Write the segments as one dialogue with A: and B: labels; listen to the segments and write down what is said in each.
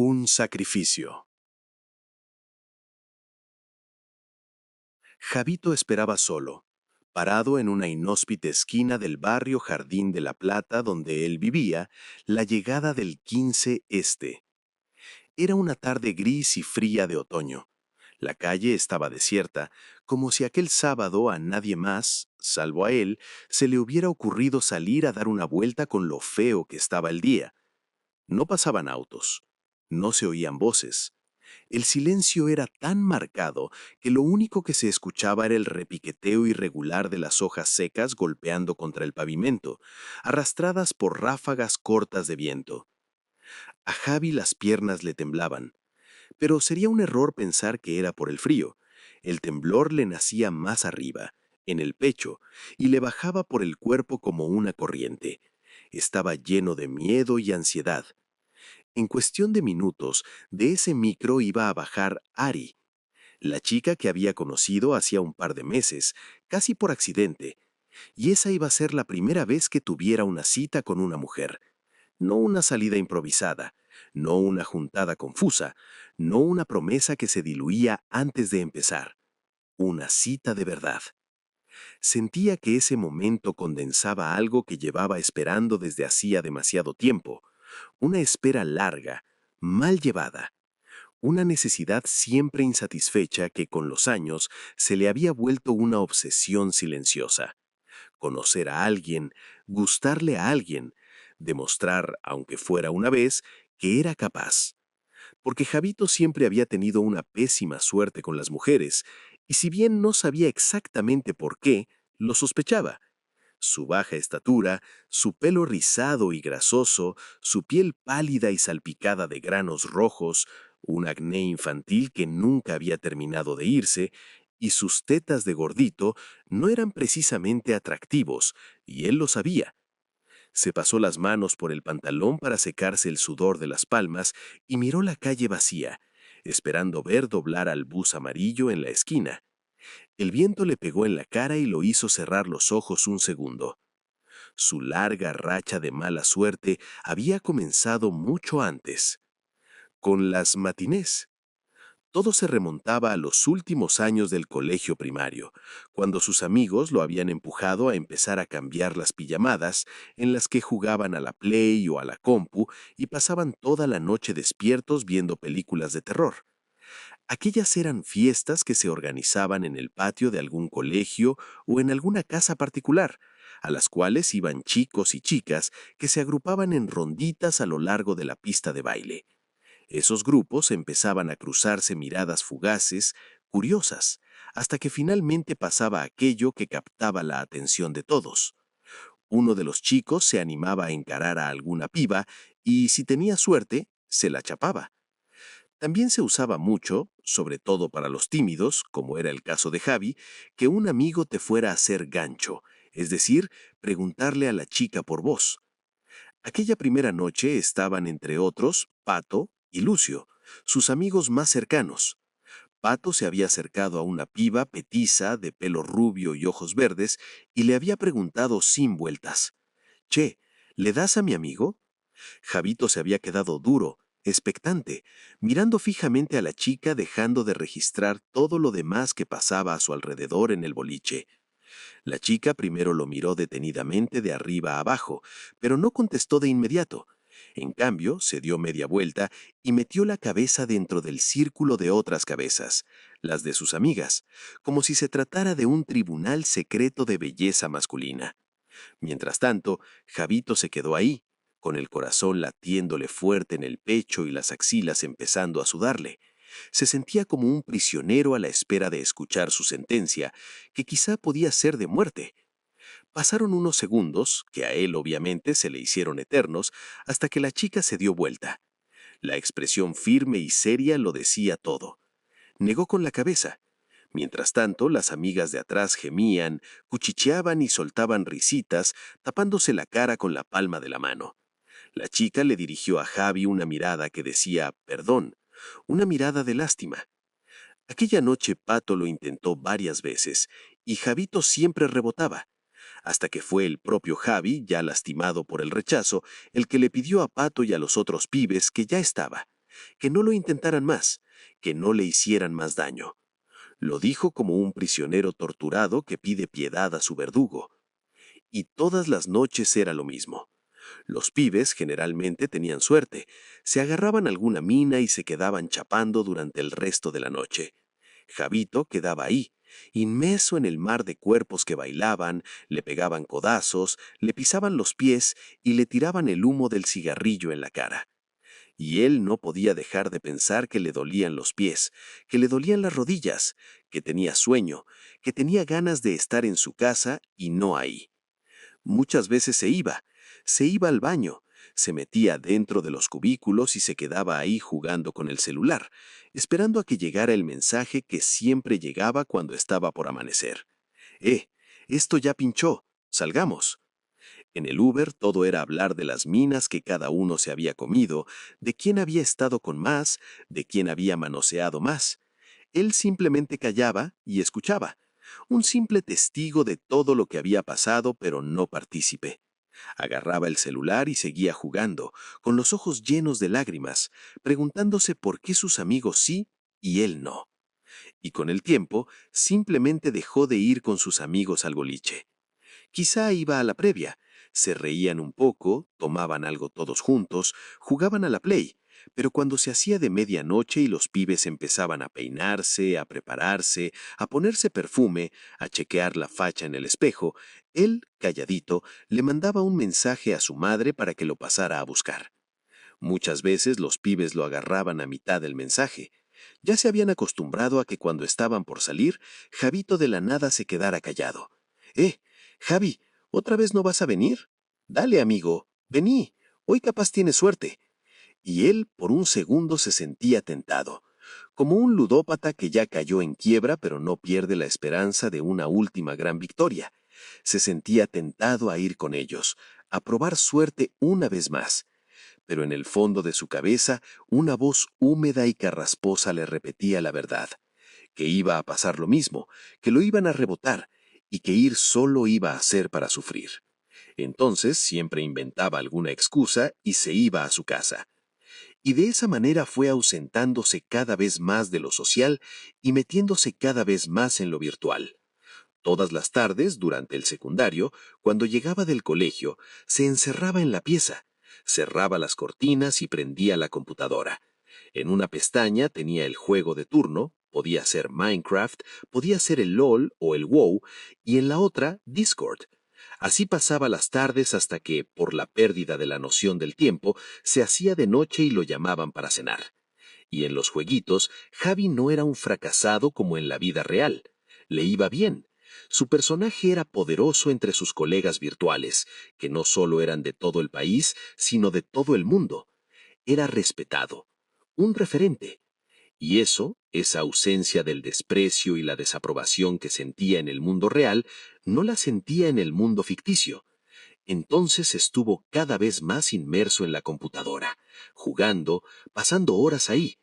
A: Un sacrificio. Javito esperaba solo, parado en una inhóspita esquina del barrio Jardín de la Plata donde él vivía, la llegada del 15 Este. Era una tarde gris y fría de otoño. La calle estaba desierta, como si aquel sábado a nadie más, salvo a él, se le hubiera ocurrido salir a dar una vuelta con lo feo que estaba el día. No pasaban autos, no se oían voces. El silencio era tan marcado que lo único que se escuchaba era el repiqueteo irregular de las hojas secas golpeando contra el pavimento, arrastradas por ráfagas cortas de viento. A Javi las piernas le temblaban, pero sería un error pensar que era por el frío. El temblor le nacía más arriba, en el pecho, y le bajaba por el cuerpo como una corriente. Estaba lleno de miedo y ansiedad. En cuestión de minutos, de ese micro iba a bajar Ari, la chica que había conocido hacía un par de meses, casi por accidente, y esa iba a ser la primera vez que tuviera una cita con una mujer. No una salida improvisada, no una juntada confusa, no una promesa que se diluía antes de empezar. Una cita de verdad. Sentía que ese momento condensaba algo que llevaba esperando desde hacía demasiado tiempo, una espera larga, mal llevada. Una necesidad siempre insatisfecha que con los años se le había vuelto una obsesión silenciosa. Conocer a alguien, gustarle a alguien, demostrar, aunque fuera una vez, que era capaz. Porque Javito siempre había tenido una pésima suerte con las mujeres, y si bien no sabía exactamente por qué, lo sospechaba. Su baja estatura, su pelo rizado y grasoso, su piel pálida y salpicada de granos rojos, un acné infantil que nunca había terminado de irse, y sus tetas de gordito no eran precisamente atractivos, y él lo sabía. Se pasó las manos por el pantalón para secarse el sudor de las palmas y miró la calle vacía, esperando ver doblar al bus amarillo en la esquina. El viento le pegó en la cara y lo hizo cerrar los ojos un segundo. Su larga racha de mala suerte había comenzado mucho antes, con las matinés. Todo se remontaba a los últimos años del colegio primario, cuando sus amigos lo habían empujado a empezar a cambiar las pijamadas en las que jugaban a la Play o a la compu y pasaban toda la noche despiertos viendo películas de terror. Aquellas eran fiestas que se organizaban en el patio de algún colegio o en alguna casa particular, a las cuales iban chicos y chicas que se agrupaban en ronditas a lo largo de la pista de baile. Esos grupos empezaban a cruzarse miradas fugaces, curiosas, hasta que finalmente pasaba aquello que captaba la atención de todos. Uno de los chicos se animaba a encarar a alguna piba y, si tenía suerte, se la chapaba. También se usaba mucho, sobre todo para los tímidos, como era el caso de Javi, que un amigo te fuera a hacer gancho, es decir, preguntarle a la chica por vos. Aquella primera noche estaban entre otros Pato y Lucio, sus amigos más cercanos. Pato se había acercado a una piba petiza de pelo rubio y ojos verdes y le había preguntado sin vueltas: «Che, ¿le das a mi amigo?». Javito se había quedado duro, expectante, mirando fijamente a la chica dejando de registrar todo lo demás que pasaba a su alrededor en el boliche. La chica primero lo miró detenidamente de arriba a abajo, pero no contestó de inmediato. En cambio, se dio media vuelta y metió la cabeza dentro del círculo de otras cabezas, las de sus amigas, como si se tratara de un tribunal secreto de belleza masculina. Mientras tanto, Javito se quedó ahí, con el corazón latiéndole fuerte en el pecho y las axilas empezando a sudarle. Se sentía como un prisionero a la espera de escuchar su sentencia, que quizá podía ser de muerte. Pasaron unos segundos, que a él obviamente se le hicieron eternos, hasta que la chica se dio vuelta. La expresión firme y seria lo decía todo. Negó con la cabeza. Mientras tanto, las amigas de atrás gemían, cuchicheaban y soltaban risitas, tapándose la cara con la palma de la mano. La chica le dirigió a Javi una mirada que decía perdón, una mirada de lástima. Aquella noche Pato lo intentó varias veces, y Javito siempre rebotaba, hasta que fue el propio Javi, ya lastimado por el rechazo, el que le pidió a Pato y a los otros pibes que ya estaba. que no lo intentaran más, que no le hicieran más daño. Lo dijo como un prisionero torturado que pide piedad a su verdugo. Y todas las noches era lo mismo. Los pibes generalmente tenían suerte, se agarraban alguna mina y se quedaban chapando durante el resto de la noche. Javito quedaba ahí, inmerso en el mar de cuerpos que bailaban, le pegaban codazos, le pisaban los pies y le tiraban el humo del cigarrillo en la cara. Y él no podía dejar de pensar que le dolían los pies, que le dolían las rodillas, que tenía sueño, que tenía ganas de estar en su casa y no ahí. Muchas veces se iba al baño, se metía dentro de los cubículos y se quedaba ahí jugando con el celular, esperando a que llegara el mensaje que siempre llegaba cuando estaba por amanecer. ¡Eh! Esto ya pinchó. Salgamos. En el Uber todo era hablar de las minas que cada uno se había comido, de quién había estado con más, de quién había manoseado más. Él simplemente callaba y escuchaba, un simple testigo de todo lo que había pasado, pero no partícipe. Agarraba el celular y seguía jugando, con los ojos llenos de lágrimas, preguntándose por qué sus amigos sí y él no. Y con el tiempo, simplemente dejó de ir con sus amigos al boliche. Quizá iba a la previa, se reían un poco, tomaban algo todos juntos, jugaban a la play, pero cuando se hacía de medianoche y los pibes empezaban a peinarse, a prepararse, a ponerse perfume, a chequear la facha en el espejo, él, calladito, le mandaba un mensaje a su madre para que lo pasara a buscar. Muchas veces los pibes lo agarraban a mitad del mensaje. Ya se habían acostumbrado a que cuando estaban por salir, Javito de la nada se quedara callado. Javi, ¿otra vez no vas a venir? Dale, amigo, vení, hoy capaz tienes suerte. Y él por un segundo se sentía tentado, como un ludópata que ya cayó en quiebra pero no pierde la esperanza de una última gran victoria. Se sentía tentado a ir con ellos, a probar suerte una vez más. Pero en el fondo de su cabeza una voz húmeda y carrasposa le repetía la verdad, que iba a pasar lo mismo, que lo iban a rebotar y que ir solo iba a ser para sufrir. Entonces siempre inventaba alguna excusa y se iba a su casa. Y de esa manera fue ausentándose cada vez más de lo social y metiéndose cada vez más en lo virtual. Todas las tardes, durante el secundario, cuando llegaba del colegio, se encerraba en la pieza, cerraba las cortinas y prendía la computadora. En una pestaña tenía el juego de turno, podía ser Minecraft, podía ser el LOL o el WoW, y en la otra Discord. Así pasaba las tardes hasta que, por la pérdida de la noción del tiempo, se hacía de noche y lo llamaban para cenar. Y en los jueguitos, Javi no era un fracasado como en la vida real. Le iba bien. Su personaje era poderoso entre sus colegas virtuales, que no solo eran de todo el país, sino de todo el mundo. Era respetado, un referente. Y eso, esa ausencia del desprecio y la desaprobación que sentía en el mundo real, no la sentía en el mundo ficticio. Entonces estuvo cada vez más inmerso en la computadora, jugando, pasando horas ahí,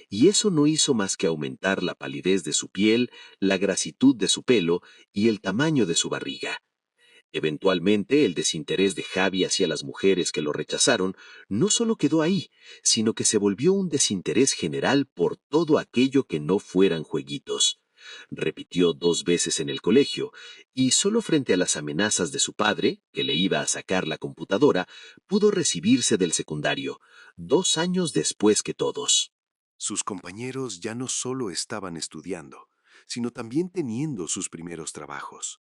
A: y eso no hizo más que aumentar la palidez de su piel, la grasitud de su pelo y el tamaño de su barriga. Eventualmente, el desinterés de Javi hacia las mujeres que lo rechazaron no solo quedó ahí, sino que se volvió un desinterés general por todo aquello que no fueran jueguitos. Repitió 2 veces en el colegio, y solo frente a las amenazas de su padre, que le iba a sacar la computadora, pudo recibirse del secundario, 2 años después que todos. Sus compañeros ya no solo estaban estudiando, sino también teniendo sus primeros trabajos.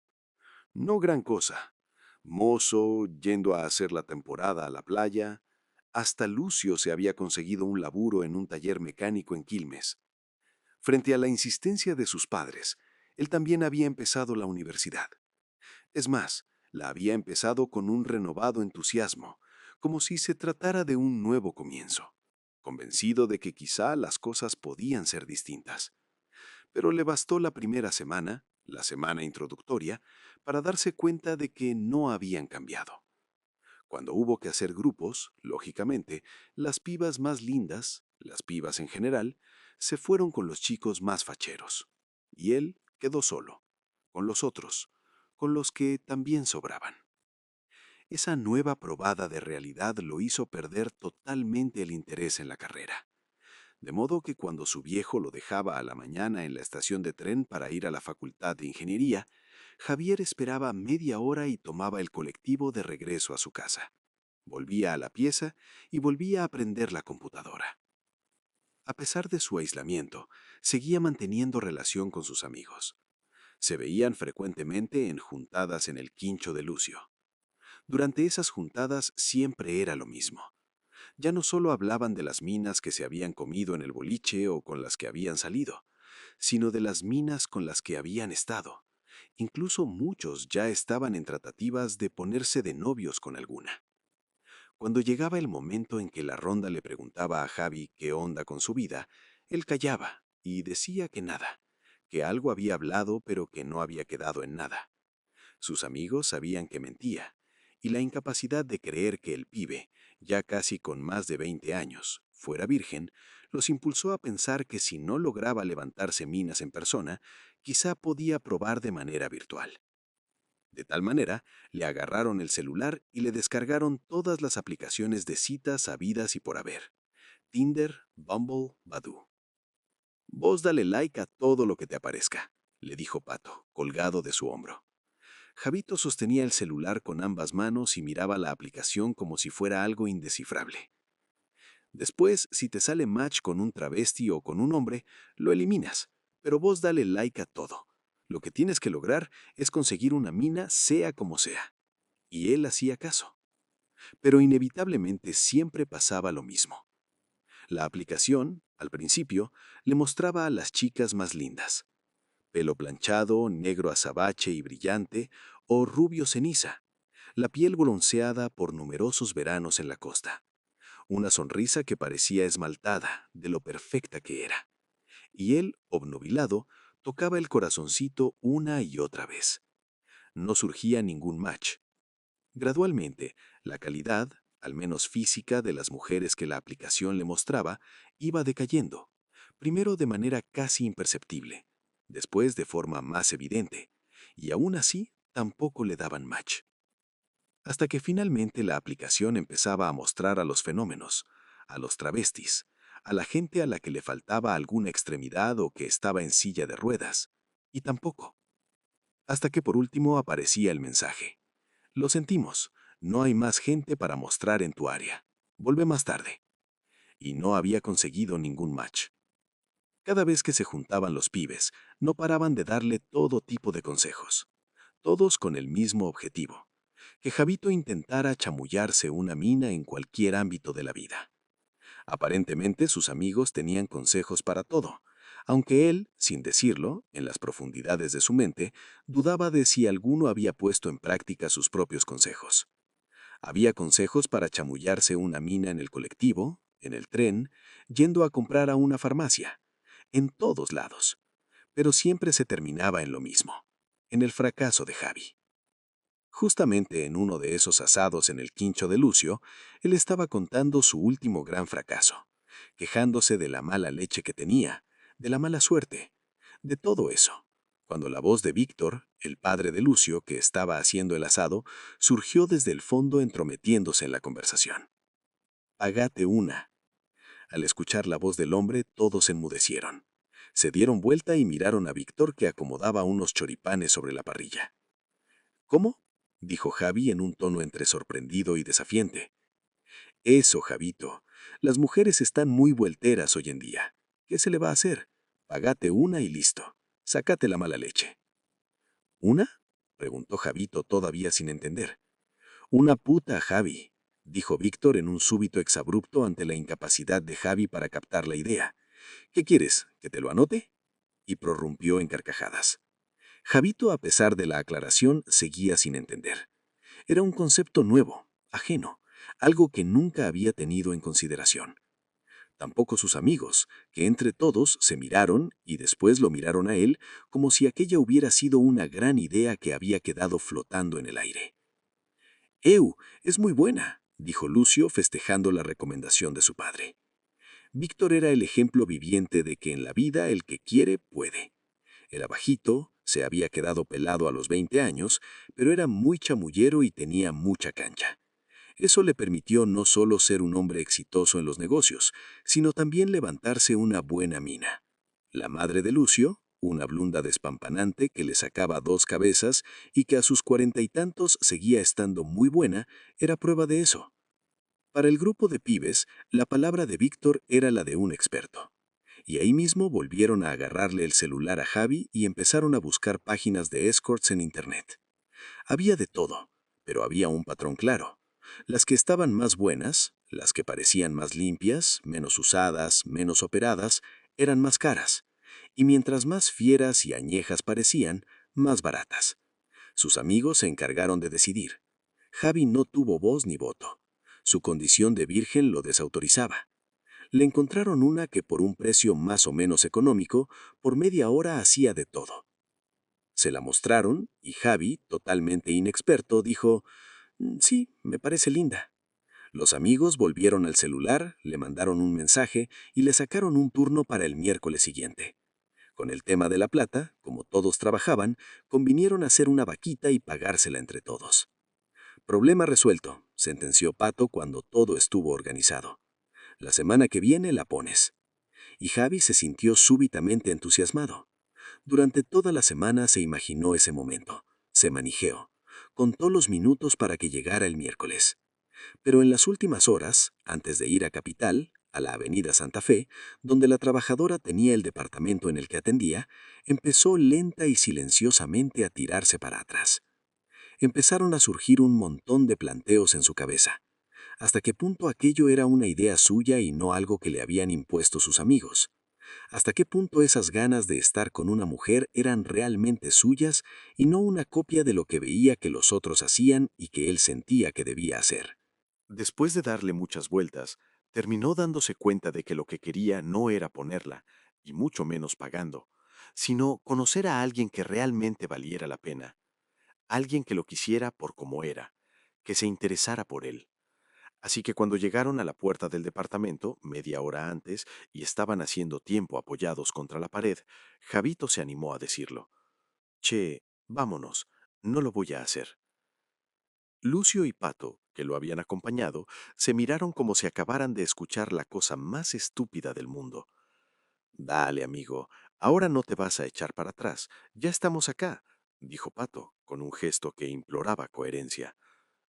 A: No gran cosa. Mozo, yendo a hacer la temporada a la playa. Hasta Lucio se había conseguido un laburo en un taller mecánico en Quilmes. Frente a la insistencia de sus padres, él también había empezado la universidad. Es más, la había empezado con un renovado entusiasmo, como si se tratara de un nuevo comienzo, convencido de que quizá las cosas podían ser distintas. Pero le bastó la primera semana, la semana introductoria, para darse cuenta de que no habían cambiado. Cuando hubo que hacer grupos, lógicamente, las pibas más lindas, las pibas en general, se fueron con los chicos más facheros. Y él quedó solo, con los otros, con los que también sobraban. Esa nueva probada de realidad lo hizo perder totalmente el interés en la carrera. De modo que cuando su viejo lo dejaba a la mañana en la estación de tren para ir a la Facultad de Ingeniería, Javier esperaba media hora y tomaba el colectivo de regreso a su casa. Volvía a la pieza y volvía a prender la computadora. A pesar de su aislamiento, seguía manteniendo relación con sus amigos. Se veían frecuentemente en juntadas en el quincho de Lucio. Durante esas juntadas siempre era lo mismo. Ya no solo hablaban de las minas que se habían comido en el boliche o con las que habían salido, sino de las minas con las que habían estado. Incluso muchos ya estaban en tratativas de ponerse de novios con alguna. Cuando llegaba el momento en que la ronda le preguntaba a Javi qué onda con su vida, él callaba y decía que nada, que algo había hablado pero que no había quedado en nada. Sus amigos sabían que mentía, y la incapacidad de creer que el pibe, ya casi con más de 20 años, fuera virgen, los impulsó a pensar que si no lograba levantarse minas en persona, quizá podía probar de manera virtual. De tal manera, le agarraron el celular y le descargaron todas las aplicaciones de citas habidas y por haber. Tinder, Bumble, Badoo. Vos dale like a todo lo que te aparezca, le dijo Pato, colgado de su hombro. Javito sostenía el celular con ambas manos y miraba la aplicación como si fuera algo indescifrable. Después, si te sale match con un travesti o con un hombre, lo eliminas, pero vos dale like a todo. Lo que tienes que lograr es conseguir una mina sea como sea. Y él hacía caso. Pero inevitablemente siempre pasaba lo mismo. La aplicación, al principio, le mostraba a las chicas más lindas. Pelo planchado, negro azabache y brillante, o rubio ceniza, la piel bronceada por numerosos veranos en la costa, una sonrisa que parecía esmaltada de lo perfecta que era. Y él, obnubilado, tocaba el corazoncito una y otra vez. No surgía ningún match. Gradualmente, la calidad, al menos física, de las mujeres que la aplicación le mostraba, iba decayendo, primero de manera casi imperceptible, después de forma más evidente, y aún así tampoco le daban match. Hasta que finalmente la aplicación empezaba a mostrar a los fenómenos, a los travestis, a la gente a la que le faltaba alguna extremidad o que estaba en silla de ruedas, y tampoco. Hasta que por último aparecía el mensaje. Lo sentimos, no hay más gente para mostrar en tu área. Vuelve más tarde. Y no había conseguido ningún match. Cada vez que se juntaban los pibes, no paraban de darle todo tipo de consejos, todos con el mismo objetivo, que Javito intentara chamullarse una mina en cualquier ámbito de la vida. Aparentemente sus amigos tenían consejos para todo, aunque él, sin decirlo, en las profundidades de su mente, dudaba de si alguno había puesto en práctica sus propios consejos. Había consejos para chamullarse una mina en el colectivo, en el tren, yendo a comprar a una farmacia, en todos lados, pero siempre se terminaba en lo mismo, en el fracaso de Javi. Justamente en uno de esos asados en el quincho de Lucio, él estaba contando su último gran fracaso, quejándose de la mala leche que tenía, de la mala suerte, de todo eso, cuando la voz de Víctor, el padre de Lucio, que estaba haciendo el asado, surgió desde el fondo entrometiéndose en la conversación. «Pagate una». Al escuchar la voz del hombre, todos enmudecieron. Se dieron vuelta y miraron a Víctor, que acomodaba unos choripanes sobre la parrilla. «¿Cómo?», dijo Javi en un tono entre sorprendido y desafiante. «Eso, Javito. Las mujeres están muy vuelteras hoy en día. ¿Qué se le va a hacer? Pagate una y listo. Sácate la mala leche». «¿Una?», preguntó Javito todavía sin entender. «Una puta, Javi», dijo Víctor en un súbito exabrupto ante la incapacidad de Javi para captar la idea. «¿Qué quieres? ¿Que te lo anote?». Y prorrumpió en carcajadas. Javito, a pesar de la aclaración, seguía sin entender. Era un concepto nuevo, ajeno, algo que nunca había tenido en consideración. Tampoco sus amigos, que entre todos se miraron y después lo miraron a él como si aquella hubiera sido una gran idea que había quedado flotando en el aire. «¡Eu! Es muy buena», dijo Lucio festejando la recomendación de su padre. Víctor era el ejemplo viviente de que en la vida el que quiere puede. Era bajito, se había quedado pelado a los 20 años, pero era muy chamullero y tenía mucha cancha.
B: Eso le permitió no solo ser un hombre exitoso en los negocios, sino también levantarse una buena mina. La madre de Lucio, una blonda despampanante que le sacaba dos cabezas y que a sus cuarenta y tantos seguía estando muy buena, era prueba de eso. Para el grupo de pibes, la palabra de Víctor era la de un experto. Y ahí mismo volvieron a agarrarle el celular a Javi y empezaron a buscar páginas de escorts en Internet. Había de todo, pero había un patrón claro. Las que estaban más buenas, las que parecían más limpias, menos usadas, menos operadas, eran más caras. Y mientras más fieras y añejas parecían, más baratas. Sus amigos se encargaron de decidir. Javi no tuvo voz ni voto. Su condición de virgen lo desautorizaba. Le encontraron una que por un precio más o menos económico, por media hora hacía de todo. Se la mostraron y Javi, totalmente inexperto, dijo, Sí, me parece linda. Los amigos volvieron al celular, le mandaron un mensaje y le sacaron un turno para el miércoles siguiente. Con el tema de la plata, como todos trabajaban, convinieron hacer una vaquita y pagársela entre todos. Problema resuelto, sentenció Pato cuando todo estuvo organizado. La semana que viene la pones. Y Javi se sintió súbitamente entusiasmado. Durante toda la semana se imaginó ese momento. Se manijeó. Contó los minutos para que llegara el miércoles. Pero en las últimas horas, antes de ir a Capital, a la Avenida Santa Fe, donde la trabajadora tenía el departamento en el que atendía, empezó lenta y silenciosamente a tirarse para atrás. Empezaron a surgir un montón de planteos en su cabeza. ¿Hasta qué punto aquello era una idea suya y no algo que le habían impuesto sus amigos? ¿Hasta qué punto esas ganas de estar con una mujer eran realmente suyas y no una copia de lo que veía que los otros hacían y que él sentía que debía hacer?
A: Después de darle muchas vueltas, terminó dándose cuenta de que lo que quería no era ponerla, y mucho menos pagando, sino conocer a alguien que realmente valiera la pena, alguien que lo quisiera por como era, que se interesara por él. Así que cuando llegaron a la puerta del departamento, media hora antes, y estaban haciendo tiempo apoyados contra la pared, Javito se animó a decirlo. Che, vámonos, no lo voy a hacer. Lucio y Pato, que lo habían acompañado, se miraron como si acabaran de escuchar la cosa más estúpida del mundo. Dale, amigo, ahora no te vas a echar para atrás, ya estamos acá, dijo Pato, con un gesto que imploraba coherencia.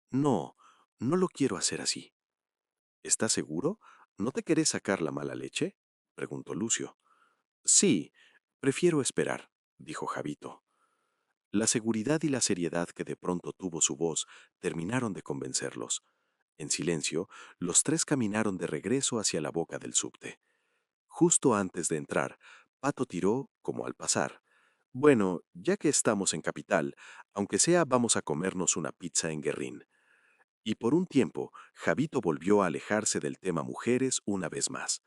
A: No, no lo quiero hacer así. ¿Estás seguro? ¿No te querés sacar la mala leche? Preguntó Lucio. Sí, prefiero esperar, dijo Javito. La seguridad y la seriedad que de pronto tuvo su voz terminaron de convencerlos. En silencio, los tres caminaron de regreso hacia la boca del subte. Justo antes de entrar, Pato tiró, como al pasar. Bueno, ya que estamos en Capital, aunque sea vamos a comernos una pizza en Guerrín. Y por un tiempo, Javito volvió a alejarse del tema mujeres una vez más.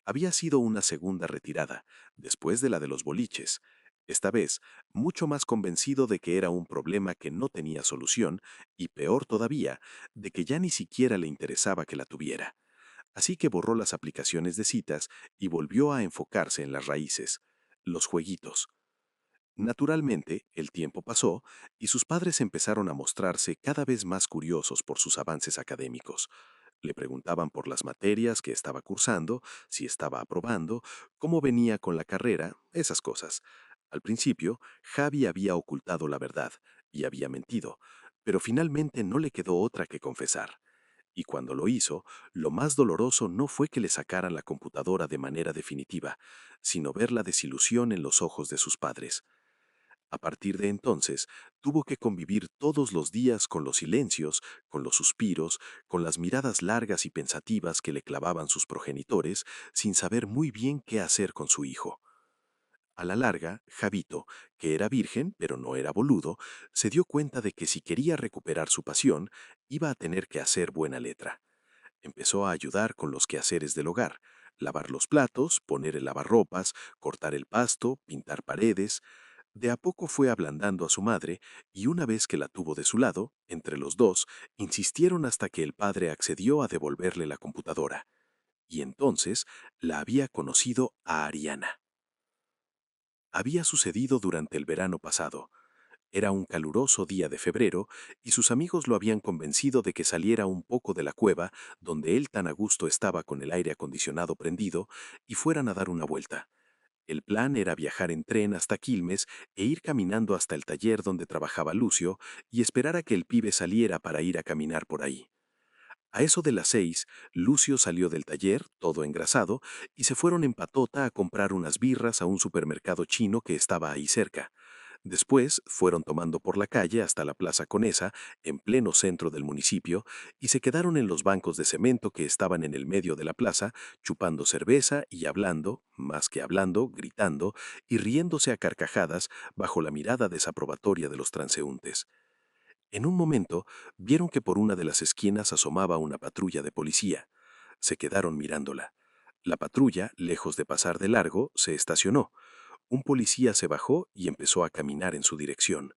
A: Había sido una segunda retirada, después de la de los boliches, esta vez mucho más convencido de que era un problema que no tenía solución y peor todavía, de que ya ni siquiera le interesaba que la tuviera. Así que borró las aplicaciones de citas y volvió a enfocarse en las raíces, los jueguitos. Naturalmente, el tiempo pasó y sus padres empezaron a mostrarse cada vez más curiosos por sus avances académicos. Le preguntaban por las materias que estaba cursando, si estaba aprobando, cómo venía con la carrera, esas cosas. Al principio, Javi había ocultado la verdad y había mentido, pero finalmente no le quedó otra que confesar. Y cuando lo hizo, lo más doloroso no fue que le sacaran la computadora de manera definitiva, sino ver la desilusión en los ojos de sus padres. A partir de entonces, tuvo que convivir todos los días con los silencios, con los suspiros, con las miradas largas y pensativas que le clavaban sus progenitores, sin saber muy bien qué hacer con su hijo. A la larga, Javito, que era virgen pero no era boludo, se dio cuenta de que si quería recuperar su pasión, iba a tener que hacer buena letra. Empezó a ayudar con los quehaceres del hogar, lavar los platos, poner el lavarropas, cortar el pasto, pintar paredes. De a poco fue ablandando a su madre y una vez que la tuvo de su lado, entre los dos, insistieron hasta que el padre accedió a devolverle la computadora. Y entonces la había conocido a Ariana. Había sucedido durante el verano pasado. Era un caluroso día de febrero y sus amigos lo habían convencido de que saliera un poco de la cueva, donde él tan a gusto estaba con el aire acondicionado prendido, y fueran a dar una vuelta. El plan era viajar en tren hasta Quilmes e ir caminando hasta el taller donde trabajaba Lucio y esperar a que el pibe saliera para ir a caminar por ahí. A eso de las 6, Lucio salió del taller, todo engrasado, y se fueron en patota a comprar unas birras a un supermercado chino que estaba ahí cerca. Después fueron tomando por la calle hasta la Plaza Conesa, en pleno centro del municipio, y se quedaron en los bancos de cemento que estaban en el medio de la plaza, chupando cerveza y hablando, más que hablando, gritando y riéndose a carcajadas bajo la mirada desaprobatoria de los transeúntes. En un momento vieron que por una de las esquinas asomaba una patrulla de policía. Se quedaron mirándola. La patrulla, lejos de pasar de largo, se estacionó. Un policía se bajó y empezó a caminar en su dirección.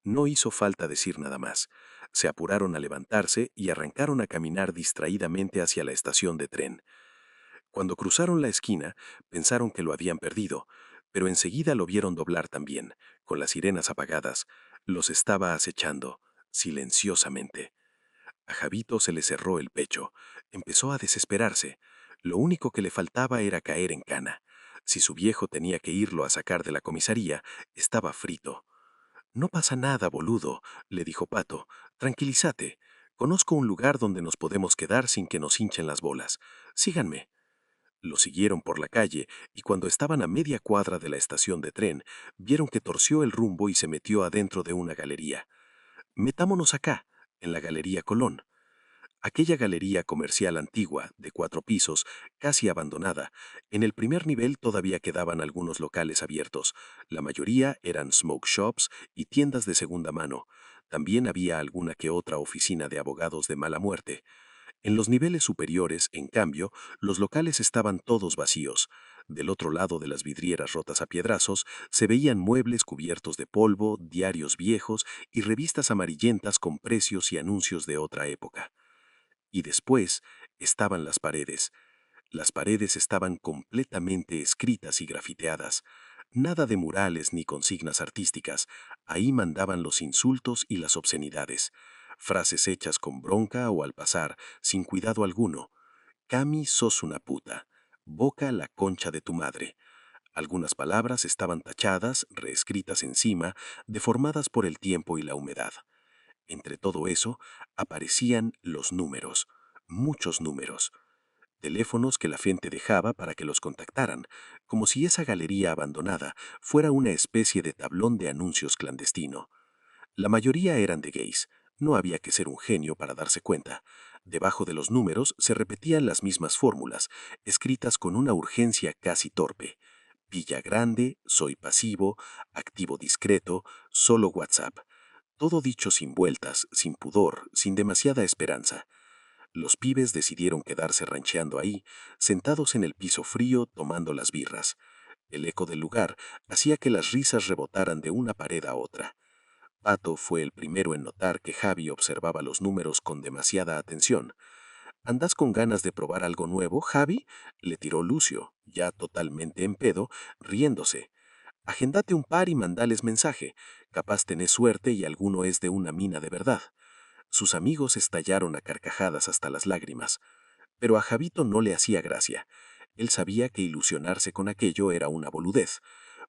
A: No hizo falta decir nada más. Se apuraron a levantarse y arrancaron a caminar distraídamente hacia la estación de tren. Cuando cruzaron la esquina, pensaron que lo habían perdido, pero enseguida lo vieron doblar también, con las sirenas apagadas. Los estaba acechando, silenciosamente. A Javito se le cerró el pecho. Empezó a desesperarse. Lo único que le faltaba era caer en cana. Si su viejo tenía que irlo a sacar de la comisaría, estaba frito. No pasa nada, boludo, le dijo Pato. Tranquilízate. Conozco un lugar donde nos podemos quedar sin que nos hinchen las bolas. Síganme. Lo siguieron por la calle y cuando estaban a media cuadra de la estación de tren, vieron que torció el rumbo y se metió adentro de una galería. Metámonos acá, en la Galería Colón. Aquella galería comercial antigua, de 4 pisos, casi abandonada, en el primer nivel todavía quedaban algunos locales abiertos. La mayoría eran smoke shops y tiendas de segunda mano. También había alguna que otra oficina de abogados de mala muerte. En los niveles superiores, en cambio, los locales estaban todos vacíos. Del otro lado de las vidrieras rotas a piedrazos se veían muebles cubiertos de polvo, diarios viejos y revistas amarillentas con precios y anuncios de otra época. Y después estaban las paredes. Las paredes estaban completamente escritas y grafiteadas. Nada de murales ni consignas artísticas. Ahí mandaban los insultos y las obscenidades. Frases hechas con bronca o al pasar, sin cuidado alguno. Cami, sos una puta. Boca, la concha de tu madre. Algunas palabras estaban tachadas, reescritas encima, deformadas por el tiempo y la humedad. Entre todo eso, aparecían los números, muchos números, teléfonos que la gente dejaba para que los contactaran, como si esa galería abandonada fuera una especie de tablón de anuncios clandestino. La mayoría eran de gays, no había que ser un genio para darse cuenta. Debajo de los números se repetían las mismas fórmulas, escritas con una urgencia casi torpe. Villa Grande, soy pasivo, activo discreto, solo WhatsApp. Todo dicho sin vueltas, sin pudor, sin demasiada esperanza. Los pibes decidieron quedarse rancheando ahí, sentados en el piso frío tomando las birras. El eco del lugar hacía que las risas rebotaran de una pared a otra. Pato fue el primero en notar que Javi observaba los números con demasiada atención. ¿Andás con ganas de probar algo nuevo, Javi? Le tiró Lucio, ya totalmente en pedo, riéndose. Agendate un par y mandales mensaje. Capaz tenés suerte y alguno es de una mina de verdad. Sus amigos estallaron a carcajadas hasta las lágrimas. Pero a Javito no le hacía gracia. Él sabía que ilusionarse con aquello era una boludez.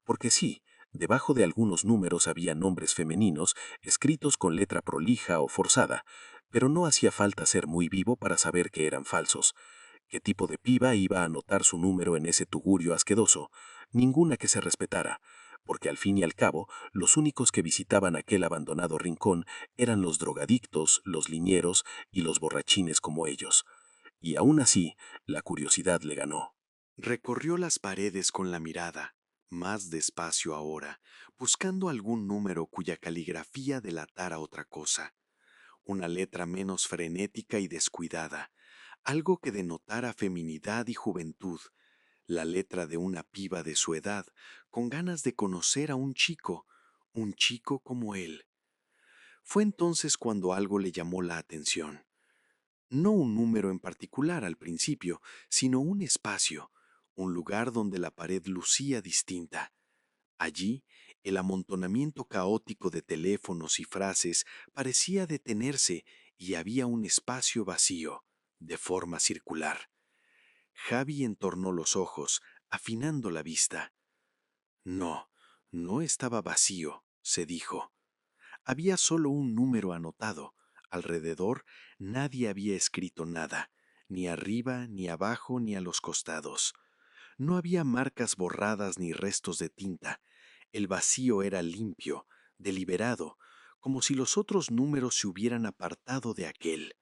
A: Porque sí, debajo de algunos números había nombres femeninos escritos con letra prolija o forzada, pero no hacía falta ser muy vivo para saber que eran falsos. ¿Qué tipo de piba iba a anotar su número en ese tugurio asqueroso? Ninguna que se respetara, porque al fin y al cabo, los únicos que visitaban aquel abandonado rincón eran los drogadictos, los liñeros y los borrachines como ellos. Y aún así, la curiosidad le ganó.
C: Recorrió las paredes con la mirada, más despacio ahora, buscando algún número cuya caligrafía delatara otra cosa, una letra menos frenética y descuidada, algo que denotara feminidad y juventud, la letra de una piba de su edad, con ganas de conocer a un chico como él. Fue entonces cuando algo le llamó la atención. No un número en particular al principio, sino un espacio, un lugar donde la pared lucía distinta. Allí, El amontonamiento caótico de teléfonos y frases parecía detenerse y había un espacio vacío, de forma circular. Javi entornó los ojos, afinando la vista. No, no estaba vacío, se dijo. Había solo un número anotado. Alrededor nadie había escrito nada, ni arriba, ni abajo, ni a los costados. No había marcas borradas ni restos de tinta. El vacío era limpio, deliberado, como si los otros números se hubieran apartado de aquel,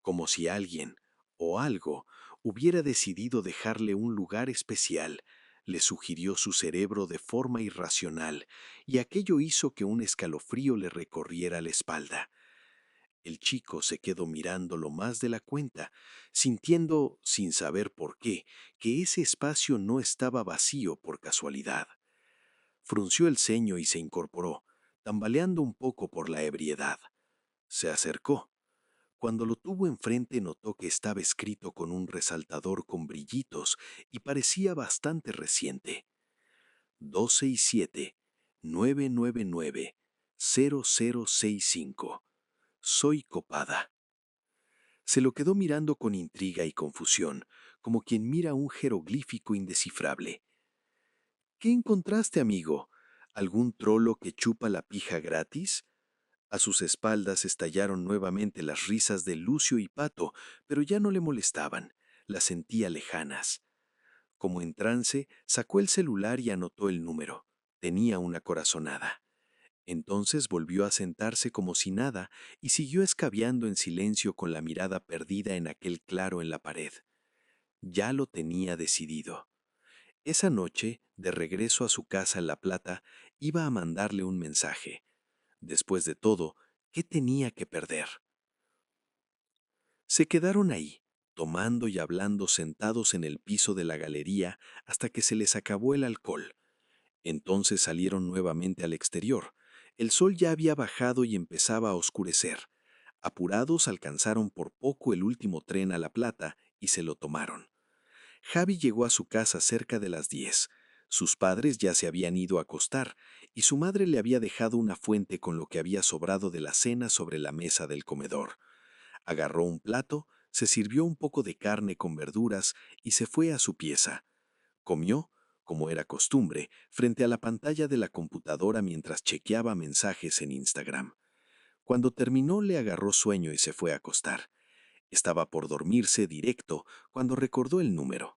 C: como si alguien o algo hubiera decidido dejarle un lugar especial, le sugirió su cerebro de forma irracional, y aquello hizo que un escalofrío le recorriera la espalda. El chico se quedó mirándolo más de la cuenta, sintiendo, sin saber por qué, que ese espacio no estaba vacío por casualidad. Frunció el ceño y se incorporó, tambaleando un poco por la ebriedad. Se acercó. Cuando lo tuvo enfrente notó que estaba escrito con un resaltador con brillitos y parecía bastante reciente. 267-999-0065. Soy Copada. Se lo quedó mirando con intriga y confusión, como quien mira un jeroglífico indescifrable. ¿Qué encontraste, amigo? ¿Algún trolo que chupa la pija gratis? A sus espaldas estallaron nuevamente las risas de Lucio y Pato, pero ya no le molestaban, las sentía lejanas. Como en trance, sacó el celular y anotó el número. Tenía una corazonada. Entonces volvió a sentarse como si nada y siguió escabeando en silencio con la mirada perdida en aquel claro en la pared. Ya lo tenía decidido. Esa noche, de regreso a su casa en La Plata, iba a mandarle un mensaje. Después de todo, ¿qué tenía que perder? Se quedaron ahí, tomando y hablando sentados en el piso de la galería hasta que se les acabó el alcohol. Entonces salieron nuevamente al exterior. El sol ya había bajado y empezaba a oscurecer. Apurados alcanzaron por poco el último tren a La Plata y se lo tomaron. Javi llegó a su casa cerca de las 10. Sus padres ya se habían ido a acostar y su madre le había dejado una fuente con lo que había sobrado de la cena sobre la mesa del comedor. Agarró un plato, se sirvió un poco de carne con verduras y se fue a su pieza. Comió, como era costumbre, frente a la pantalla de la computadora mientras chequeaba mensajes en Instagram. Cuando terminó le agarró sueño y se fue a acostar. Estaba por dormirse directo cuando recordó el número.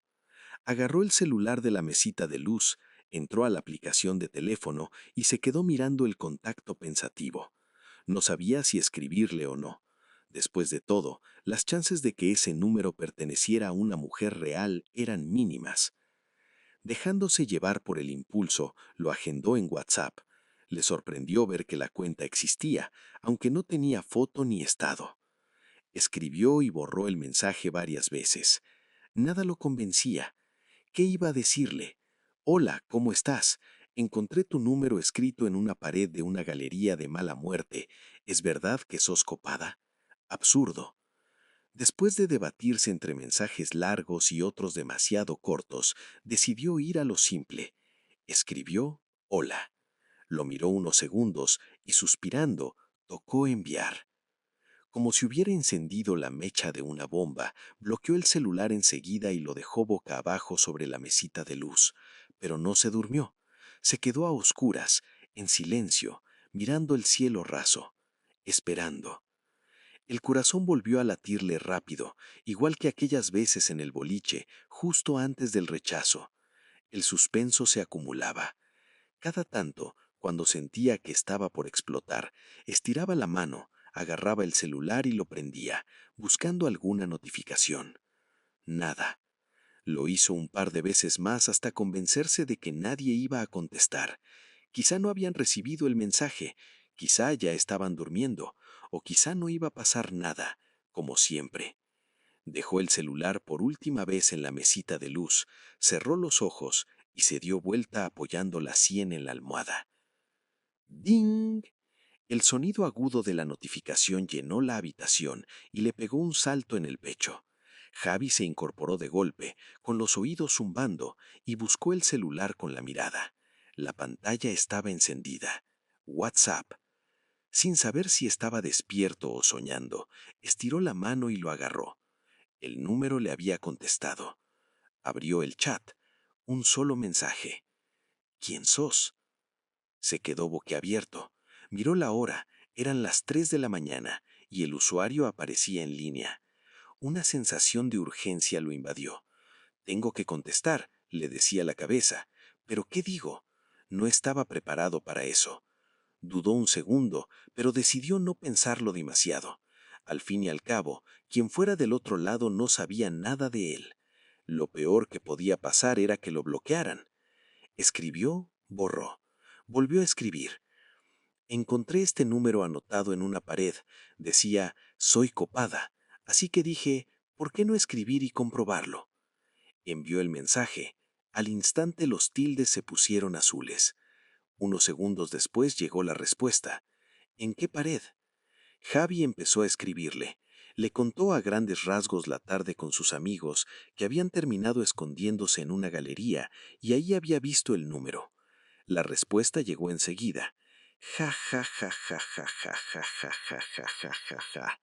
C: Agarró el celular de la mesita de luz, entró a la aplicación de teléfono y se quedó mirando el contacto pensativo. No sabía si escribirle o no. Después de todo, las chances de que ese número perteneciera a una mujer real eran mínimas. Dejándose llevar por el impulso, lo agendó en WhatsApp. Le sorprendió ver que la cuenta existía, aunque no tenía foto ni estado. Escribió y borró el mensaje varias veces. Nada lo convencía. ¿Qué iba a decirle? Hola, ¿cómo estás? Encontré tu número escrito en una pared de una galería de mala muerte. ¿Es verdad que sos Copada? Absurdo. Después de debatirse entre mensajes largos y otros demasiado cortos, decidió ir a lo simple. Escribió hola. Lo miró unos segundos y, suspirando, tocó enviar. Como si hubiera encendido la mecha de una bomba, bloqueó el celular enseguida y lo dejó boca abajo sobre la mesita de luz. Pero no se durmió. Se quedó a oscuras, en silencio, mirando el cielo raso, esperando. El corazón volvió a latirle rápido, igual que aquellas veces en el boliche, justo antes del rechazo. El suspenso se acumulaba. Cada tanto, cuando sentía que estaba por explotar, estiraba la mano, agarraba el celular y lo prendía, buscando alguna notificación. Nada. Lo hizo un par de veces más hasta convencerse de que nadie iba a contestar. Quizá no habían recibido el mensaje, quizá ya estaban durmiendo, o quizá no iba a pasar nada, como siempre. Dejó el celular por última vez en la mesita de luz, cerró los ojos y se dio vuelta apoyando la sien en la almohada. ¡Ding! El sonido agudo de la notificación llenó la habitación y le pegó un salto en el pecho. Javi se incorporó de golpe, con los oídos zumbando, y buscó el celular con la mirada.
A: La pantalla estaba encendida. WhatsApp. Sin saber si estaba despierto o soñando, estiró la mano y lo agarró. El número le había contestado. Abrió el chat. Un solo mensaje. ¿Quién sos? Se quedó boquiabierto. Miró la hora. Eran las 3 de la mañana y el usuario aparecía en línea. Una sensación de urgencia lo invadió. Tengo que contestar, le decía la cabeza. ¿Pero qué digo? No estaba preparado para eso. Dudó un segundo, pero decidió no pensarlo demasiado. Al fin y al cabo, quien fuera del otro lado no sabía nada de él. Lo peor que podía pasar era que lo bloquearan. Escribió, borró. Volvió a escribir. Encontré este número anotado en una pared. Decía, soy copada. Así que dije, ¿por qué no escribir y comprobarlo? Envió el mensaje. Al instante los tildes se pusieron azules. Unos segundos después llegó la respuesta. ¿En qué pared? Javi empezó a escribirle. Le contó a grandes rasgos la tarde con sus amigos, que habían terminado escondiéndose en una galería y ahí había visto el número. La respuesta llegó enseguida. Ja, ja, ja, ja, ja, ja, ja, ja, ja, ja, ja, ja, ja.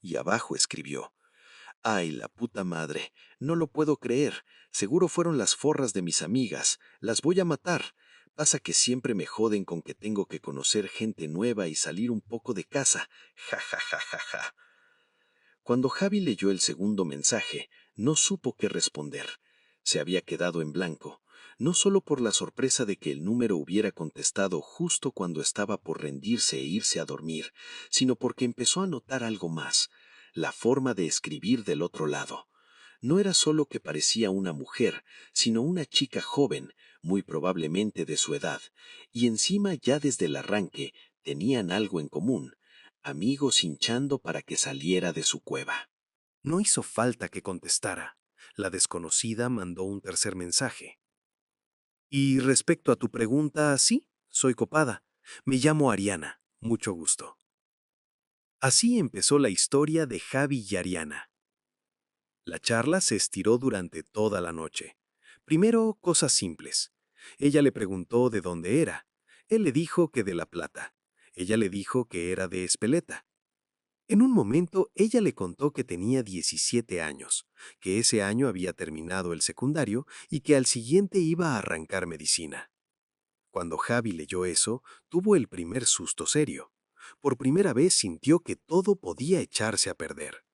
A: Y abajo escribió. Ay, la puta madre, no lo puedo creer. Seguro fueron las forras de mis amigas. Las voy a matar. Pasa que siempre me joden con que tengo que conocer gente nueva y salir un poco de casa. Ja, ja, ja, ja, ja. Cuando Javi leyó el segundo mensaje, no supo qué responder. Se había quedado en blanco, no solo por la sorpresa de que el número hubiera contestado justo cuando estaba por rendirse e irse a dormir, sino porque empezó a notar algo más, la forma de escribir del otro lado. No era solo que parecía una mujer, sino una chica joven, muy probablemente de su edad, y encima ya desde el arranque tenían algo en común, amigos hinchando para que saliera de su cueva. No hizo falta que contestara. La desconocida mandó un tercer mensaje. Y respecto a tu pregunta, sí, soy copada. Me llamo Ariana. Mucho gusto. Así empezó la historia de Javi y Ariana. La charla se estiró durante toda la noche. Primero, cosas simples. Ella le preguntó de dónde era. Él le dijo que de La Plata. Ella le dijo que era de Espeleta. En un momento, ella le contó que tenía 17 años, que ese año había terminado el secundario y que al siguiente iba a arrancar medicina. Cuando Javi leyó eso, tuvo el primer susto serio. Por primera vez sintió que todo podía echarse a perder.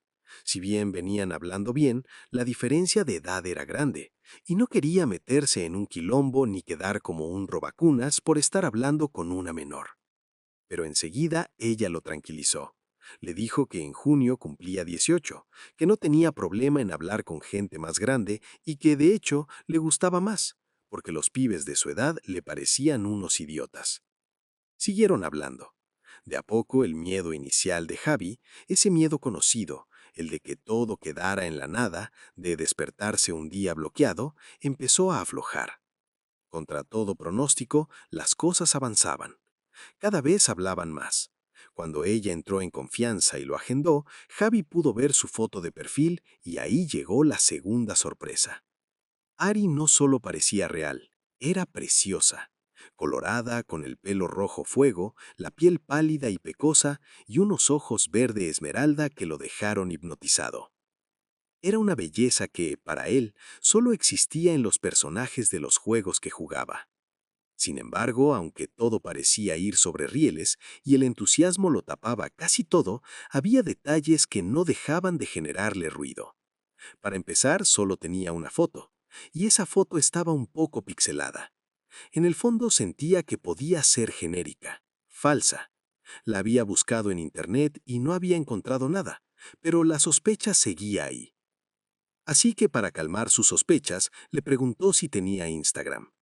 A: Si bien venían hablando bien, la diferencia de edad era grande, y no quería meterse en un quilombo ni quedar como un robacunas por estar hablando con una menor. Pero enseguida ella lo tranquilizó. Le dijo que en junio cumplía 18, que no tenía problema en hablar con gente más grande y que de hecho le gustaba más, porque los pibes de su edad le parecían unos idiotas. Siguieron hablando. De a poco el miedo inicial de Javi, ese miedo conocido, el de que todo quedara en la nada, de despertarse un día bloqueado, empezó a aflojar. Contra todo pronóstico, las cosas avanzaban. Cada vez hablaban más. Cuando ella entró en confianza y lo agendó, Javi pudo ver su foto de perfil y ahí llegó la segunda sorpresa. Ari no solo parecía real, era preciosa. Colorada, con el pelo rojo fuego, la piel pálida y pecosa y unos ojos verde esmeralda que lo dejaron hipnotizado. Era una belleza que, para él, solo existía en los personajes de los juegos que jugaba. Sin embargo, aunque todo parecía ir sobre rieles y el entusiasmo lo tapaba casi todo, había detalles que no dejaban de generarle ruido. Para empezar, solo tenía una foto, y esa foto estaba un poco pixelada. En el fondo sentía que podía ser genérica, falsa. La había buscado en internet y no había encontrado nada, pero la sospecha seguía ahí. Así que para calmar sus sospechas, le preguntó si tenía Instagram.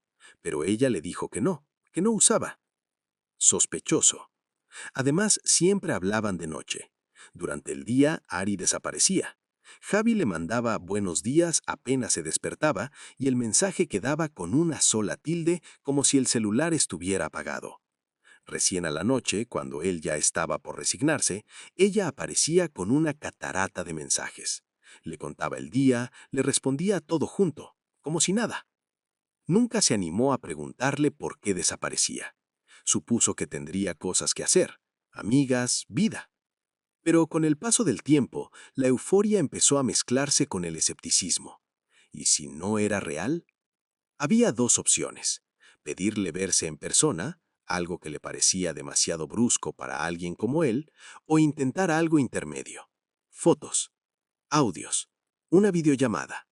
A: Pero ella le dijo que no usaba. Sospechoso. Además, siempre hablaban de noche. Durante el día, Ari desaparecía. Javi le mandaba buenos días apenas se despertaba y el mensaje quedaba con una sola tilde como si el celular estuviera apagado. Recién a la noche, cuando él ya estaba por resignarse, ella aparecía con una catarata de mensajes. Le contaba el día, le respondía todo junto, como si nada. Nunca se animó a preguntarle por qué desaparecía. Supuso que tendría cosas que hacer, amigas, vida. Pero con el paso del tiempo, la euforia empezó a mezclarse con el escepticismo. ¿Y si no era real? Había dos opciones: pedirle verse en persona, algo que le parecía demasiado brusco para alguien como él, o intentar algo intermedio: fotos, audios, una videollamada.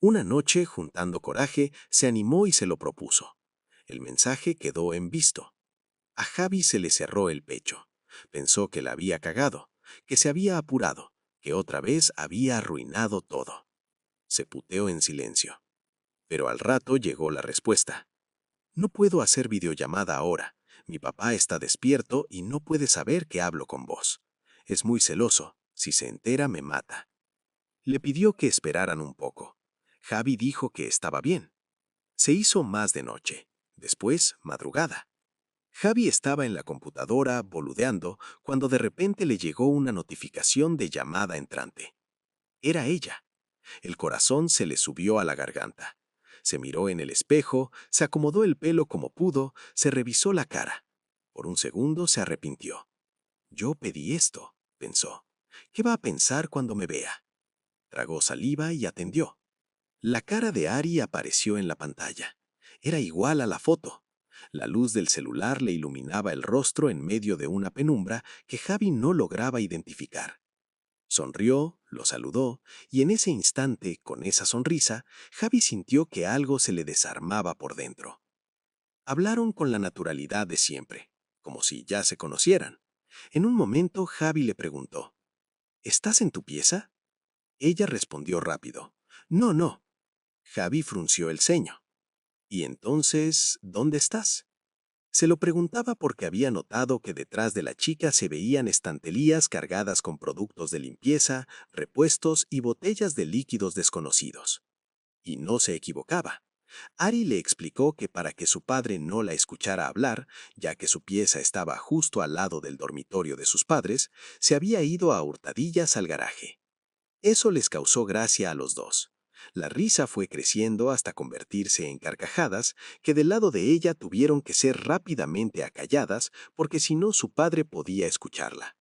A: Una noche, juntando coraje, se animó y se lo propuso. El mensaje quedó en visto. A Javi se le cerró el pecho. Pensó que la había cagado, que se había apurado, que otra vez había arruinado todo. Se puteó en silencio. Pero al rato llegó la respuesta. No puedo hacer videollamada ahora. Mi papá está despierto y no puede saber que hablo con vos. Es muy celoso. Si se entera, me mata. Le pidió que esperaran un poco. Javi dijo que estaba bien. Se hizo más de noche. Después, madrugada. Javi estaba en la computadora boludeando cuando de repente le llegó una notificación de llamada entrante. Era ella. El corazón se le subió a la garganta. Se miró en el espejo, se acomodó el pelo como pudo, se revisó la cara. Por un segundo se arrepintió. Yo pedí esto, pensó. ¿Qué va a pensar cuando me vea? Tragó saliva y atendió. La cara de Ari apareció en la pantalla. Era igual a la foto. La luz del celular le iluminaba el rostro en medio de una penumbra que Javi no lograba identificar. Sonrió, lo saludó, y en ese instante, con esa sonrisa, Javi sintió que algo se le desarmaba por dentro. Hablaron con la naturalidad de siempre, como si ya se conocieran. En un momento, Javi le preguntó: ¿Estás en tu pieza? Ella respondió rápido: No, no. Javi frunció el ceño. ¿Y entonces, dónde estás? Se lo preguntaba porque había notado que detrás de la chica se veían estanterías cargadas con productos de limpieza, repuestos y botellas de líquidos desconocidos. Y no se equivocaba. Ari le explicó que para que su padre no la escuchara hablar, ya que su pieza estaba justo al lado del dormitorio de sus padres, se había ido a hurtadillas al garaje. Eso les causó gracia a los dos. La risa fue creciendo hasta convertirse en carcajadas que del lado de ella tuvieron que ser rápidamente acalladas porque si no su padre podía escucharla.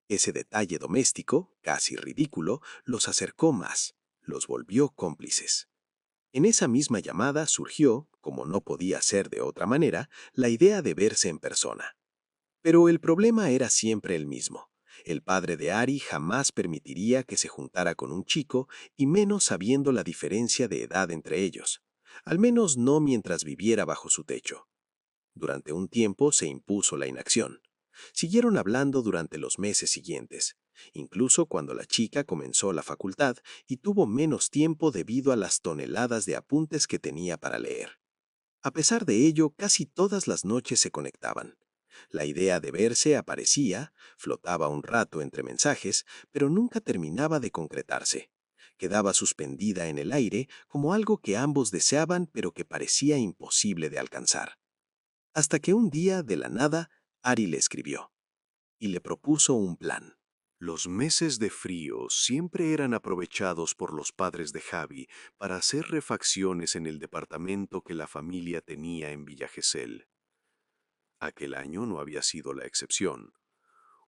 A: Ese detalle doméstico, casi ridículo, los acercó más, los volvió cómplices. En esa misma llamada surgió, como no podía ser de otra manera, la idea de verse en persona. Pero el problema era siempre el mismo. El padre de Ari jamás permitiría que se juntara con un chico, y menos sabiendo la diferencia de edad entre ellos. Al menos no mientras viviera bajo su techo. Durante un tiempo se impuso la inacción. Siguieron hablando durante los meses siguientes, incluso cuando la chica comenzó la facultad y tuvo menos tiempo debido a las toneladas de apuntes que tenía para leer. A pesar de ello, casi todas las noches se conectaban. La idea de verse aparecía, flotaba un rato entre mensajes, pero nunca terminaba de concretarse. Quedaba suspendida en el aire como algo que ambos deseaban pero que parecía imposible de alcanzar. Hasta que un día, de la nada, Ari le escribió y le propuso un plan.
C: Los meses de frío siempre eran aprovechados por los padres de Javi para hacer refacciones en el departamento que la familia tenía en Villa Gesell. Aquel año no había sido la excepción.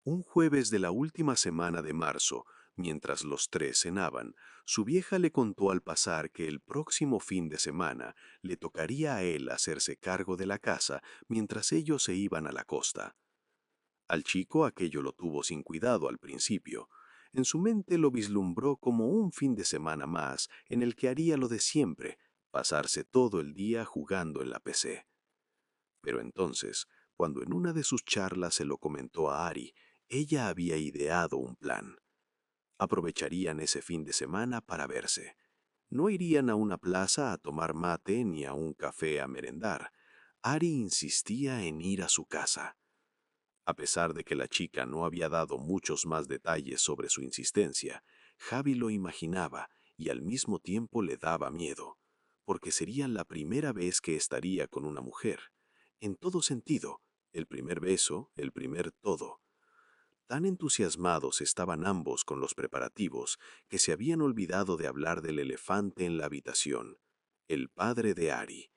C: Un jueves de la última semana de marzo, mientras los tres cenaban, su vieja le contó al pasar que el próximo fin de semana le tocaría a él hacerse cargo de la casa mientras ellos se iban a la costa. Al chico aquello lo tuvo sin cuidado al principio. En su mente lo vislumbró como un fin de semana más en el que haría lo de siempre, pasarse todo el día jugando en la PC. Pero entonces, cuando en una de sus charlas se lo comentó a Ari, ella había ideado un plan. Aprovecharían ese fin de semana para verse. No irían a una plaza a tomar mate ni a un café a merendar. Ari insistía en ir a su casa. A pesar de que la chica no había dado muchos más detalles sobre su insistencia, Javi lo imaginaba y al mismo tiempo le daba miedo, porque sería la primera vez que estaría con una mujer. En todo sentido, el primer beso, el primer todo. Tan entusiasmados estaban ambos con los preparativos que se habían olvidado de hablar del elefante en la habitación, el padre de Ari.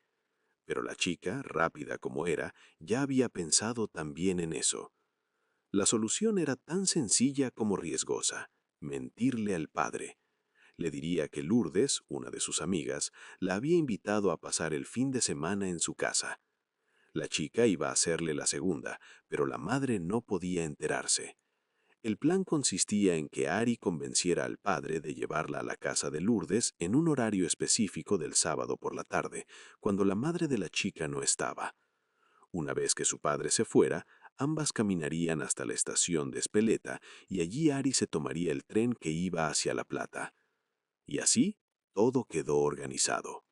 A: Pero la chica, rápida como era, ya había pensado también en eso. La solución era tan sencilla como riesgosa: mentirle al padre. Le diría que Lourdes, una de sus amigas, la había invitado a pasar el fin de semana en su casa. La chica iba a hacerle la segunda, pero la madre no podía enterarse. El plan consistía en que Ari convenciera al padre de llevarla a la casa de Lourdes en un horario específico del sábado por la tarde, cuando la madre de la chica no estaba. Una vez que su padre se fuera, ambas caminarían hasta la estación de Espeleta y allí Ari se tomaría el tren que iba hacia La Plata. Y así, todo quedó organizado.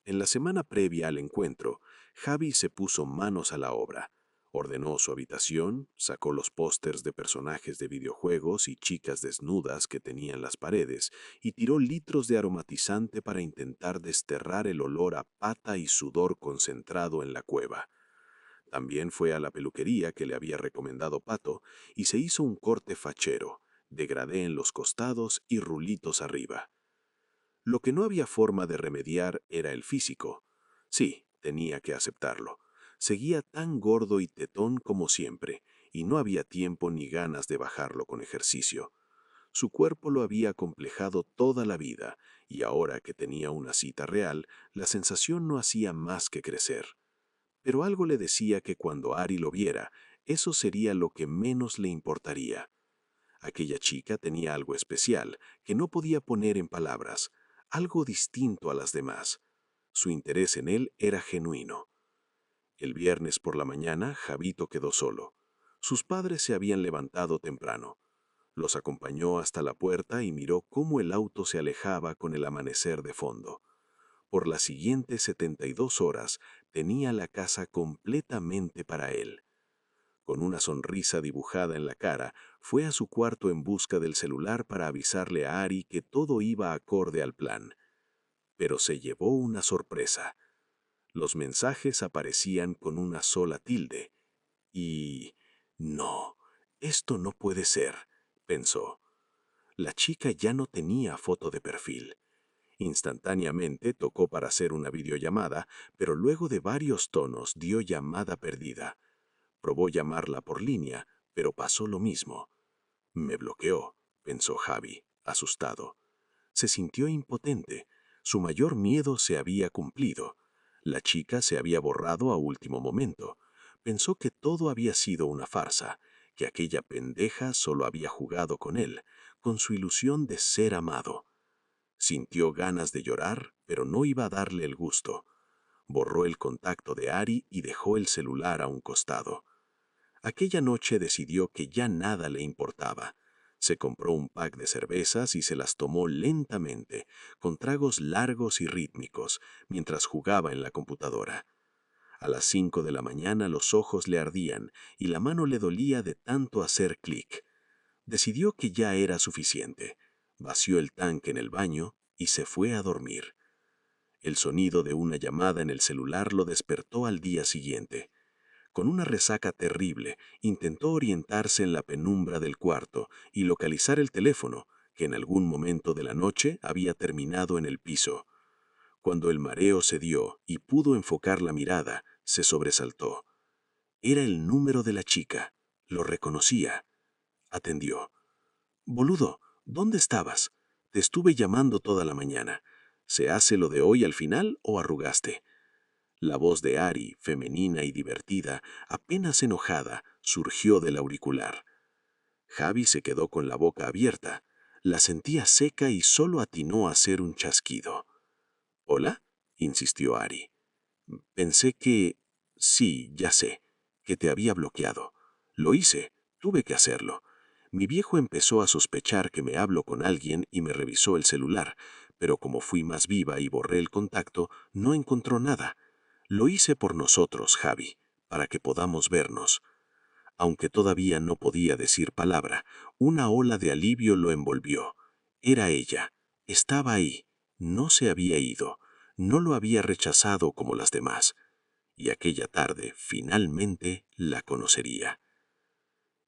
A: En la semana previa al encuentro, Javi se puso manos a la obra. Ordenó su habitación, sacó los pósters de personajes de videojuegos y chicas desnudas que tenían las paredes y tiró litros de aromatizante para intentar desterrar el olor a pata y sudor concentrado en la cueva. También fue a la peluquería que le había recomendado Pato y se hizo un corte fachero, degradé en los costados y rulitos arriba. Lo que no había forma de remediar era el físico. Sí, tenía que aceptarlo. Seguía tan gordo y tetón como siempre, y no había tiempo ni ganas de bajarlo con ejercicio. Su cuerpo lo había acomplejado toda la vida, y ahora que tenía una cita real, la sensación no hacía más que crecer. Pero algo le decía que cuando Ari lo viera, eso sería lo que menos le importaría. Aquella chica tenía algo especial que no podía poner en palabras, algo distinto a las demás. Su interés en él era genuino. El viernes por la mañana, Javito quedó solo. Sus padres se habían levantado temprano. Los acompañó hasta la puerta y miró cómo el auto se alejaba con el amanecer de fondo. Por las siguientes 72 horas tenía la casa completamente para él. Con una sonrisa dibujada en la cara, fue a su cuarto en busca del celular para avisarle a Ari que todo iba acorde al plan. Pero se llevó una sorpresa. Los mensajes aparecían con una sola tilde. Y... no, esto no puede ser, pensó. La chica ya no tenía foto de perfil. Instantáneamente tocó para hacer una videollamada, pero luego de varios tonos dio llamada perdida. Probó llamarla por línea, pero pasó lo mismo. Me bloqueó, pensó Javi, asustado. Se sintió impotente. Su mayor miedo se había cumplido. La chica se había borrado a último momento. Pensó que todo había sido una farsa, que aquella pendeja solo había jugado con él, con su ilusión de ser amado. Sintió ganas de llorar, pero no iba a darle el gusto. Borró el contacto de Ari y dejó el celular a un costado. Aquella noche decidió que ya nada le importaba. Se compró un pack de cervezas y se las tomó lentamente, con tragos largos y rítmicos, mientras jugaba en la computadora. A las 5 de la mañana los ojos le ardían y la mano le dolía de tanto hacer clic. Decidió que ya era suficiente. Vació el tanque en el baño y se fue a dormir. El sonido de una llamada en el celular lo despertó al día siguiente. Con una resaca terrible, intentó orientarse en la penumbra del cuarto y localizar el teléfono, que en algún momento de la noche había terminado en el piso. Cuando el mareo cedió y pudo enfocar la mirada, se sobresaltó. Era el número de la chica. Lo reconocía. Atendió. «Boludo, ¿dónde estabas? Te estuve llamando toda la mañana. ¿Se hace lo de hoy al final o arrugaste?» La voz de Ari, femenina y divertida, apenas enojada, surgió del auricular. Javi se quedó con la boca abierta. La sentía seca y solo atinó a hacer un chasquido. «¿Hola?», insistió Ari. «Pensé que... sí, ya sé, que te había bloqueado. Lo hice, tuve que hacerlo. Mi viejo empezó a sospechar que me hablo con alguien y me revisó el celular, pero como fui más viva y borré el contacto, no encontró nada. Lo hice por nosotros, Javi, para que podamos vernos». Aunque todavía no podía decir palabra, una ola de alivio lo envolvió. Era ella. Estaba ahí. No se había ido. No lo había rechazado como las demás. Y aquella tarde, finalmente, la conocería.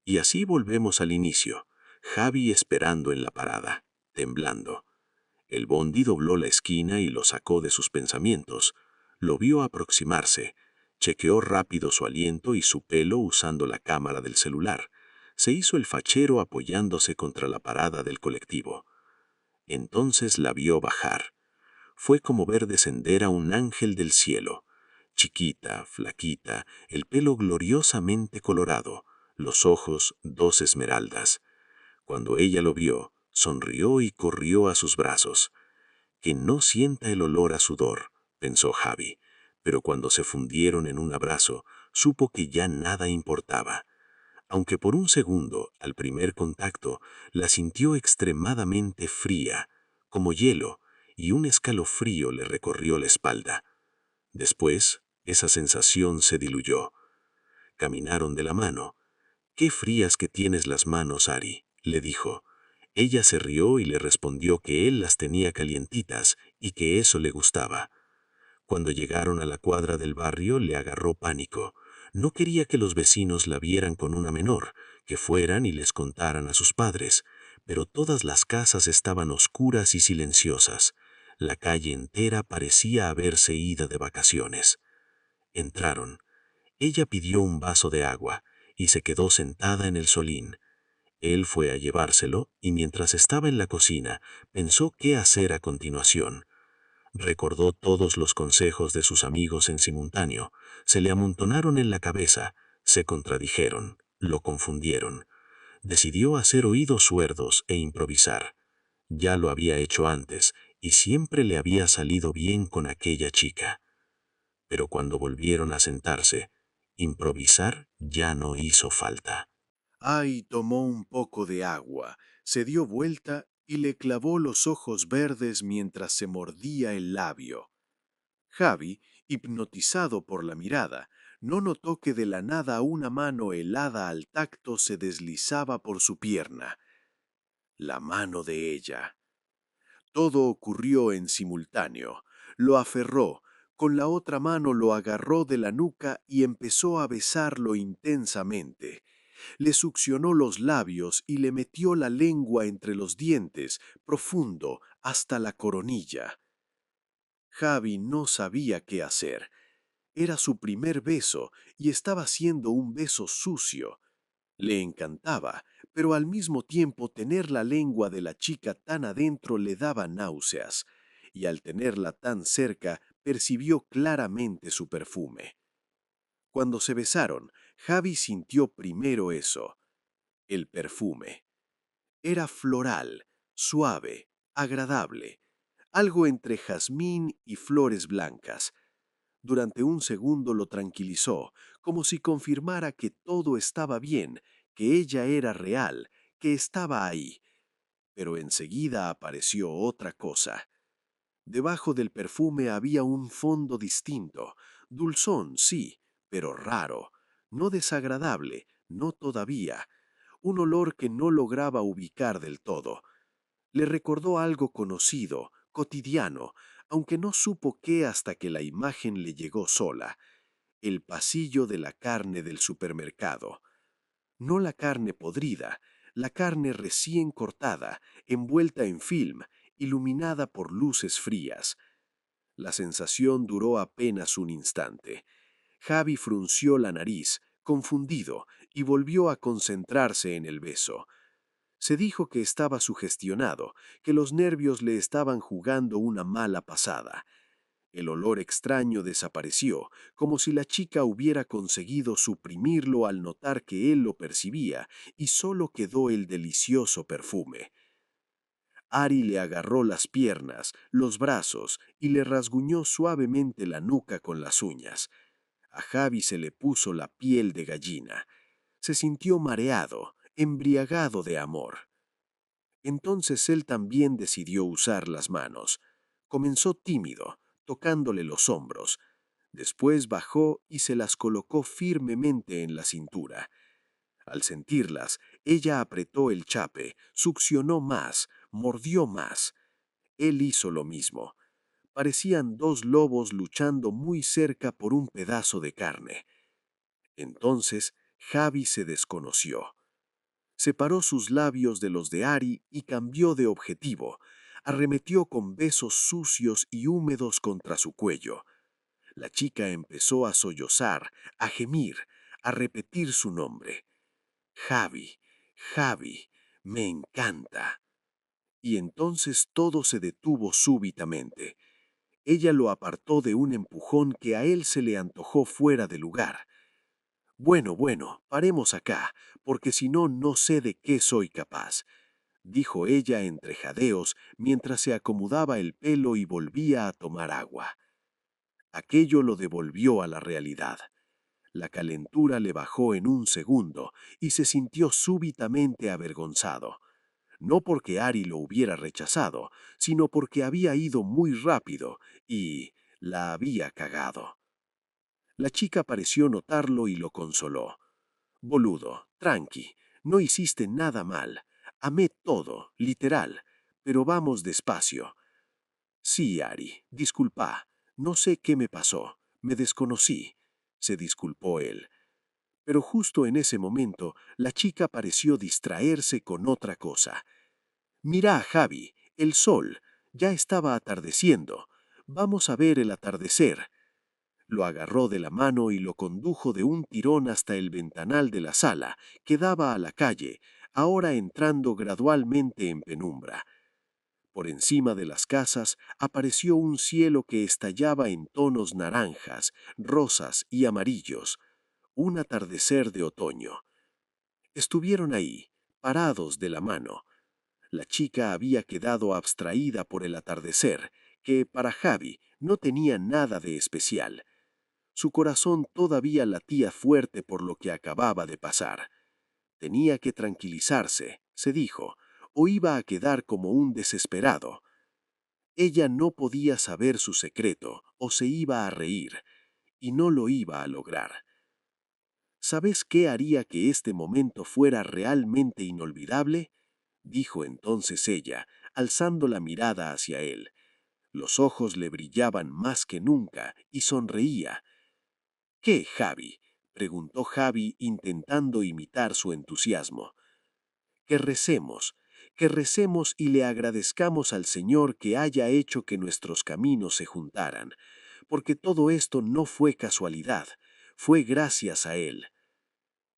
A: Y así volvemos al inicio. Javi esperando en la parada, temblando. El bondi dobló la esquina y lo sacó de sus pensamientos.
B: Lo vio aproximarse. Chequeó rápido su aliento y su pelo usando la cámara del celular. Se hizo el fachero apoyándose contra la parada del colectivo. Entonces la vio bajar. Fue como ver descender a un ángel del cielo. Chiquita, flaquita, el pelo gloriosamente colorado, los ojos dos esmeraldas. Cuando ella lo vio, sonrió y corrió a sus brazos. Que no sienta el olor a sudor, pensó Javi, pero cuando se fundieron en un abrazo, supo que ya nada importaba. Aunque por un segundo, al primer contacto, la sintió extremadamente fría, como hielo, y un escalofrío le recorrió la espalda. Después, esa sensación se diluyó. Caminaron de la mano. «Qué frías que tienes las manos, Ari», le dijo. Ella se rió y le respondió que él las tenía calientitas y que eso le gustaba. Cuando llegaron a la cuadra del barrio le agarró pánico. No quería que los vecinos la vieran con una menor, que fueran y les contaran a sus padres, pero todas las casas estaban oscuras y silenciosas. La calle entera parecía haberse ido de vacaciones. Entraron. Ella pidió un vaso de agua y se quedó sentada en el solín. Él fue a llevárselo y mientras estaba en la cocina pensó qué hacer a continuación. Recordó todos los consejos de sus amigos en simultáneo. Se le amontonaron en la cabeza, se contradijeron, lo confundieron. Decidió hacer oídos suerdos e improvisar. Ya lo había hecho antes y siempre le había salido bien con aquella chica. Pero cuando volvieron a sentarse, improvisar ya no hizo falta.
A: Ai tomó un poco de agua, se dio vuelta y le clavó los ojos verdes mientras se mordía el labio. Javi, hipnotizado por la mirada, no notó que de la nada una mano helada al tacto se deslizaba por su pierna. La mano de ella. Todo ocurrió en simultáneo. Lo aferró, con la otra mano lo agarró de la nuca y empezó a besarlo intensamente. Le succionó los labios y le metió la lengua entre los dientes, profundo, hasta la coronilla. Javi no sabía qué hacer. Era su primer beso y estaba siendo un beso sucio. Le encantaba, pero al mismo tiempo tener la lengua de la chica tan adentro le daba náuseas, y al tenerla tan cerca percibió claramente su perfume. Cuando se besaron, Javi sintió primero eso, el perfume. Era floral, suave, agradable, algo entre jazmín y flores blancas. Durante un segundo lo tranquilizó, como si confirmara que todo estaba bien, que ella era real, que estaba ahí. Pero enseguida apareció otra cosa. Debajo del perfume había un fondo distinto, dulzón, sí, pero raro, no desagradable, no todavía, un olor que no lograba ubicar del todo. Le recordó algo conocido, cotidiano, aunque no supo qué hasta que la imagen le llegó sola, el pasillo de la carne del supermercado. No la carne podrida, la carne recién cortada, envuelta en film, iluminada por luces frías. La sensación duró apenas un instante. Javi frunció la nariz, confundido, y volvió a concentrarse en el beso. Se dijo que estaba sugestionado, que los nervios le estaban jugando una mala pasada. El olor extraño desapareció, como si la chica hubiera conseguido suprimirlo al notar que él lo percibía, y solo quedó el delicioso perfume. Ari le agarró las piernas, los brazos, y le rasguñó suavemente la nuca con las uñas. A Javi se le puso la piel de gallina. Se sintió mareado, embriagado de amor. Entonces él también decidió usar las manos. Comenzó tímido, tocándole los hombros. Después bajó y se las colocó firmemente en la cintura. Al sentirlas, ella apretó el chape, succionó más, mordió más. Él hizo lo mismo. Parecían dos lobos luchando muy cerca por un pedazo de carne. Entonces Javi se desconoció. Separó sus labios de los de Ari y cambió de objetivo. Arremetió con besos sucios y húmedos contra su cuello. La chica empezó a sollozar, a gemir, a repetir su nombre. Javi, Javi, me encanta. Y entonces todo se detuvo súbitamente. Ella lo apartó de un empujón que a él se le antojó fuera de lugar. Bueno, bueno, paremos acá, porque si no, no sé de qué soy capaz, dijo ella entre jadeos mientras se acomodaba el pelo y volvía a tomar agua. Aquello lo devolvió a la realidad. La calentura le bajó en un segundo y se sintió súbitamente avergonzado. No porque Ari lo hubiera rechazado, sino porque había ido muy rápido y la había cagado. La chica pareció notarlo y lo consoló. Boludo, tranqui, no hiciste nada mal. Amé todo, literal, pero vamos despacio. Sí, Ari, disculpa, no sé qué me pasó, me desconocí, se disculpó él. Pero justo en ese momento, la chica pareció distraerse con otra cosa. Mira, Javi, el sol, ya estaba atardeciendo. Vamos a ver el atardecer. Lo agarró de la mano y lo condujo de un tirón hasta el ventanal de la sala, que daba a la calle, ahora entrando gradualmente en penumbra. Por encima de las casas apareció un cielo que estallaba en tonos naranjas, rosas y amarillos, un atardecer de otoño. Estuvieron ahí, parados de la mano. La chica había quedado abstraída por el atardecer, que para Javi no tenía nada de especial. Su corazón todavía latía fuerte por lo que acababa de pasar. Tenía que tranquilizarse, se dijo, o iba a quedar como un desesperado. Ella no podía saber su secreto o se iba a reír, y no lo iba a lograr. ¿Sabes qué haría que este momento fuera realmente inolvidable? Dijo entonces ella, alzando la mirada hacia él. Los ojos le brillaban más que nunca y sonreía. ¿Qué, Javi? Preguntó Javi intentando imitar su entusiasmo. Que recemos y le agradezcamos al Señor que haya hecho que nuestros caminos se juntaran, porque todo esto no fue casualidad, fue gracias a Él.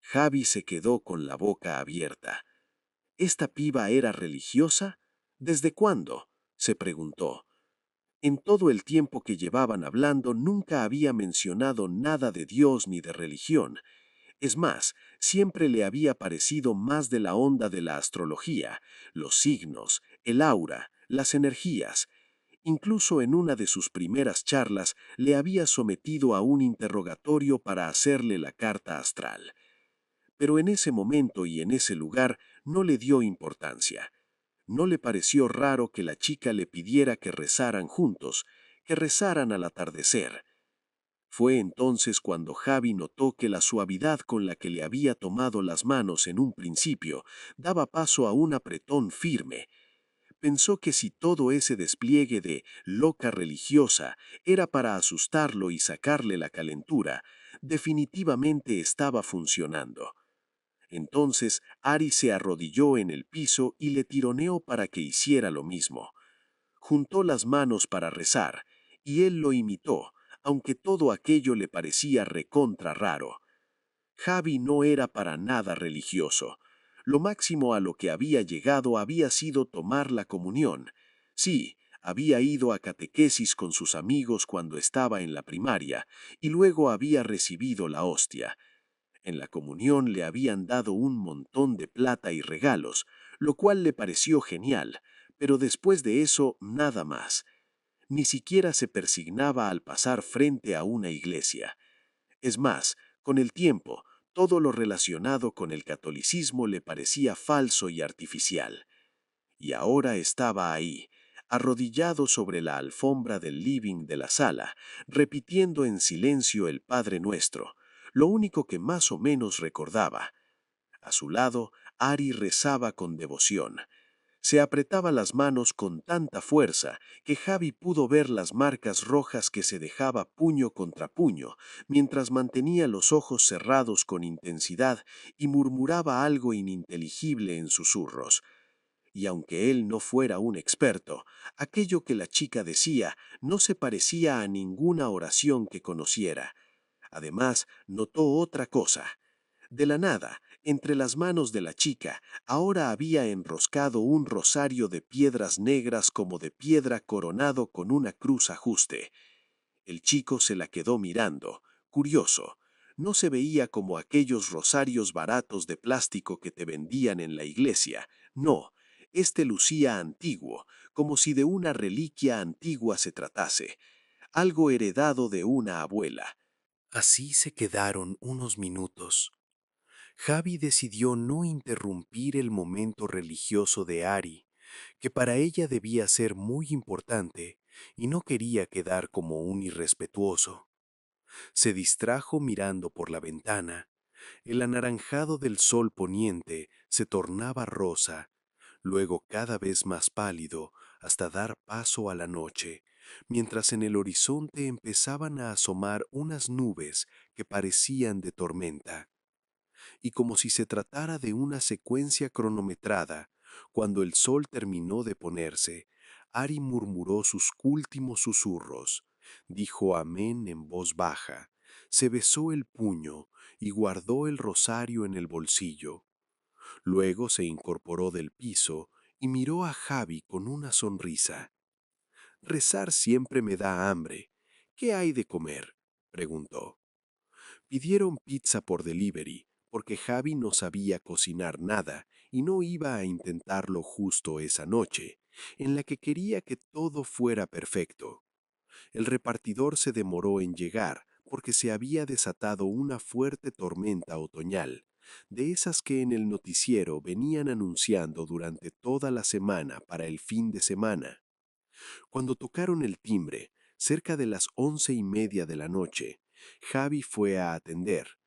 A: Javi se quedó con la boca abierta. ¿Esta piba era religiosa? ¿Desde cuándo? Se preguntó. En todo el tiempo que llevaban hablando nunca había mencionado nada de Dios ni de religión. Es más, siempre le había parecido más de la onda de la astrología, los signos, el aura, las energías. Incluso en una de sus primeras charlas le había sometido a un interrogatorio para hacerle la carta astral. Pero en ese momento y en ese lugar no le dio importancia. No le pareció raro que la chica le pidiera que rezaran juntos, que rezaran al atardecer. Fue entonces cuando Javi notó que la suavidad con la que le había tomado las manos en un principio daba paso a un apretón firme. Pensó que si todo ese despliegue de loca religiosa era para asustarlo y sacarle la calentura, definitivamente estaba funcionando. Entonces Ari se arrodilló en el piso y le tironeó para que hiciera lo mismo. Juntó las manos para rezar, y él lo imitó, aunque todo aquello le parecía recontra raro. Javi no era para nada religioso. Lo máximo a lo que había llegado había sido tomar la comunión. Sí, había ido a catequesis con sus amigos cuando estaba en la primaria, y luego había recibido la hostia. En la comunión le habían dado un montón de plata y regalos, lo cual le pareció genial, pero después de eso nada más. Ni siquiera se persignaba al pasar frente a una iglesia. Es más, con el tiempo, todo lo relacionado con el catolicismo le parecía falso y artificial. Y ahora estaba ahí, arrodillado sobre la alfombra del living de la sala, repitiendo en silencio el Padre Nuestro, lo único que más o menos recordaba. A su lado, Ari rezaba con devoción. Se apretaba las manos con tanta fuerza que Javi pudo ver las marcas rojas que se dejaba puño contra puño, mientras mantenía los ojos cerrados con intensidad y murmuraba algo ininteligible en susurros. y aunque él no fuera un experto, aquello que la chica decía no se parecía a ninguna oración que conociera. Además, notó otra cosa. De la nada, entre las manos de la chica, ahora había enroscado un rosario de piedras negras como de piedra coronado con una cruz ajuste. El chico se la quedó mirando, curioso. No se veía como aquellos rosarios baratos de plástico que te vendían en la iglesia. No, este lucía antiguo, como si de una reliquia antigua se tratase, algo heredado de una abuela.
C: Así se quedaron unos minutos. Javi decidió no interrumpir el momento religioso de Ari, que para ella debía ser muy importante, y no quería quedar como un irrespetuoso. Se distrajo mirando por la ventana. El anaranjado del sol poniente se tornaba rosa, luego cada vez más pálido hasta dar paso a la noche, mientras en el horizonte empezaban a asomar unas nubes que parecían de tormenta. Y como si se tratara de una secuencia cronometrada, cuando el sol terminó de ponerse, Ari murmuró sus últimos susurros, dijo amén en voz baja, se besó el puño y guardó el rosario en el bolsillo. Luego se incorporó del piso y miró a Javi con una sonrisa. Rezar siempre me da hambre. ¿Qué hay de comer? Preguntó. Pidieron pizza por delivery, porque Javi no sabía cocinar nada y no iba a intentarlo justo esa noche, en la que quería que todo fuera perfecto. El repartidor se demoró en llegar porque se había desatado una fuerte tormenta otoñal, de esas que en el noticiero venían anunciando durante toda la semana para el fin de semana. Cuando tocaron el timbre, cerca de las 11:30 de la noche, Javi fue a atender.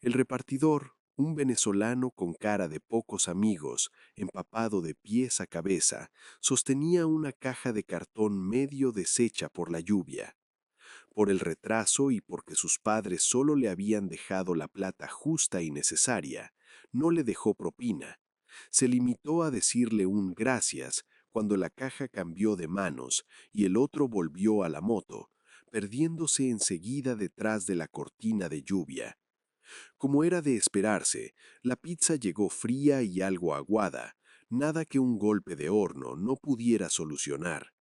C: El repartidor, un venezolano con cara de pocos amigos, empapado de pies a cabeza, sostenía una caja de cartón medio deshecha por la lluvia. Por el retraso y porque sus padres solo le habían dejado la plata justa y necesaria, no le dejó propina. Se limitó a decirle un gracias cuando la caja cambió de manos y el otro volvió a la moto, perdiéndose enseguida detrás de la cortina de lluvia. Como era de esperarse, la pizza llegó fría y algo aguada, nada que un golpe de horno no pudiera solucionar.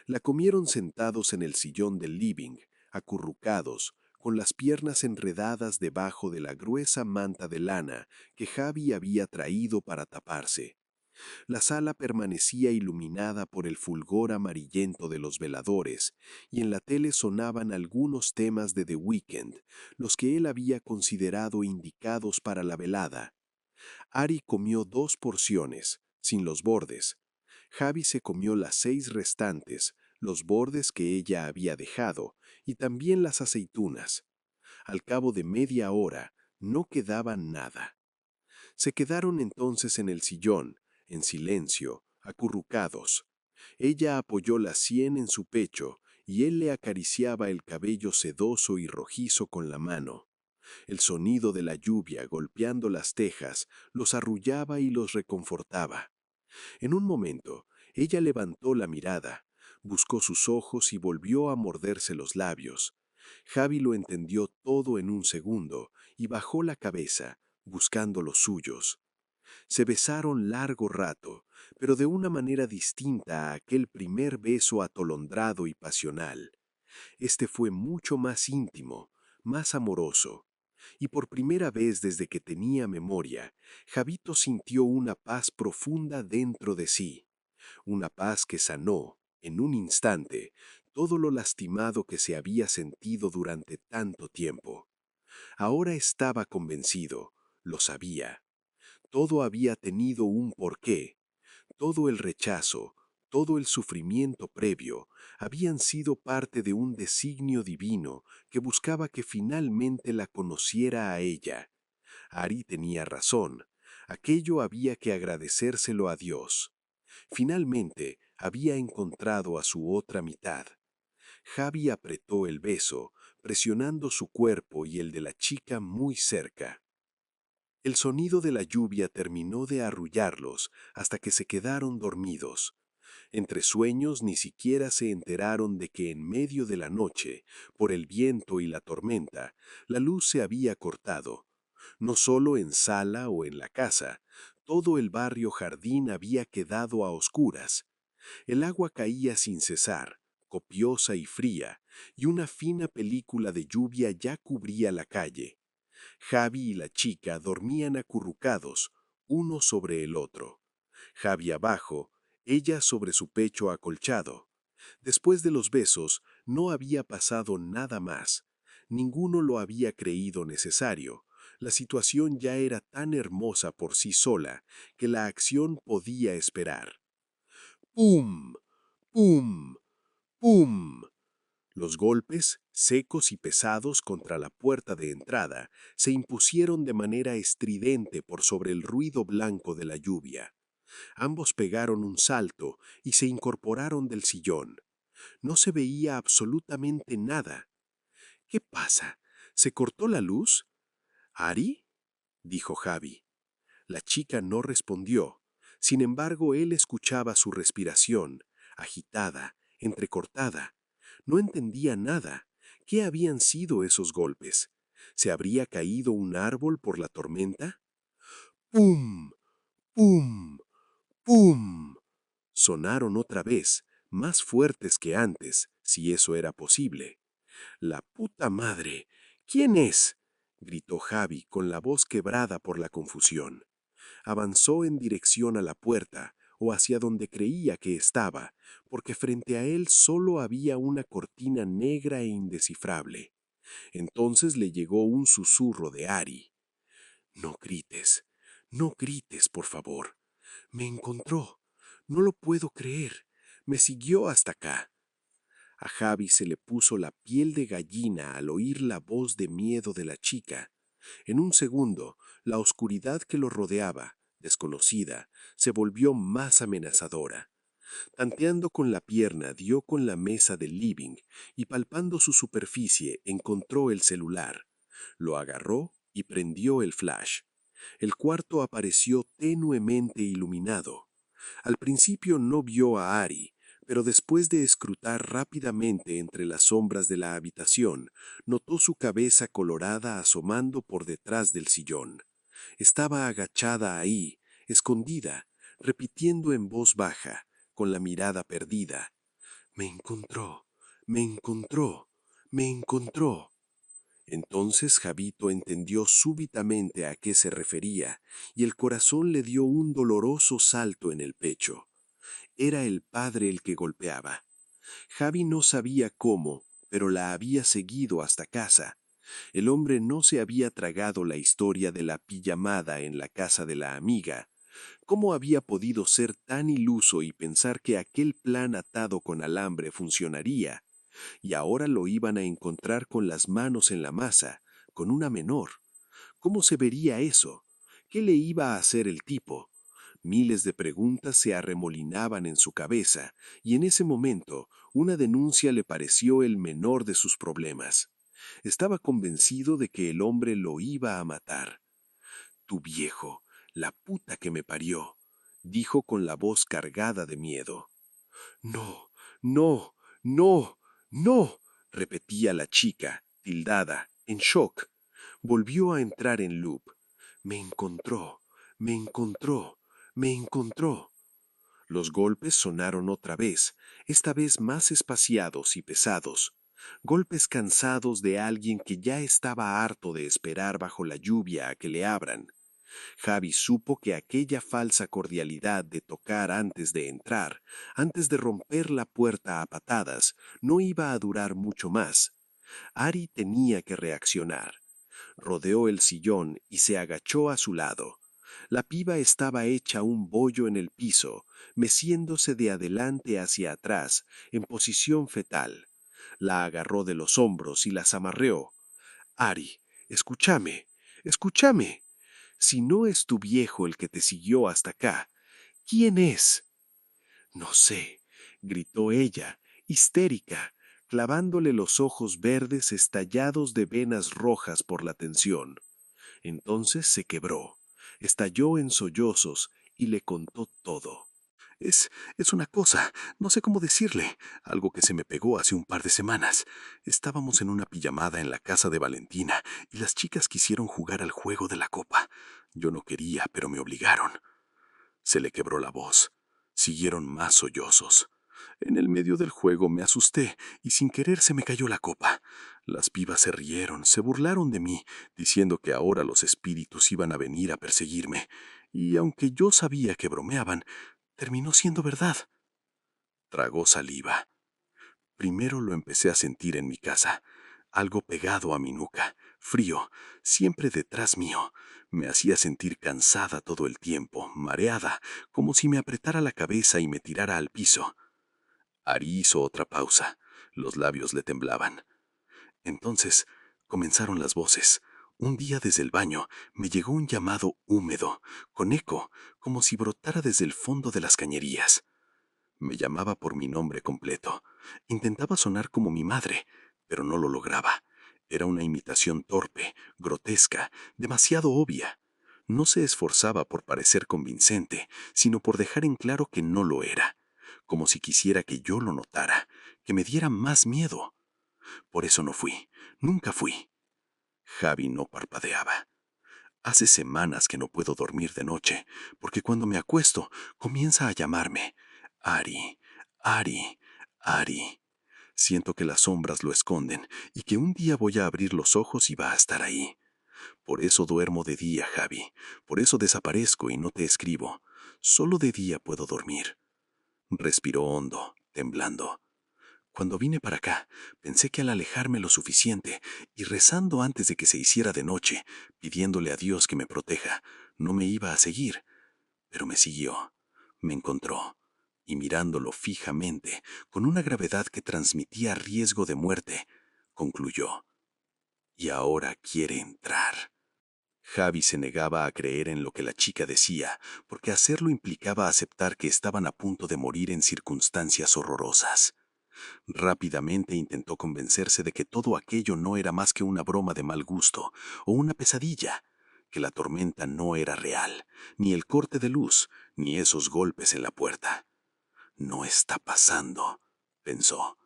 C: La comieron sentados en el sillón del living, acurrucados, con las piernas enredadas debajo de la gruesa manta de lana que Javi había traído para taparse. La sala permanecía iluminada por el fulgor amarillento de los veladores, y en la tele sonaban algunos temas de The Weeknd, los que él había considerado indicados para la velada. Ari comió 2 porciones, sin los bordes. Javi se comió las 6 restantes, los bordes que ella había dejado, y también las aceitunas. Al cabo de media hora, no quedaba nada. Se quedaron entonces en el sillón, en silencio, acurrucados. Ella apoyó la sien en su pecho y él le acariciaba el cabello sedoso y rojizo con la mano. El sonido de la lluvia golpeando las tejas los arrullaba y los reconfortaba. En un momento, ella levantó la mirada, buscó sus ojos y volvió a morderse los labios. Javi lo entendió todo en un segundo y bajó la cabeza, buscando los suyos. Se besaron largo rato, pero de una manera distinta a aquel primer beso atolondrado y pasional. Este fue mucho más íntimo, más amoroso. Y por primera vez desde que tenía memoria, Javito sintió una paz profunda dentro de sí, una paz que sanó, en un instante, todo lo lastimado que se había sentido durante tanto tiempo. Ahora estaba convencido, lo sabía. Todo había tenido un porqué. Todo el rechazo, todo el sufrimiento previo habían sido parte de un designio divino que buscaba que finalmente la conociera a ella. Ari tenía razón. Aquello había que agradecérselo a Dios. Finalmente había encontrado a su otra mitad. Javi apretó el beso, presionando su cuerpo y el de la chica muy cerca.
A: El sonido de la lluvia terminó de arrullarlos hasta que se quedaron dormidos. Entre sueños ni siquiera se enteraron de que en medio de la noche, por el viento y la tormenta, la luz se había cortado. No solo en sala o en la casa, todo el barrio Jardín había quedado a oscuras. El agua caía sin cesar, copiosa y fría, y una fina película de lluvia ya cubría la calle. Javi y la chica dormían acurrucados, uno sobre el otro. Javi abajo, ella sobre su pecho acolchado. Después de los besos, no había pasado nada más. Ninguno lo había creído necesario. La situación ya era tan hermosa por sí sola que la acción podía esperar. ¡Pum! ¡Pum! ¡Pum! Los golpes, secos y pesados contra la puerta de entrada, se impusieron de manera estridente por sobre el ruido blanco de la lluvia. Ambos pegaron un salto y se incorporaron del sillón. No se veía absolutamente nada. ¿Qué pasa? ¿Se cortó la luz? ¿Ari? Dijo Javi. La chica no respondió. Sin embargo, él escuchaba su respiración, agitada, entrecortada. No entendía nada. ¿Qué habían sido esos golpes? ¿Se habría caído un árbol por la tormenta? ¡Pum! ¡Pum! ¡Pum! Sonaron otra vez, más fuertes que antes, si eso era posible. ¡La puta madre! ¿Quién es? Gritó Javi con la voz quebrada por la confusión. Avanzó en dirección a la puerta, o hacia donde creía que estaba, porque frente a él solo había una cortina negra e indescifrable. Entonces le llegó un susurro de Ari. No grites, no grites, por favor. Me encontró. No lo puedo creer. Me siguió hasta acá. A Javi se le puso la piel de gallina al oír la voz de miedo de la chica. En un segundo, la oscuridad que lo rodeaba, desconocida, se volvió más amenazadora. Tanteando con la pierna, dio con la mesa del living y palpando su superficie encontró el celular. Lo agarró y prendió el flash. El cuarto apareció tenuemente iluminado. Al principio no vio a Ari, pero después de escrutar rápidamente entre las sombras de la habitación, notó su cabeza colorada asomando por detrás del sillón. Estaba agachada ahí, escondida, repitiendo en voz baja, con la mirada perdida. Me encontró, me encontró, me encontró. Entonces Javito entendió súbitamente a qué se refería, y el corazón le dio un doloroso salto en el pecho. Era el padre el que golpeaba. Javi no sabía cómo, pero la había seguido hasta casa. El hombre no se había tragado la historia de la pijamada en la casa de la amiga. ¿Cómo había podido ser tan iluso y pensar que aquel plan atado con alambre funcionaría? Y ahora lo iban a encontrar con las manos en la masa, con una menor. ¿Cómo se vería eso? ¿Qué le iba a hacer el tipo? Miles de preguntas se arremolinaban en su cabeza, y en ese momento una denuncia le pareció el menor de sus problemas. Estaba convencido de que el hombre lo iba a matar. Tu viejo, la puta que me parió, dijo con la voz cargada de miedo. No, no, no, no, repetía la chica, tildada, en shock. Volvió a entrar en loop. Me encontró, me encontró, me encontró. Los golpes sonaron otra vez, esta vez más espaciados y pesados. Golpes cansados de alguien que ya estaba harto de esperar bajo la lluvia a que le abran. Javi supo que aquella falsa cordialidad de tocar antes de entrar, antes de romper la puerta a patadas, no iba a durar mucho más. Ari tenía que reaccionar. Rodeó el sillón y se agachó a su lado. La piba estaba hecha un bollo en el piso, meciéndose de adelante hacia atrás, en posición fetal. La agarró de los hombros y la zamarreó. Ari, escúchame, escúchame. Si no es tu viejo el que te siguió hasta acá, ¿quién es? No sé, gritó ella, histérica, clavándole los ojos verdes estallados de venas rojas por la tensión. Entonces se quebró, estalló en sollozos y le contó todo. Es una cosa, no sé cómo decirle, algo que se me pegó hace un par de semanas. Estábamos en una pijamada en la casa de Valentina y las chicas quisieron jugar al juego de la copa. Yo no quería, pero me obligaron. Se le quebró la voz. Siguieron más sollozos. En el medio del juego me asusté y sin querer se me cayó la copa. Las pibas se rieron, se burlaron de mí, diciendo que ahora los espíritus iban a venir a perseguirme. Y aunque yo sabía que bromeaban, terminó siendo verdad. Tragó saliva. Primero lo empecé a sentir en mi casa, algo pegado a mi nuca, frío, siempre detrás mío. Me hacía sentir cansada todo el tiempo, mareada, como si me apretara la cabeza y me tirara al piso. Ari hizo otra pausa. Los labios le temblaban. Entonces comenzaron las voces. Un día desde el baño me llegó un llamado húmedo, con eco, como si brotara desde el fondo de las cañerías. Me llamaba por mi nombre completo. Intentaba sonar como mi madre, pero no lo lograba. Era una imitación torpe, grotesca, demasiado obvia. No se esforzaba por parecer convincente, sino por dejar en claro que no lo era, como si quisiera que yo lo notara, que me diera más miedo. Por eso no fui, nunca fui. Javi no parpadeaba. Hace semanas que no puedo dormir de noche, porque cuando me acuesto comienza a llamarme Ari, Ari, Ari. Siento que las sombras lo esconden y que un día voy a abrir los ojos y va a estar ahí. Por eso duermo de día, Javi. Por eso desaparezco y no te escribo. Solo de día puedo dormir. Respiró hondo, temblando. Cuando vine para acá, pensé que al alejarme lo suficiente y rezando antes de que se hiciera de noche, pidiéndole a Dios que me proteja, no me iba a seguir. Pero me siguió, me encontró, y mirándolo fijamente, con una gravedad que transmitía riesgo de muerte, concluyó: y ahora quiere entrar. Javi se negaba a creer en lo que la chica decía, porque hacerlo implicaba aceptar que estaban a punto de morir en circunstancias horrorosas. Rápidamente intentó convencerse de que todo aquello no era más que una broma de mal gusto o una pesadilla, que la tormenta no era real, ni el corte de luz, ni esos golpes en la puerta. No está pasando, pensó.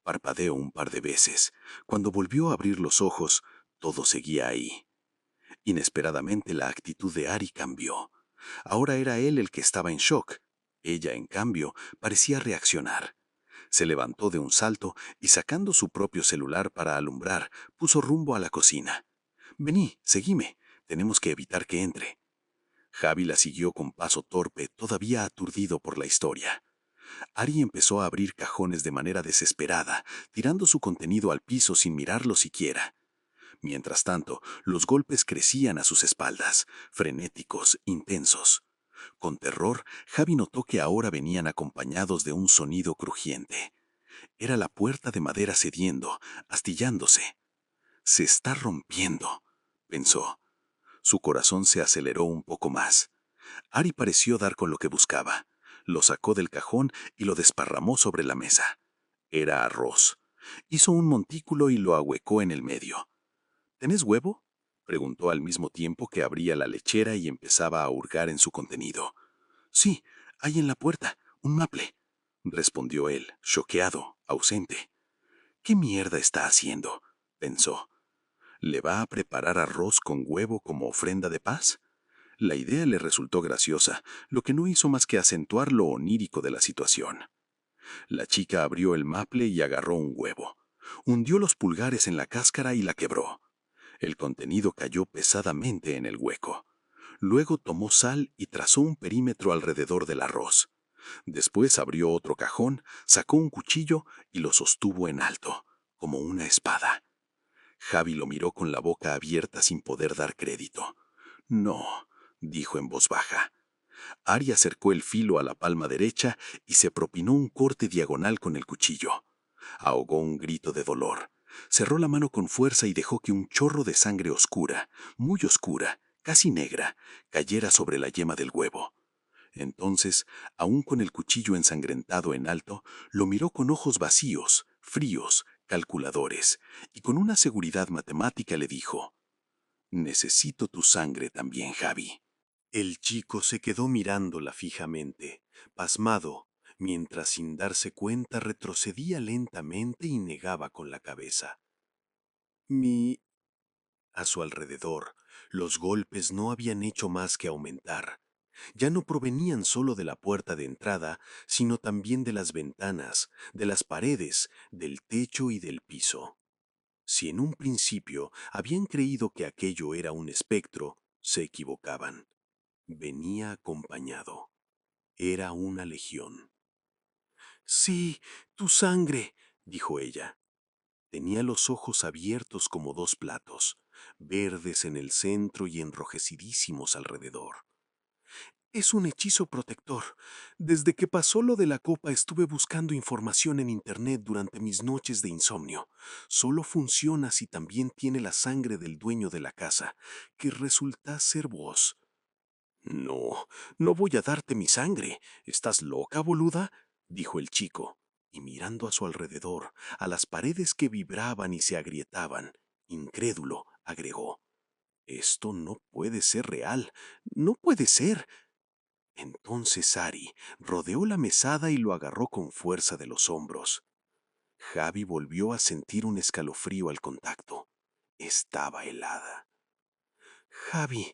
A: Parpadeó un par de veces. Cuando volvió a abrir los ojos, todo seguía ahí. Inesperadamente la actitud de Ari cambió. Ahora era él el que estaba en shock. Ella, en cambio, parecía reaccionar. Se levantó de un salto y sacando su propio celular para alumbrar, puso rumbo a la cocina. «Vení, seguime. Tenemos que evitar que entre». Javi la siguió con paso torpe, todavía aturdido por la historia. Ari empezó a abrir cajones de manera desesperada, tirando su contenido al piso sin mirarlo siquiera. Mientras tanto, los golpes crecían a sus espaldas, frenéticos, intensos. Con terror, Javi notó que ahora venían acompañados de un sonido crujiente. Era la puerta de madera cediendo, astillándose. «Se está rompiendo», pensó. Su corazón se aceleró un poco más. Ari pareció dar con lo que buscaba. Lo sacó del cajón y lo desparramó sobre la mesa. Era arroz. Hizo un montículo y lo ahuecó en el medio. «¿Tenés huevo?», preguntó al mismo tiempo que abría la lechera y empezaba a hurgar en su contenido. «Sí, hay en la puerta, un maple», respondió él, choqueado, ausente. «¿Qué mierda está haciendo?», pensó. «¿Le va a preparar arroz con huevo como ofrenda de paz?». La idea le resultó graciosa, lo que no hizo más que acentuar lo onírico de la situación. La chica abrió el maple y agarró un huevo. Hundió los pulgares en la cáscara y la quebró. El contenido cayó pesadamente en el hueco. Luego tomó sal y trazó un perímetro alrededor del arroz. Después abrió otro cajón, sacó un cuchillo y lo sostuvo en alto, como una espada. Javi lo miró con la boca abierta sin poder dar crédito. «No», dijo en voz baja. Ari acercó el filo a la palma derecha y se propinó un corte diagonal con el cuchillo. Ahogó un grito de dolor. Cerró la mano con fuerza y dejó que un chorro de sangre oscura, muy oscura, casi negra, cayera sobre la yema del huevo. Entonces, aún con el cuchillo ensangrentado en alto, lo miró con ojos vacíos, fríos, calculadores, y con una seguridad matemática le dijo: Necesito tu sangre también, Javi.
C: El chico se quedó mirándola fijamente, pasmado, mientras sin darse cuenta retrocedía lentamente y negaba con la cabeza. Mi... A su alrededor, los golpes no habían hecho más que aumentar. Ya no provenían solo de la puerta de entrada, sino también de las ventanas, de las paredes, del techo y del piso. Si en un principio habían creído que aquello era un espectro, se equivocaban. Venía acompañado. Era una legión. Sí, tu sangre, dijo ella. Tenía los ojos abiertos como dos platos, verdes en el centro y enrojecidísimos alrededor. Es un hechizo protector. Desde que pasó lo de la copa estuve buscando información en internet durante mis noches de insomnio. Solo funciona si también tiene la sangre del dueño de la casa, que resulta ser vos. No, no voy a darte mi sangre. ¿Estás loca, boluda? Dijo el chico, y mirando a su alrededor, a las paredes que vibraban y se agrietaban, incrédulo, agregó: Esto no puede ser real. No puede ser. Entonces Ari rodeó la mesada y lo agarró con fuerza de los hombros. Javi volvió a sentir un escalofrío al contacto. Estaba helada. Javi,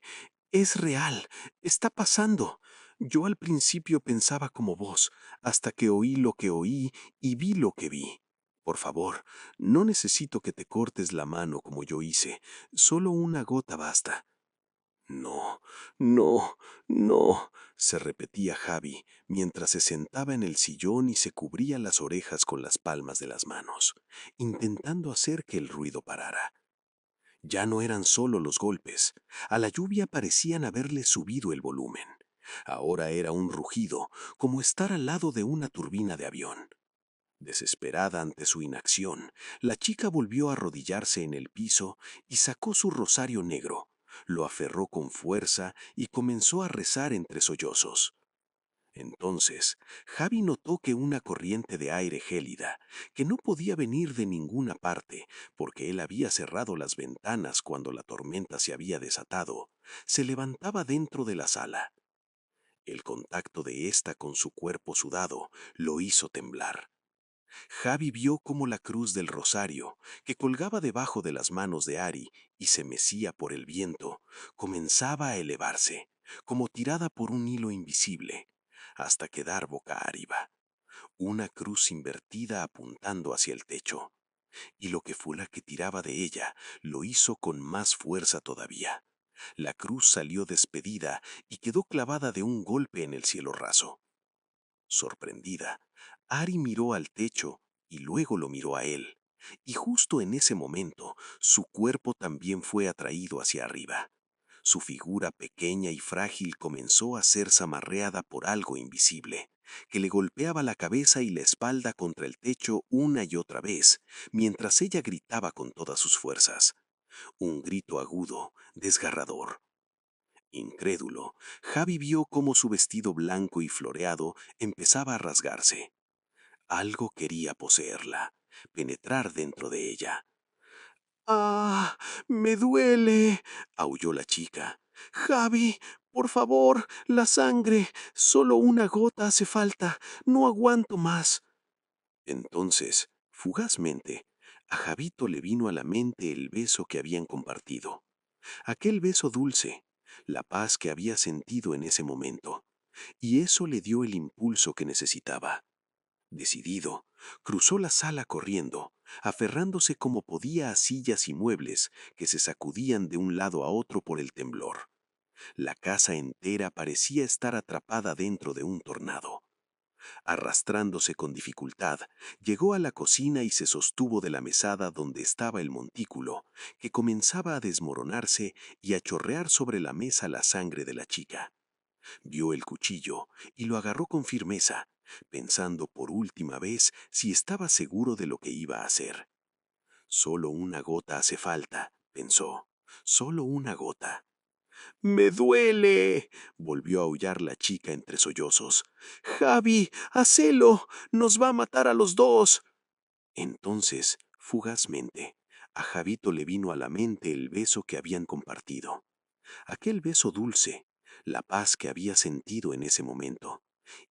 C: es real, está pasando. Yo al principio pensaba como vos, hasta que oí lo que oí y vi lo que vi. Por favor, no necesito que te cortes la mano como yo hice, solo una gota basta. No, no, no, se repetía Javi mientras se sentaba en el sillón y se cubría las orejas con las palmas de las manos, intentando hacer que el ruido parara. Ya no eran solo los golpes, a la lluvia parecían haberle subido el volumen. Ahora era un rugido, como estar al lado de una turbina de avión. Desesperada ante su inacción, la chica volvió a arrodillarse en el piso y sacó su rosario negro, lo aferró con fuerza y comenzó a rezar entre sollozos. Entonces, Javi notó que una corriente de aire gélida, que no podía venir de ninguna parte, porque él había cerrado las ventanas cuando la tormenta se había desatado, se levantaba dentro de la sala. El contacto de ésta con su cuerpo sudado lo hizo temblar. Javi vio cómo la cruz del rosario, que colgaba debajo de las manos de Ari y se mecía por el viento, comenzaba a elevarse, como tirada por un hilo invisible, hasta quedar boca arriba, una cruz invertida apuntando hacia el techo. Y lo que fue la que tiraba de ella lo hizo con más fuerza todavía. La cruz salió despedida y quedó clavada de un golpe en el cielo raso. Sorprendida, Ari miró al techo y luego lo miró a él, y justo en ese momento su cuerpo también fue atraído hacia arriba. Su figura pequeña y frágil comenzó a ser zamarreada por algo invisible, que le golpeaba la cabeza y la espalda contra el techo una y otra vez, mientras ella gritaba con todas sus fuerzas. Un grito agudo, desgarrador. Incrédulo, Javi vio cómo su vestido blanco y floreado empezaba a rasgarse. Algo quería poseerla, penetrar dentro de ella. ¡Ah! ¡Me duele! Aulló la chica. Javi, por favor, la sangre. Solo una gota hace falta. No aguanto más. Entonces, fugazmente, a Javito le vino a la mente el beso que habían compartido. Aquel beso dulce, la paz que había sentido en ese momento, y eso le dio el impulso que necesitaba. Decidido, cruzó la sala corriendo, aferrándose como podía a sillas y muebles que se sacudían de un lado a otro por el temblor. La casa entera parecía estar atrapada dentro de un tornado. Arrastrándose con dificultad, llegó a la cocina y se sostuvo de la mesada donde estaba el montículo, que comenzaba a desmoronarse y a chorrear sobre la mesa la sangre de la chica. Vio el cuchillo y lo agarró con firmeza, pensando por última vez si estaba seguro de lo que iba a hacer. Solo una gota hace falta, pensó. Solo una gota. ¡Me duele! Volvió a aullar la chica entre sollozos. Javi, hacelo. Nos va a matar a los dos. Entonces, fugazmente,
A: A Javito le vino a la mente el beso que habían compartido. Aquel beso dulce, la paz que había sentido en ese momento.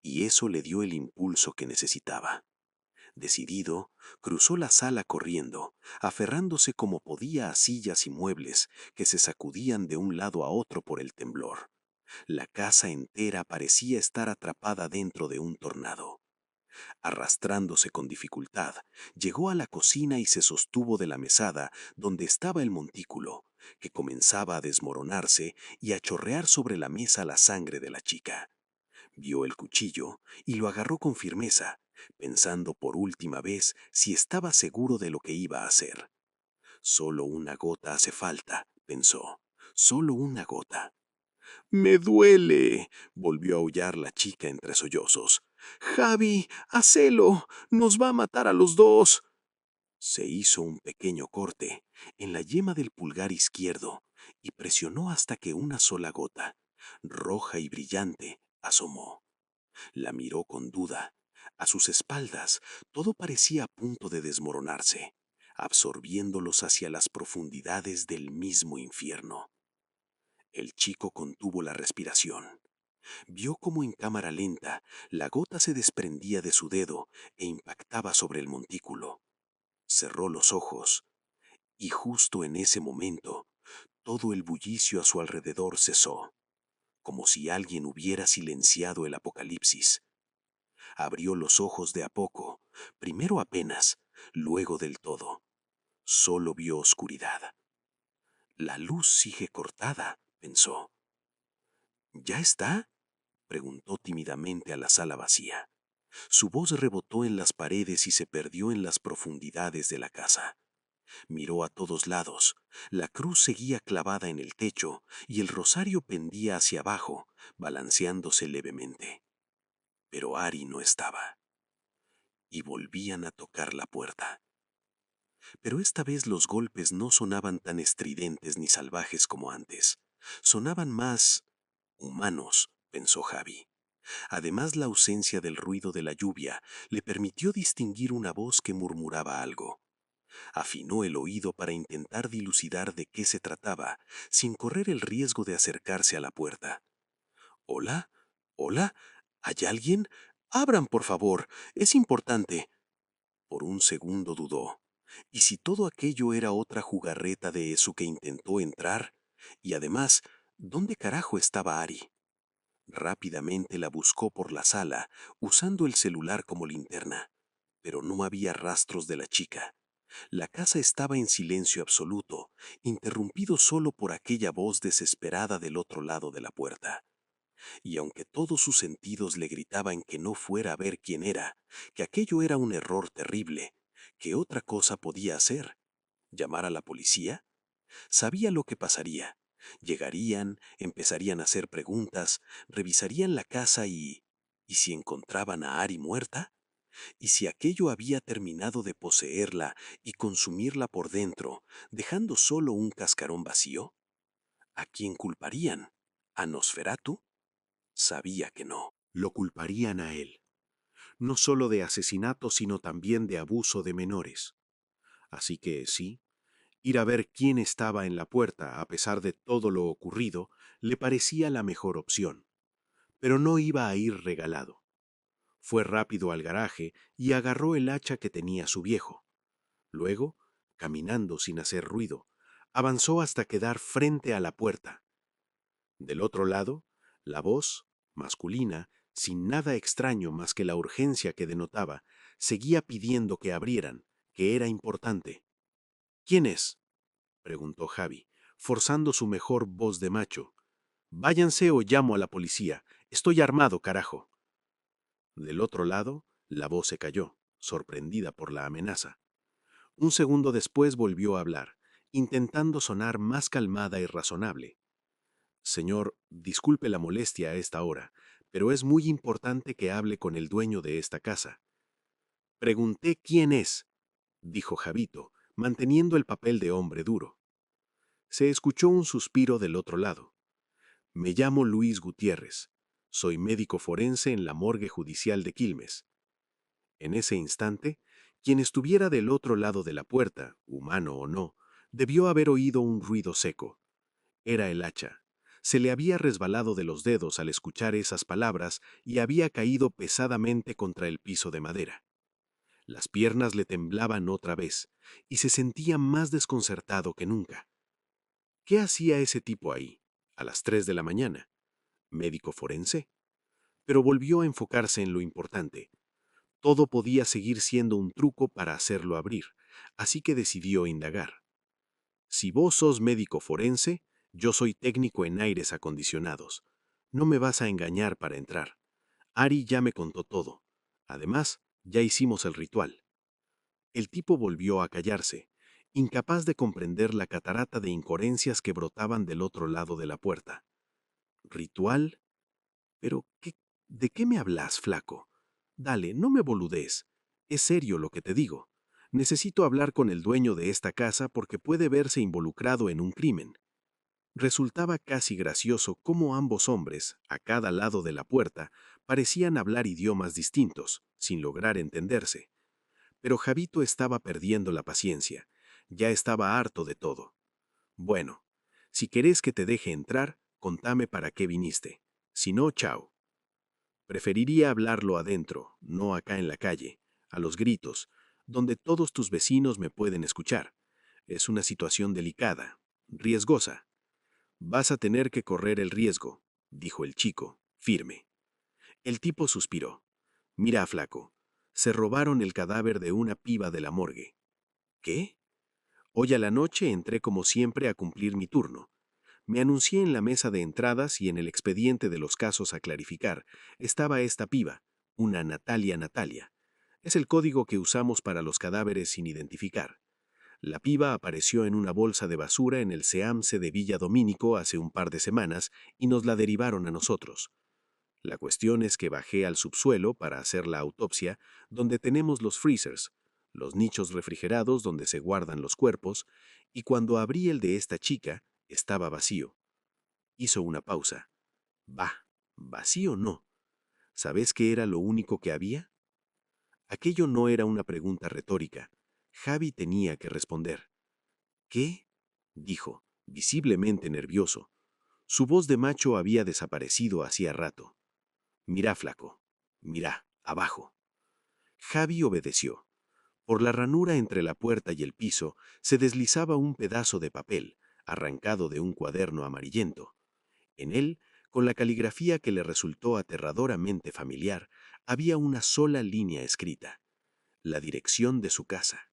A: Y eso le dio el impulso que necesitaba. Decidido, cruzó la sala corriendo, aferrándose como podía a sillas y muebles que se sacudían de un lado a otro por el temblor. La casa entera parecía estar atrapada dentro de un tornado. Arrastrándose con dificultad, llegó a la cocina y se sostuvo de la mesada donde estaba el montículo, que comenzaba a desmoronarse y a chorrear sobre la mesa la sangre de la chica. Vio el cuchillo y lo agarró con firmeza, pensando por última vez si estaba seguro de lo que iba a hacer. Solo una gota hace falta, pensó. Solo una gota. ¡Me duele!, volvió a aullar la chica entre sollozos. ¡Javi, hacelo! ¡Nos va a matar a los dos! Se hizo un pequeño corte en la yema del pulgar izquierdo y presionó hasta que una sola gota, roja y brillante, asomó. La miró con duda. A sus espaldas todo parecía a punto de desmoronarse, absorbiéndolos hacia las profundidades del mismo infierno. El chico contuvo la respiración. Vio cómo en cámara lenta la gota se desprendía de su dedo e impactaba sobre el montículo. Cerró los ojos y justo en ese momento todo el bullicio a su alrededor cesó, como si alguien hubiera silenciado el apocalipsis. Abrió los ojos de a poco, primero apenas, luego del todo. Solo vio oscuridad. La luz sigue cortada, pensó. ¿Ya está?, preguntó tímidamente a la sala vacía. Su voz rebotó en las paredes y se perdió en las profundidades de la casa. Miró a todos lados. La cruz seguía clavada en el techo y el rosario pendía hacia abajo, balanceándose levemente. Pero Ari no estaba. Y volvían a tocar la puerta. Pero esta vez los golpes no sonaban tan estridentes ni salvajes como antes. Sonaban más humanos, pensó Javi. Además, la ausencia del ruido de la lluvia le permitió distinguir una voz que murmuraba algo. Afinó el oído para intentar dilucidar de qué se trataba, sin correr el riesgo de acercarse a la puerta. ¿Hola? ¿Hola? ¿Hay alguien? Abran, por favor. Es importante. Por un segundo dudó. ¿Y si todo aquello era otra jugarreta de eso que intentó entrar? Y además, ¿dónde carajo estaba Ari? Rápidamente la buscó por la sala, usando el celular como linterna, pero no había rastros de la chica. La casa estaba en silencio absoluto, interrumpido solo por aquella voz desesperada del otro lado de la puerta. Y aunque todos sus sentidos le gritaban que no fuera a ver quién era, que aquello era un error terrible, ¿qué otra cosa podía hacer? ¿Llamar a la policía? Sabía lo que pasaría. Llegarían, empezarían a hacer preguntas, revisarían la casa y... ¿Y si encontraban a Ari muerta? ¿Y si aquello había terminado de poseerla y consumirla por dentro, dejando solo un cascarón vacío? ¿A quién culparían? ¿A Nosferatu? Sabía que no.
C: Lo culparían a él, no solo de asesinato, sino también de abuso de menores. Así que sí, ir a ver quién estaba en la puerta a pesar de todo lo ocurrido le parecía la mejor opción. Pero no iba a ir regalado. Fue rápido al garaje y agarró el hacha que tenía su viejo. Luego, caminando sin hacer ruido, avanzó hasta quedar frente a la puerta. Del otro lado, la voz, masculina, sin nada extraño más que la urgencia que denotaba, seguía pidiendo que abrieran, que era importante. ¿Quién es?, preguntó Javi, forzando su mejor voz de macho. Váyanse o llamo a la policía. Estoy armado, carajo. Del otro lado, la voz se calló, sorprendida por la amenaza. Un segundo después volvió a hablar, intentando sonar más calmada y razonable. Señor, disculpe la molestia a esta hora, pero es muy importante que hable con el dueño de esta casa. Pregunté quién es, dijo Javito, manteniendo el papel de hombre duro. Se escuchó un suspiro del otro lado. Me llamo Luis Gutiérrez. Soy médico forense en la morgue judicial de Quilmes. En ese instante,
A: Quien estuviera del otro lado de la puerta, humano o no, debió haber oído un ruido seco. Era el hacha. Se le había resbalado de los dedos al escuchar esas palabras y había caído pesadamente contra el piso de madera. Las piernas le temblaban otra vez, y se sentía más desconcertado que nunca. ¿Qué hacía ese tipo ahí, a las 3 de la mañana? ¿Médico forense? Pero volvió a enfocarse en lo importante. Todo podía seguir siendo un truco para hacerlo abrir, así que decidió indagar. Si vos sos médico forense, yo soy técnico en aires acondicionados. No me vas a engañar para entrar. Ari ya me contó todo. Además, ya hicimos el ritual. El tipo volvió a callarse, incapaz de comprender la catarata de incoherencias que brotaban del otro lado de la puerta. ¿Ritual? ¿Pero de qué me hablas, flaco? Dale, no me boludees. Es serio lo que te digo. Necesito hablar con el dueño de esta casa porque puede verse involucrado en un crimen. Resultaba casi gracioso cómo ambos hombres, a cada lado de la puerta, parecían hablar idiomas distintos, sin lograr entenderse. Pero Javito estaba perdiendo la paciencia. Ya estaba harto de todo. Bueno, si querés que te deje entrar, contame para qué viniste. Si no, chao. Preferiría hablarlo adentro, no acá en la calle, a los gritos, donde todos tus vecinos me pueden escuchar. Es una situación delicada, riesgosa. Vas a tener que correr el riesgo, dijo el chico, firme. El tipo suspiró. Mira, flaco, se robaron el cadáver de una piba de la morgue. ¿Qué? Hoy a la noche entré como siempre a cumplir mi turno. Me anuncié en la mesa de entradas y en el expediente de los casos a clarificar estaba esta piba, una Natalia. Es el código que usamos para los cadáveres sin identificar. La piba apareció en una bolsa de basura en el SEAMSE de Villa Domínico hace un par de semanas y nos la derivaron a nosotros. La cuestión es que bajé al subsuelo para hacer la autopsia, donde tenemos los freezers, los nichos refrigerados donde se guardan los cuerpos, y cuando abrí el de esta chica, estaba vacío. Hizo una pausa. Bah, vacío no. ¿Sabes qué era lo único que había? Aquello no era una pregunta retórica. Javi tenía que responder. ¿Qué? Dijo, visiblemente nervioso. Su voz de macho había desaparecido hacía rato. Mirá, flaco. Mirá, abajo. Javi obedeció. Por la ranura entre la puerta y el piso se deslizaba un pedazo de papel, arrancado de un cuaderno amarillento. En él, con la caligrafía que le resultó aterradoramente familiar, había una sola línea escrita: la dirección de su casa.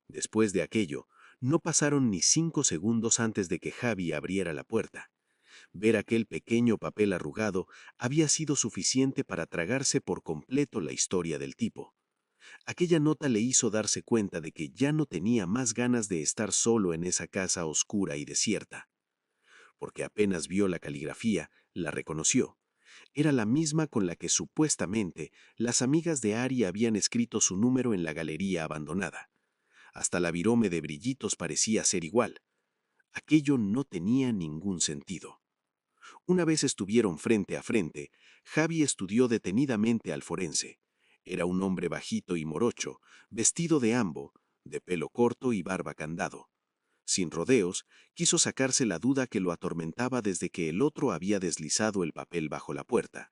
A: Después de aquello, no pasaron ni 5 segundos antes de que Javi abriera la puerta. Ver aquel pequeño papel arrugado había sido suficiente para tragarse por completo la historia del tipo. Aquella nota le hizo darse cuenta de que ya no tenía más ganas de estar solo en esa casa oscura y desierta. Porque apenas vio la caligrafía, la reconoció. Era la misma con la que supuestamente las amigas de Ari habían escrito su número en la galería abandonada. Hasta la virome de brillitos parecía ser igual. Aquello no tenía ningún sentido. Una vez estuvieron frente a frente, Javi estudió detenidamente al forense. Era un hombre bajito y morocho, vestido de ambo, de pelo corto y barba candado. Sin rodeos, quiso sacarse la duda que lo atormentaba desde que el otro había deslizado el papel bajo la puerta.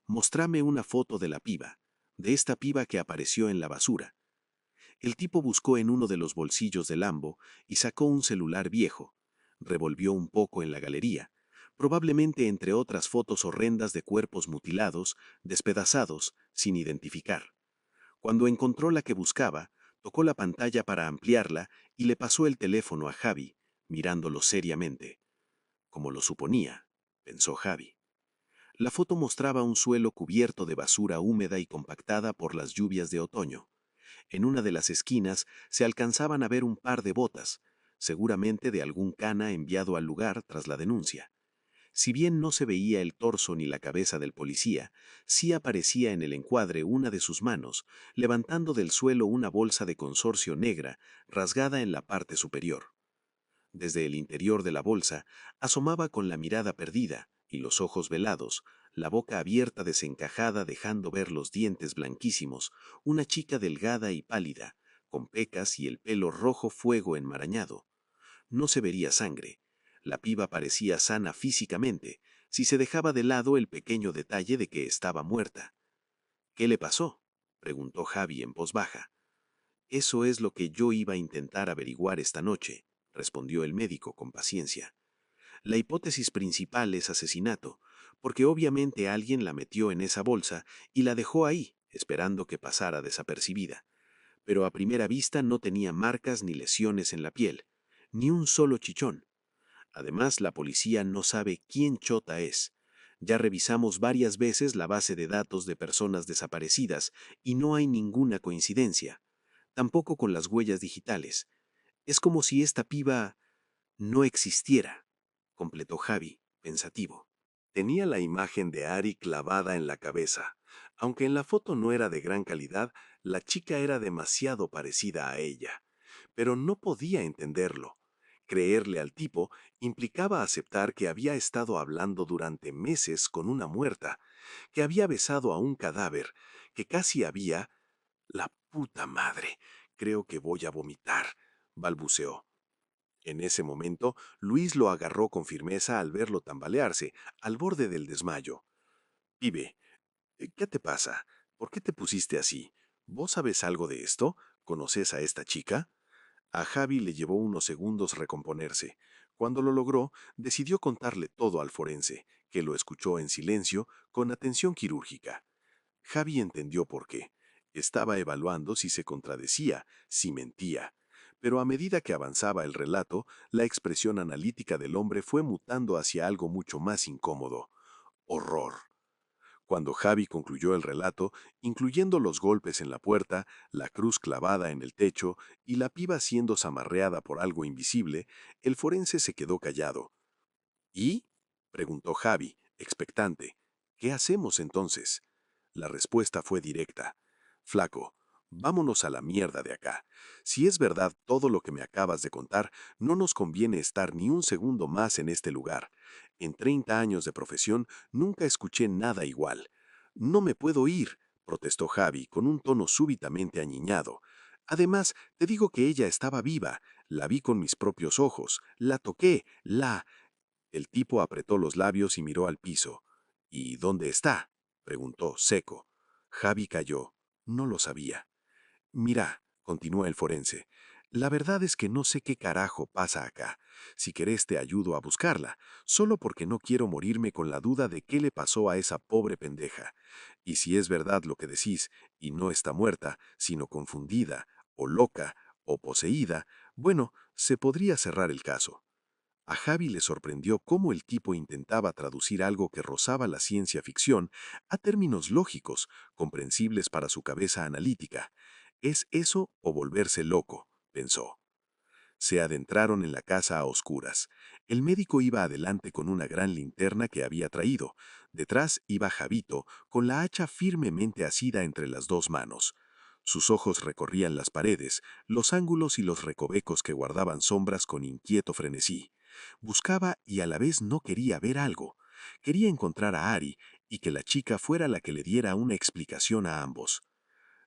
A: Mostrame una foto de la piba, de esta piba que apareció en la basura. El tipo buscó en uno de los bolsillos del ambo y sacó un celular viejo. Revolvió un poco en la galería, probablemente entre otras fotos horrendas de cuerpos mutilados, despedazados, sin identificar. Cuando encontró la que buscaba, tocó la pantalla para ampliarla y le pasó el teléfono a Javi, mirándolo seriamente. Como lo suponía, pensó Javi. La foto mostraba un suelo cubierto de basura húmeda y compactada por las lluvias de otoño. En una de las esquinas se alcanzaban a ver un par de botas, seguramente de algún cana enviado al lugar tras la denuncia. Si bien no se veía el torso ni la cabeza del policía, sí aparecía en el encuadre una de sus manos, levantando del suelo una bolsa de consorcio negra, rasgada en la parte superior. Desde el interior de la bolsa asomaba con la mirada perdida y los ojos velados la boca abierta desencajada dejando ver los dientes blanquísimos, una chica delgada y pálida, con pecas y el pelo rojo fuego enmarañado. No se vería sangre. La piba parecía sana físicamente, si se dejaba de lado el pequeño detalle de que estaba muerta. ¿Qué le pasó?, preguntó Javi en voz baja. Eso es lo que yo iba a intentar averiguar esta noche, respondió el médico con paciencia. La hipótesis principal es asesinato, porque obviamente alguien la metió en esa bolsa y la dejó ahí, esperando que pasara desapercibida. Pero a primera vista no tenía marcas ni lesiones en la piel, ni un solo chichón. Además, la policía no sabe quién chota es. Ya revisamos varias veces la base de datos de personas desaparecidas y no hay ninguna coincidencia. Tampoco con las huellas digitales. Es como si esta piba no existiera, completó Javi, pensativo. Tenía la imagen de Ari clavada en la cabeza. Aunque en la foto no era de gran calidad, la chica era demasiado parecida a ella. Pero no podía entenderlo. Creerle al tipo implicaba aceptar que había estado hablando durante meses con una muerta, que había besado a un cadáver, que casi había... La puta madre, creo que voy a vomitar, balbuceó. En ese momento, Luis lo agarró con firmeza al verlo tambalearse, al borde del desmayo. Pibe, ¿qué te pasa? ¿Por qué te pusiste así? ¿Vos sabes algo de esto? ¿Conoces a esta chica? A Javi le llevó unos segundos recomponerse. Cuando lo logró, decidió contarle todo al forense, que lo escuchó en silencio, con atención quirúrgica. Javi entendió por qué. Estaba evaluando si se contradecía, si mentía. Pero a medida que avanzaba el relato, la expresión analítica del hombre fue mutando hacia algo mucho más incómodo. Horror. Cuando Javi concluyó el relato, incluyendo los golpes en la puerta, la cruz clavada en el techo y la piba siendo zamarreada por algo invisible, el forense se quedó callado. ¿Y?, preguntó Javi, expectante. ¿Qué hacemos entonces? La respuesta fue directa. Flaco, vámonos a la mierda de acá. Si es verdad todo lo que me acabas de contar, no nos conviene estar ni un segundo más en este lugar. En 30 años de profesión nunca escuché nada igual. No me puedo ir, protestó Javi con un tono súbitamente añiñado. Además, te digo que ella estaba viva, la vi con mis propios ojos, la toqué, la... El tipo apretó los labios y miró al piso. ¿Y dónde está?, preguntó, seco. Javi calló. No lo sabía. Mira, continuó el forense, la verdad es que no sé qué carajo pasa acá. Si querés te ayudo a buscarla, solo porque no quiero morirme con la duda de qué le pasó a esa pobre pendeja. Y si es verdad lo que decís, y no está muerta, sino confundida, o loca, o poseída, bueno, se podría cerrar el caso. A Javi le sorprendió cómo el tipo intentaba traducir algo que rozaba la ciencia ficción a términos lógicos, comprensibles para su cabeza analítica. ¿Es eso o volverse loco?, pensó. Se adentraron en la casa a oscuras. El médico iba adelante con una gran linterna que había traído. Detrás iba Javito, con la hacha firmemente asida entre las dos manos. Sus ojos recorrían las paredes, los ángulos y los recovecos que guardaban sombras con inquieto frenesí. Buscaba y a la vez no quería ver algo. Quería encontrar a Ari y que la chica fuera la que le diera una explicación a ambos.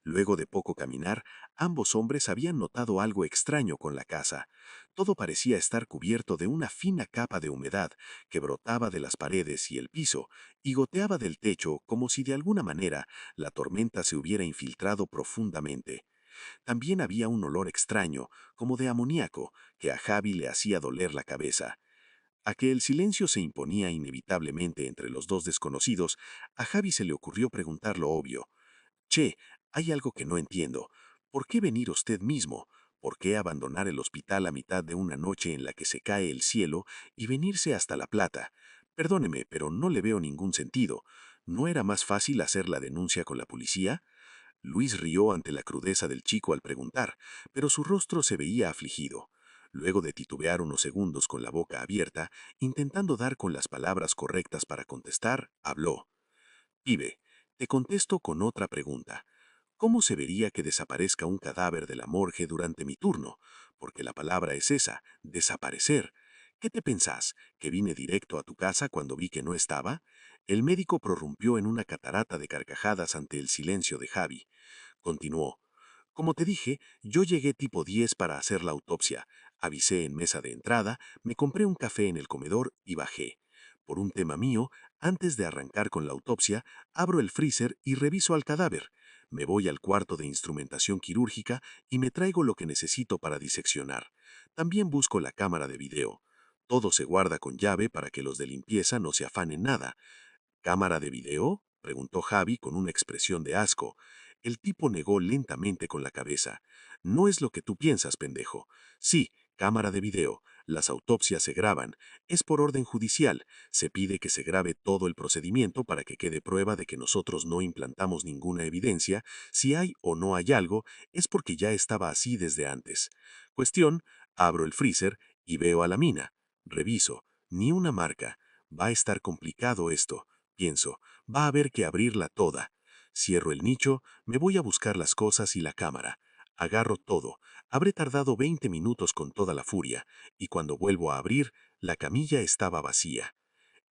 A: Luego de poco caminar, ambos hombres habían notado algo extraño con la casa. Todo parecía estar cubierto de una fina capa de humedad que brotaba de las paredes y el piso y goteaba del techo como si de alguna manera la tormenta se hubiera infiltrado profundamente. También había un olor extraño, como de amoníaco, que a Javi le hacía doler la cabeza. A que el silencio se imponía inevitablemente entre los dos desconocidos, a Javi se le ocurrió preguntar lo obvio. Che, hay algo que no entiendo. ¿Por qué venir usted mismo? ¿Por qué abandonar el hospital a mitad de una noche en la que se cae el cielo y venirse hasta La Plata? Perdóneme, pero no le veo ningún sentido. ¿No era más fácil hacer la denuncia con la policía? Luis rió ante la crudeza del chico al preguntar, pero su rostro se veía afligido. Luego de titubear unos segundos con la boca abierta, intentando dar con las palabras correctas para contestar, habló. Pibe, te contesto con otra pregunta. ¿Cómo se vería que desaparezca un cadáver de la morgue durante mi turno? Porque la palabra es esa, desaparecer. ¿Qué te pensás? ¿Que vine directo a tu casa cuando vi que no estaba?
B: El médico prorrumpió en una catarata de carcajadas ante el silencio de Javi. Continuó. Como te dije, yo llegué tipo 10 para hacer la autopsia. Avisé en mesa de entrada, me compré un café en el comedor y bajé. Por un tema mío, antes de arrancar con la autopsia, abro el freezer y reviso al cadáver. Me voy al cuarto de instrumentación quirúrgica y me traigo lo que necesito para diseccionar. También busco la cámara de video. Todo se guarda con llave para que los de limpieza no se afanen nada. ¿Cámara de video?, preguntó Javi con una expresión de asco. El tipo negó lentamente con la cabeza. No es lo que tú piensas, pendejo. Sí, cámara de video. Las autopsias se graban. Es por orden judicial. Se pide que se grabe todo el procedimiento para que quede prueba de que nosotros no implantamos ninguna evidencia. Si hay o no hay algo, es porque ya estaba así desde antes. Cuestión, abro el freezer y veo a la mina. Reviso. Ni una marca. Va a estar complicado esto. Pienso, va a haber que abrirla toda. Cierro el nicho, me voy a buscar las cosas y la cámara. Agarro todo. Habré tardado 20 minutos con toda la furia, y cuando vuelvo a abrir, la camilla estaba vacía.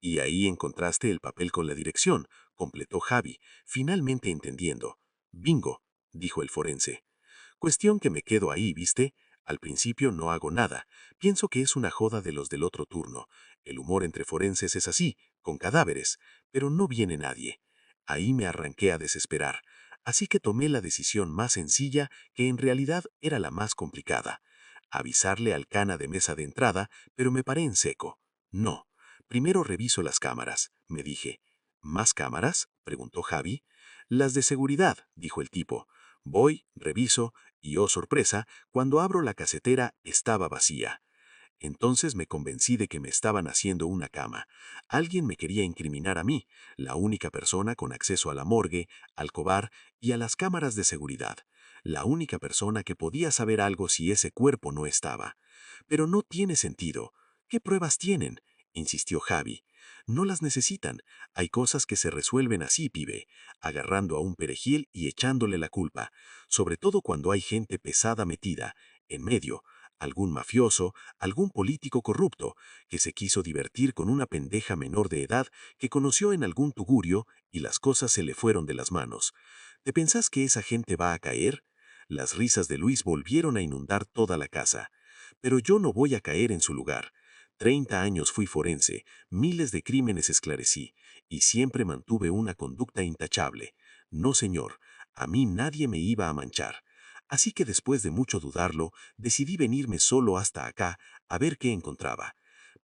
B: Y ahí encontraste el papel con la dirección, completó Javi, finalmente entendiendo. Bingo, dijo el forense. Cuestión que me quedo ahí, ¿viste? Al principio no hago nada. Pienso que es una joda de los del otro turno. El humor entre forenses es así, con cadáveres, pero no viene nadie. Ahí me arranqué a desesperar. Así que tomé la decisión más sencilla, que en realidad era la más complicada. Avisarle al cana de mesa de entrada, pero me paré en seco. No. Primero reviso las cámaras, me dije. ¿Más cámaras?, preguntó Javi. Las de seguridad, dijo el tipo. Voy, reviso, y oh sorpresa, cuando abro la casetera estaba vacía. Entonces me convencí de que me estaban haciendo una cama. Alguien me quería incriminar a mí, la única persona con acceso a la morgue, al cobar y a las cámaras de seguridad. La única persona que podía saber algo si ese cuerpo no estaba. Pero no tiene sentido. ¿Qué pruebas tienen?, insistió Javi. No las necesitan. Hay cosas que se resuelven así, pibe, agarrando a un perejil y echándole la culpa, sobre todo cuando hay gente pesada metida, en medio, algún mafioso, algún político corrupto, que se quiso divertir con una pendeja menor de edad que conoció en algún tugurio y las cosas se le fueron de las manos. ¿Te pensás que esa gente va a caer? Las risas de Luis volvieron a inundar toda la casa. Pero yo no voy a caer en su lugar. 30 años fui forense, miles de crímenes esclarecí, y siempre mantuve una conducta intachable. No, señor, a mí nadie me iba a manchar. Así que después de mucho dudarlo, decidí venirme solo hasta acá a ver qué encontraba.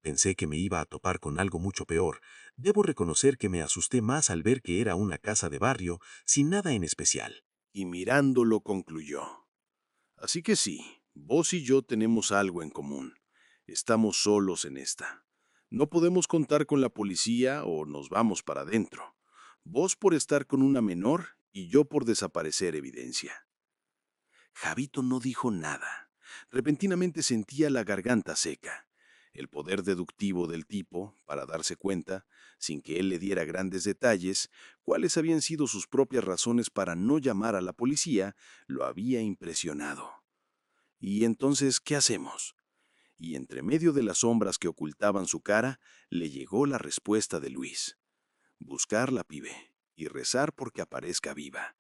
B: Pensé que me iba a topar con algo mucho peor. Debo reconocer que me asusté más al ver que era una casa de barrio, sin nada en especial.
A: Y mirándolo concluyó. Así que sí, vos y yo tenemos algo en común. Estamos solos en esta. No podemos contar con la policía o nos vamos para adentro. Vos por estar con una menor y yo por desaparecer evidencia. Javito no dijo nada. Repentinamente sentía la garganta seca. El poder deductivo del tipo, para darse cuenta, sin que él le diera grandes detalles, cuáles habían sido sus propias razones para no llamar a la policía, lo había impresionado. ¿Y entonces qué hacemos? Y entre medio de las sombras que ocultaban su cara, le llegó la respuesta de Luis. Buscarla, pibe, y rezar porque aparezca viva.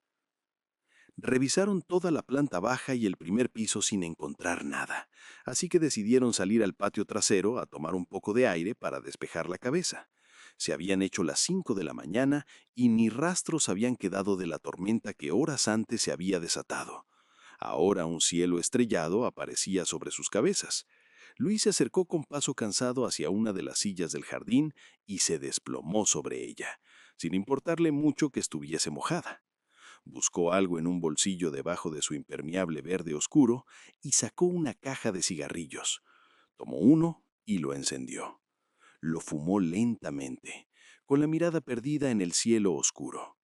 A: Revisaron toda la planta baja y el primer piso sin encontrar nada, así que decidieron salir al patio trasero a tomar un poco de aire para despejar la cabeza. Se habían hecho las 5 de la mañana y ni rastros habían quedado de la tormenta que horas antes se había desatado. Ahora un cielo estrellado aparecía sobre sus cabezas. Luis se acercó con paso cansado hacia una de las sillas del jardín y se desplomó sobre ella, sin importarle mucho que estuviese mojada. Buscó algo en un bolsillo debajo de su impermeable verde oscuro y sacó una caja de cigarrillos. Tomó uno y lo encendió. Lo fumó lentamente, con la mirada perdida en el cielo oscuro.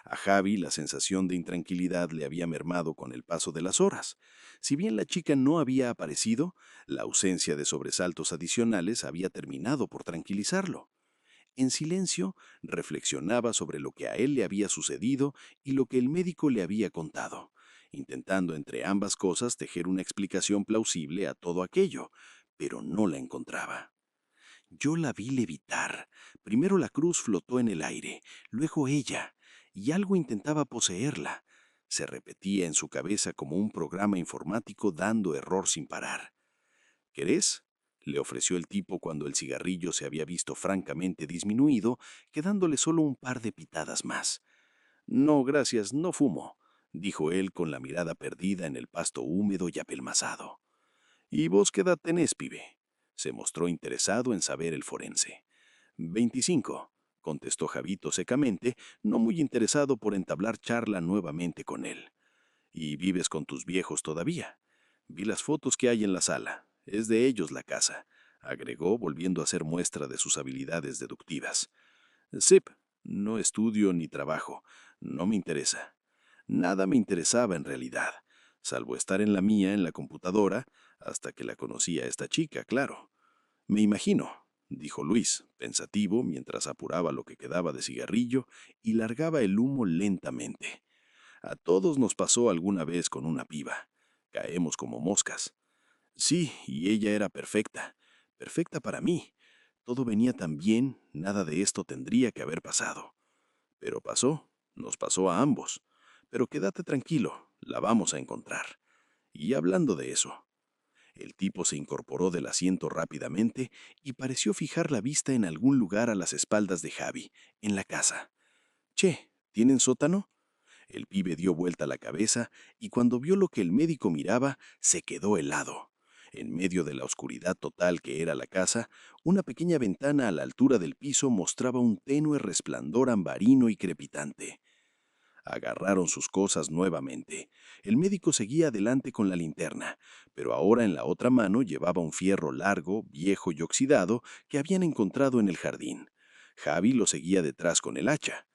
A: A Javi la sensación de intranquilidad le había mermado con el paso de las horas. Si bien la chica no había aparecido, la ausencia de sobresaltos adicionales había terminado por tranquilizarlo. En silencio, reflexionaba sobre lo que a él le había sucedido y lo que el médico le había contado, intentando entre ambas cosas tejer una explicación plausible a todo aquello, pero no la encontraba. Yo la vi levitar. Primero la cruz flotó en el aire, luego ella, y algo intentaba poseerla. Se repetía en su cabeza como un programa informático dando error sin parar. ¿Querés?, le ofreció el tipo cuando el cigarrillo se había visto francamente disminuido, quedándole solo un par de pitadas más. No, gracias, no fumo, dijo él con la mirada perdida en el pasto húmedo y apelmazado. ¿Y vos qué edad tenés, pibe? Se mostró interesado en saber el forense. 25, contestó Javito secamente, no muy interesado por entablar charla nuevamente con él. ¿Y vives con tus viejos todavía? Vi las fotos que hay en la sala. Es de ellos la casa, agregó, volviendo a hacer muestra de sus habilidades deductivas. Sip, no estudio ni trabajo. No me interesa. Nada me interesaba en realidad, salvo estar en la mía en la computadora, hasta que la conocí a esta chica, claro. Me imagino, dijo Luis, pensativo, mientras apuraba lo que quedaba de cigarrillo y largaba el humo lentamente. A todos nos pasó alguna vez con una piba. Caemos como moscas. Sí, y ella era perfecta. Perfecta para mí. Todo venía tan bien, nada de esto tendría que haber pasado. Pero pasó, nos pasó a ambos. Pero quédate tranquilo, la vamos a encontrar. Y hablando de eso, el tipo se incorporó del asiento rápidamente y pareció fijar la vista en algún lugar a las espaldas de Javi, en la casa. Che, ¿tienen sótano? El pibe dio vuelta la cabeza y cuando vio lo que el médico miraba, se quedó helado. En medio de la oscuridad total que era la casa, una pequeña ventana a la altura del piso mostraba un tenue resplandor ambarino y crepitante. Agarraron sus cosas nuevamente. El médico seguía adelante con la linterna, pero ahora en la otra mano llevaba un fierro largo, viejo y oxidado que habían encontrado en el jardín. Javi lo seguía detrás con el hacha.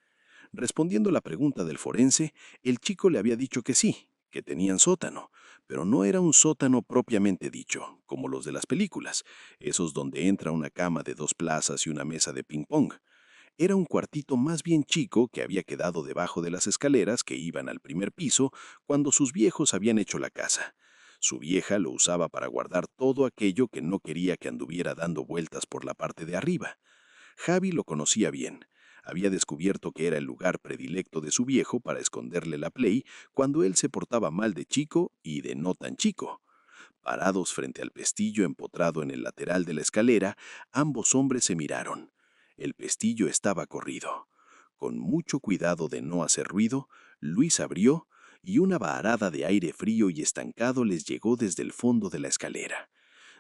A: Respondiendo a la pregunta del forense, el chico le había dicho que sí, que tenían sótano, pero no era un sótano propiamente dicho, como los de las películas, esos donde entra una cama de 2 plazas y una mesa de ping-pong. Era un cuartito más bien chico que había quedado debajo de las escaleras que iban al primer piso cuando sus viejos habían hecho la casa. Su vieja lo usaba para guardar todo aquello que no quería que anduviera dando vueltas por la parte de arriba. Javi lo conocía bien. Había descubierto que era el lugar predilecto de su viejo para esconderle la Play cuando él se portaba mal de chico y de no tan chico. Parados frente al pestillo empotrado en el lateral de la escalera, ambos hombres se miraron. El pestillo estaba corrido. Con mucho cuidado de no hacer ruido, Luis abrió y una vaharada de aire frío y estancado les llegó desde el fondo de la escalera.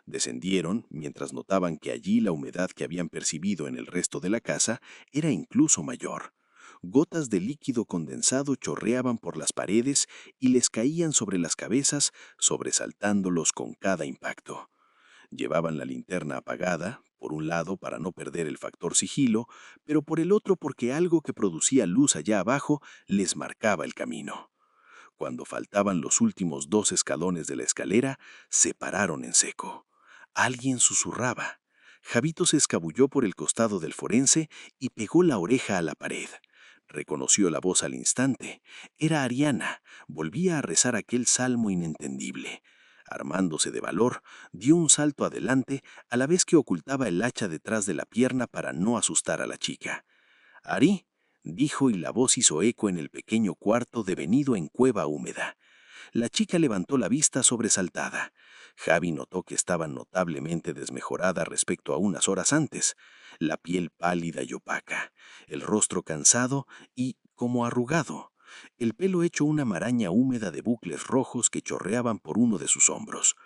A: Descendieron mientras notaban que allí la humedad que habían percibido en el resto de la casa era incluso mayor. Gotas de líquido condensado chorreaban por las paredes y les caían sobre las cabezas, sobresaltándolos con cada impacto. Llevaban la linterna apagada, por un lado para no perder el factor sigilo, pero por el otro porque algo que producía luz allá abajo les marcaba el camino. Cuando faltaban los últimos 2 escalones de la escalera, se pararon en seco. Alguien susurraba. Javito se escabulló por el costado del forense y pegó la oreja a la pared. Reconoció la voz al instante. Era Ariana. Volvía a rezar aquel salmo inentendible. Armándose de valor, dio un salto adelante a la vez que ocultaba el hacha detrás de la pierna para no asustar a la chica. «Ari», dijo y la voz hizo eco en el pequeño cuarto devenido en cueva húmeda. La chica levantó la vista sobresaltada. Javi notó que estaba notablemente desmejorada respecto a unas horas antes, la piel pálida y opaca, el rostro cansado y como arrugado, el pelo hecho una maraña húmeda de bucles rojos que chorreaban por uno de sus hombros.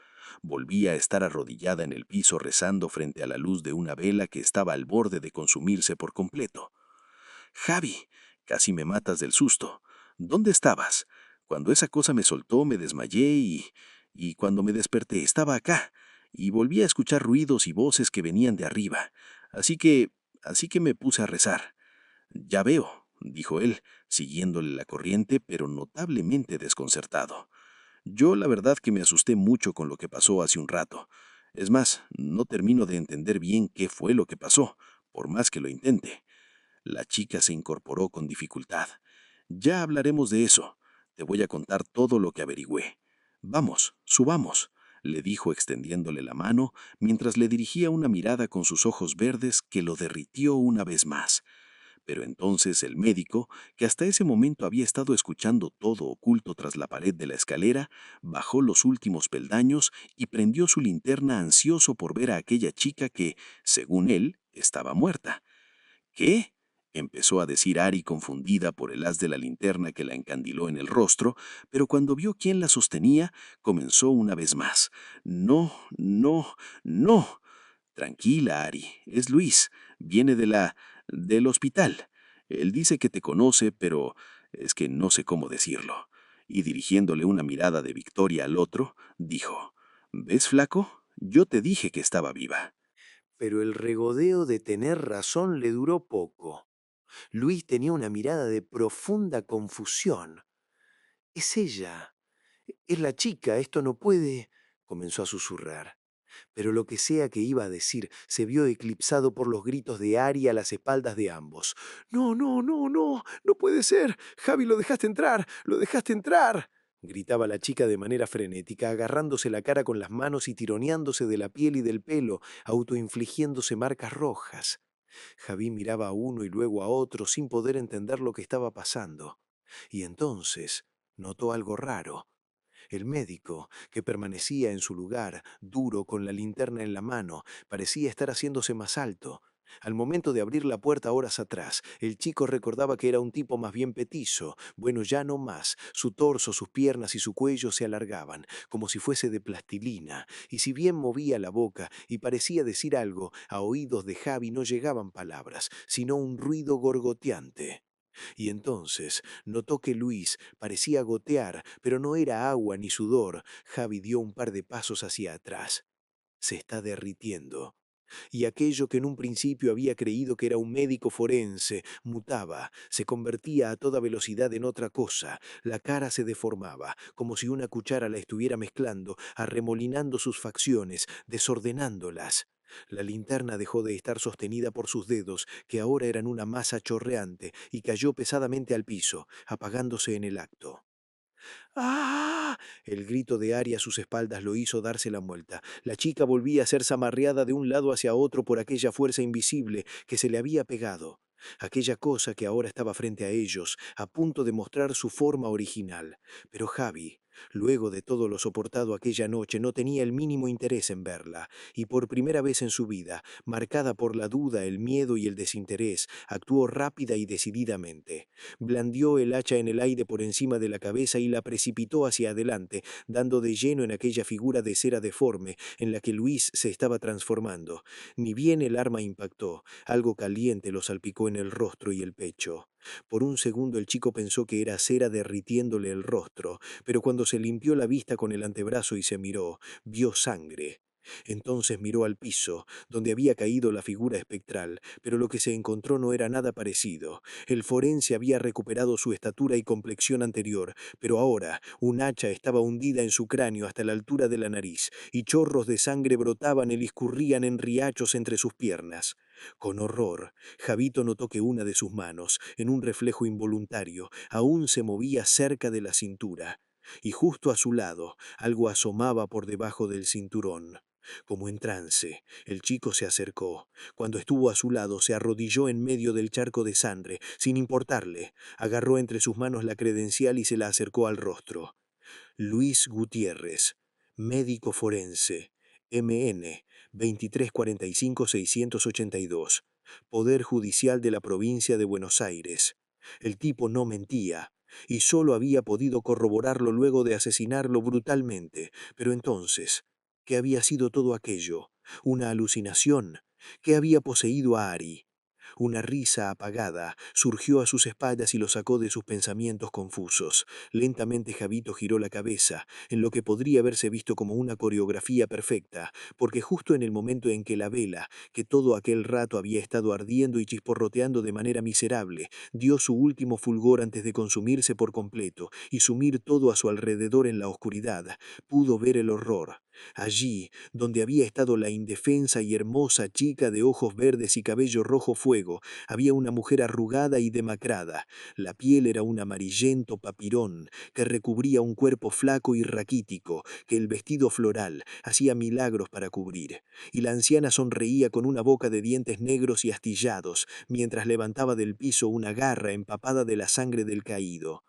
A: Volvía a estar arrodillada en el piso rezando frente a la luz de una vela que estaba al borde de consumirse por completo. «Javi, casi me matas del susto. ¿Dónde estabas? Cuando esa cosa me soltó me desmayé y cuando me desperté estaba acá, y volví a escuchar ruidos y voces que venían de arriba. Así que me puse a rezar». «Ya veo», dijo él, siguiéndole la corriente, pero notablemente desconcertado. «Yo la verdad que me asusté mucho con lo que pasó hace un rato. Es más, no termino de entender bien qué fue lo que pasó, por más que lo intente». La chica se incorporó con dificultad. «Ya hablaremos de eso. Te voy a contar todo lo que averigüé. Vamos, subamos».
B: le dijo extendiéndole la mano, mientras le dirigía una mirada con sus ojos verdes que lo derritió una vez más. Pero entonces el médico, que hasta ese momento había estado escuchando todo oculto tras la pared de la escalera, bajó los últimos peldaños y prendió su linterna ansioso por ver a aquella chica que, según él, estaba muerta. ¿Qué? Empezó a decir Ari confundida por el haz de la linterna que la encandiló en el rostro, pero cuando vio quién la sostenía, comenzó una vez más. No, no, no. Tranquila, Ari, es Luis. Viene del hospital. Él dice que te conoce, pero es que no sé cómo decirlo. Y dirigiéndole una mirada de victoria al otro, dijo, ¿ves, flaco? Yo te dije que estaba viva.
D: Pero el regodeo de tener razón le duró poco. Luis tenía una mirada de profunda confusión. Es ella. Es la chica. Esto no puede... comenzó a susurrar. Pero lo que sea que iba a decir se vio eclipsado por los gritos de Ari a las espaldas de ambos. No, no, no, no, no puede ser. Javi, lo dejaste entrar. Gritaba la chica de manera frenética, agarrándose la cara con las manos y tironeándose de la piel y del pelo, autoinfligiéndose marcas rojas. Javi miraba a uno y luego a otro sin poder entender lo que estaba pasando. Y entonces notó algo raro. El médico, que permanecía en su lugar, duro, con la linterna en la mano, parecía estar haciéndose más alto. Al momento de abrir la puerta horas atrás, el chico recordaba que era un tipo más bien petizo, bueno, ya no más. Su torso, sus piernas y su cuello se alargaban, como si fuese de plastilina, y si bien movía la boca y parecía decir algo, a oídos de Javi no llegaban palabras, sino un ruido gorgoteante. Y entonces notó que Luis parecía gotear, pero no era agua ni sudor. Javi dio un par de pasos hacia atrás. Se está derritiendo. Y aquello que en un principio había creído que era un médico forense mutaba, se convertía a toda velocidad en otra cosa. La cara se deformaba, como si una cuchara la estuviera mezclando, arremolinando sus facciones, desordenándolas. La linterna dejó de estar sostenida por sus dedos, que ahora eran una masa chorreante, y cayó pesadamente al piso, apagándose en el acto. ¡Ah! El grito de Ari a sus espaldas lo hizo darse la vuelta. La chica volvía a ser zamarreada de un lado hacia otro por aquella fuerza invisible que se le había pegado. Aquella cosa que ahora estaba frente a ellos, a punto de mostrar su forma original. Pero Javi, luego de todo lo soportado aquella noche, no tenía el mínimo interés en verla, y por primera vez en su vida, marcada por la duda, el miedo y el desinterés, actuó rápida y decididamente. Blandió el hacha en el aire por encima de la cabeza y la precipitó hacia adelante, dando de lleno en aquella figura de cera deforme en la que Luis se estaba transformando. Ni bien el arma impactó, algo caliente lo salpicó en el rostro y el pecho. Por un segundo el chico pensó que era cera derritiéndole el rostro, pero cuando se limpió la vista con el antebrazo y se miró, vio sangre. Entonces miró al piso, donde había caído la figura espectral, pero lo que se encontró no era nada parecido. El forense había recuperado su estatura y complexión anterior, pero ahora un hacha estaba hundida en su cráneo hasta la altura de la nariz, y chorros de sangre brotaban y discurrían en riachos entre sus piernas. Con horror, Javito notó que una de sus manos, en un reflejo involuntario, aún se movía cerca de la cintura, y justo a su lado algo asomaba por debajo del cinturón. Como en trance, el chico se acercó. Cuando estuvo a su lado, se arrodilló en medio del charco de sangre, sin importarle. Agarró entre sus manos la credencial y se la acercó al rostro. Luis Gutiérrez, médico forense, MN 2345-682, Poder Judicial de la Provincia de Buenos Aires. El tipo no mentía, y solo había podido corroborarlo luego de asesinarlo brutalmente. Pero entonces, ¿qué había sido todo aquello? ¿Una alucinación? ¿Qué había poseído a Ari? Una risa apagada surgió a sus espaldas y lo sacó de sus pensamientos confusos. Lentamente Javito giró la cabeza, en lo que podría haberse visto como una coreografía perfecta, porque justo en el momento en que la vela, que todo aquel rato había estado ardiendo y chisporroteando de manera miserable, dio su último fulgor antes de consumirse por completo y sumir todo a su alrededor en la oscuridad, pudo ver el horror.
B: Allí, donde había estado la indefensa y hermosa chica de ojos verdes y cabello rojo fuego, había una mujer arrugada y demacrada. La piel era un amarillento papirón que recubría un cuerpo flaco y raquítico, que el vestido floral hacía milagros para cubrir. Y la anciana sonreía con una boca de dientes negros y astillados, mientras levantaba del piso una garra empapada de la sangre del caído.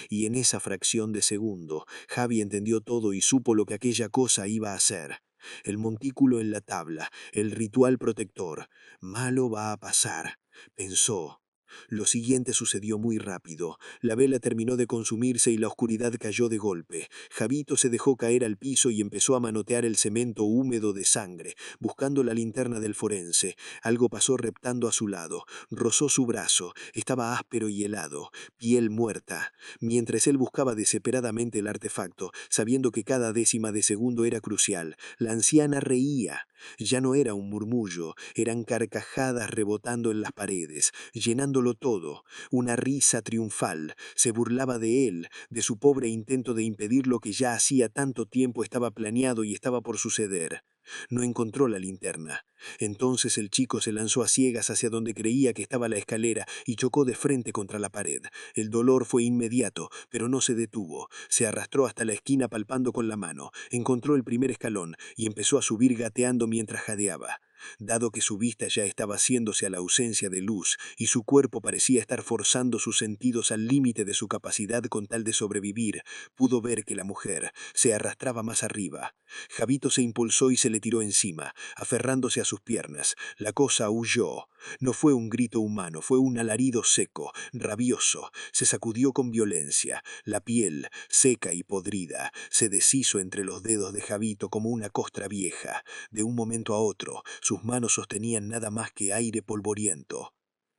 B: Y en esa fracción de segundo, Javi entendió todo y supo lo que aquella cosa iba a hacer. El montículo en la tabla, el ritual protector. Malo va a pasar, pensó. Lo siguiente sucedió muy rápido. La vela terminó de consumirse y la oscuridad cayó de golpe. Javito se dejó caer al piso y empezó a manotear el cemento húmedo de sangre, buscando la linterna del forense. Algo pasó reptando a su lado. Rozó su brazo. Estaba áspero y helado, piel muerta. Mientras él buscaba desesperadamente el artefacto, sabiendo que cada décima de segundo era crucial, la anciana reía. Ya no era un murmullo, eran carcajadas rebotando en las paredes, llenándolo todo. Una risa triunfal. Se burlaba de él, de su pobre intento de impedir lo que ya hacía tanto tiempo estaba planeado y estaba por suceder. No encontró la linterna. Entonces el chico se lanzó a ciegas hacia donde creía que estaba la escalera y chocó de frente contra la pared. El dolor fue inmediato, pero no se detuvo. Se arrastró hasta la esquina palpando con la mano. Encontró el primer escalón y empezó a subir gateando mientras jadeaba. Dado que su vista ya estaba haciéndose a la ausencia de luz y su cuerpo parecía estar forzando sus sentidos al límite de su capacidad con tal de sobrevivir, pudo ver que la mujer se arrastraba más arriba. Javito se impulsó y se le tiró encima, aferrándose a sus piernas. La cosa huyó. No fue un grito humano, fue un alarido seco, rabioso. Se sacudió con violencia. La piel, seca y podrida, se deshizo entre los dedos de Javito como una costra vieja. De un momento a otro, sus manos sostenían nada más que aire polvoriento.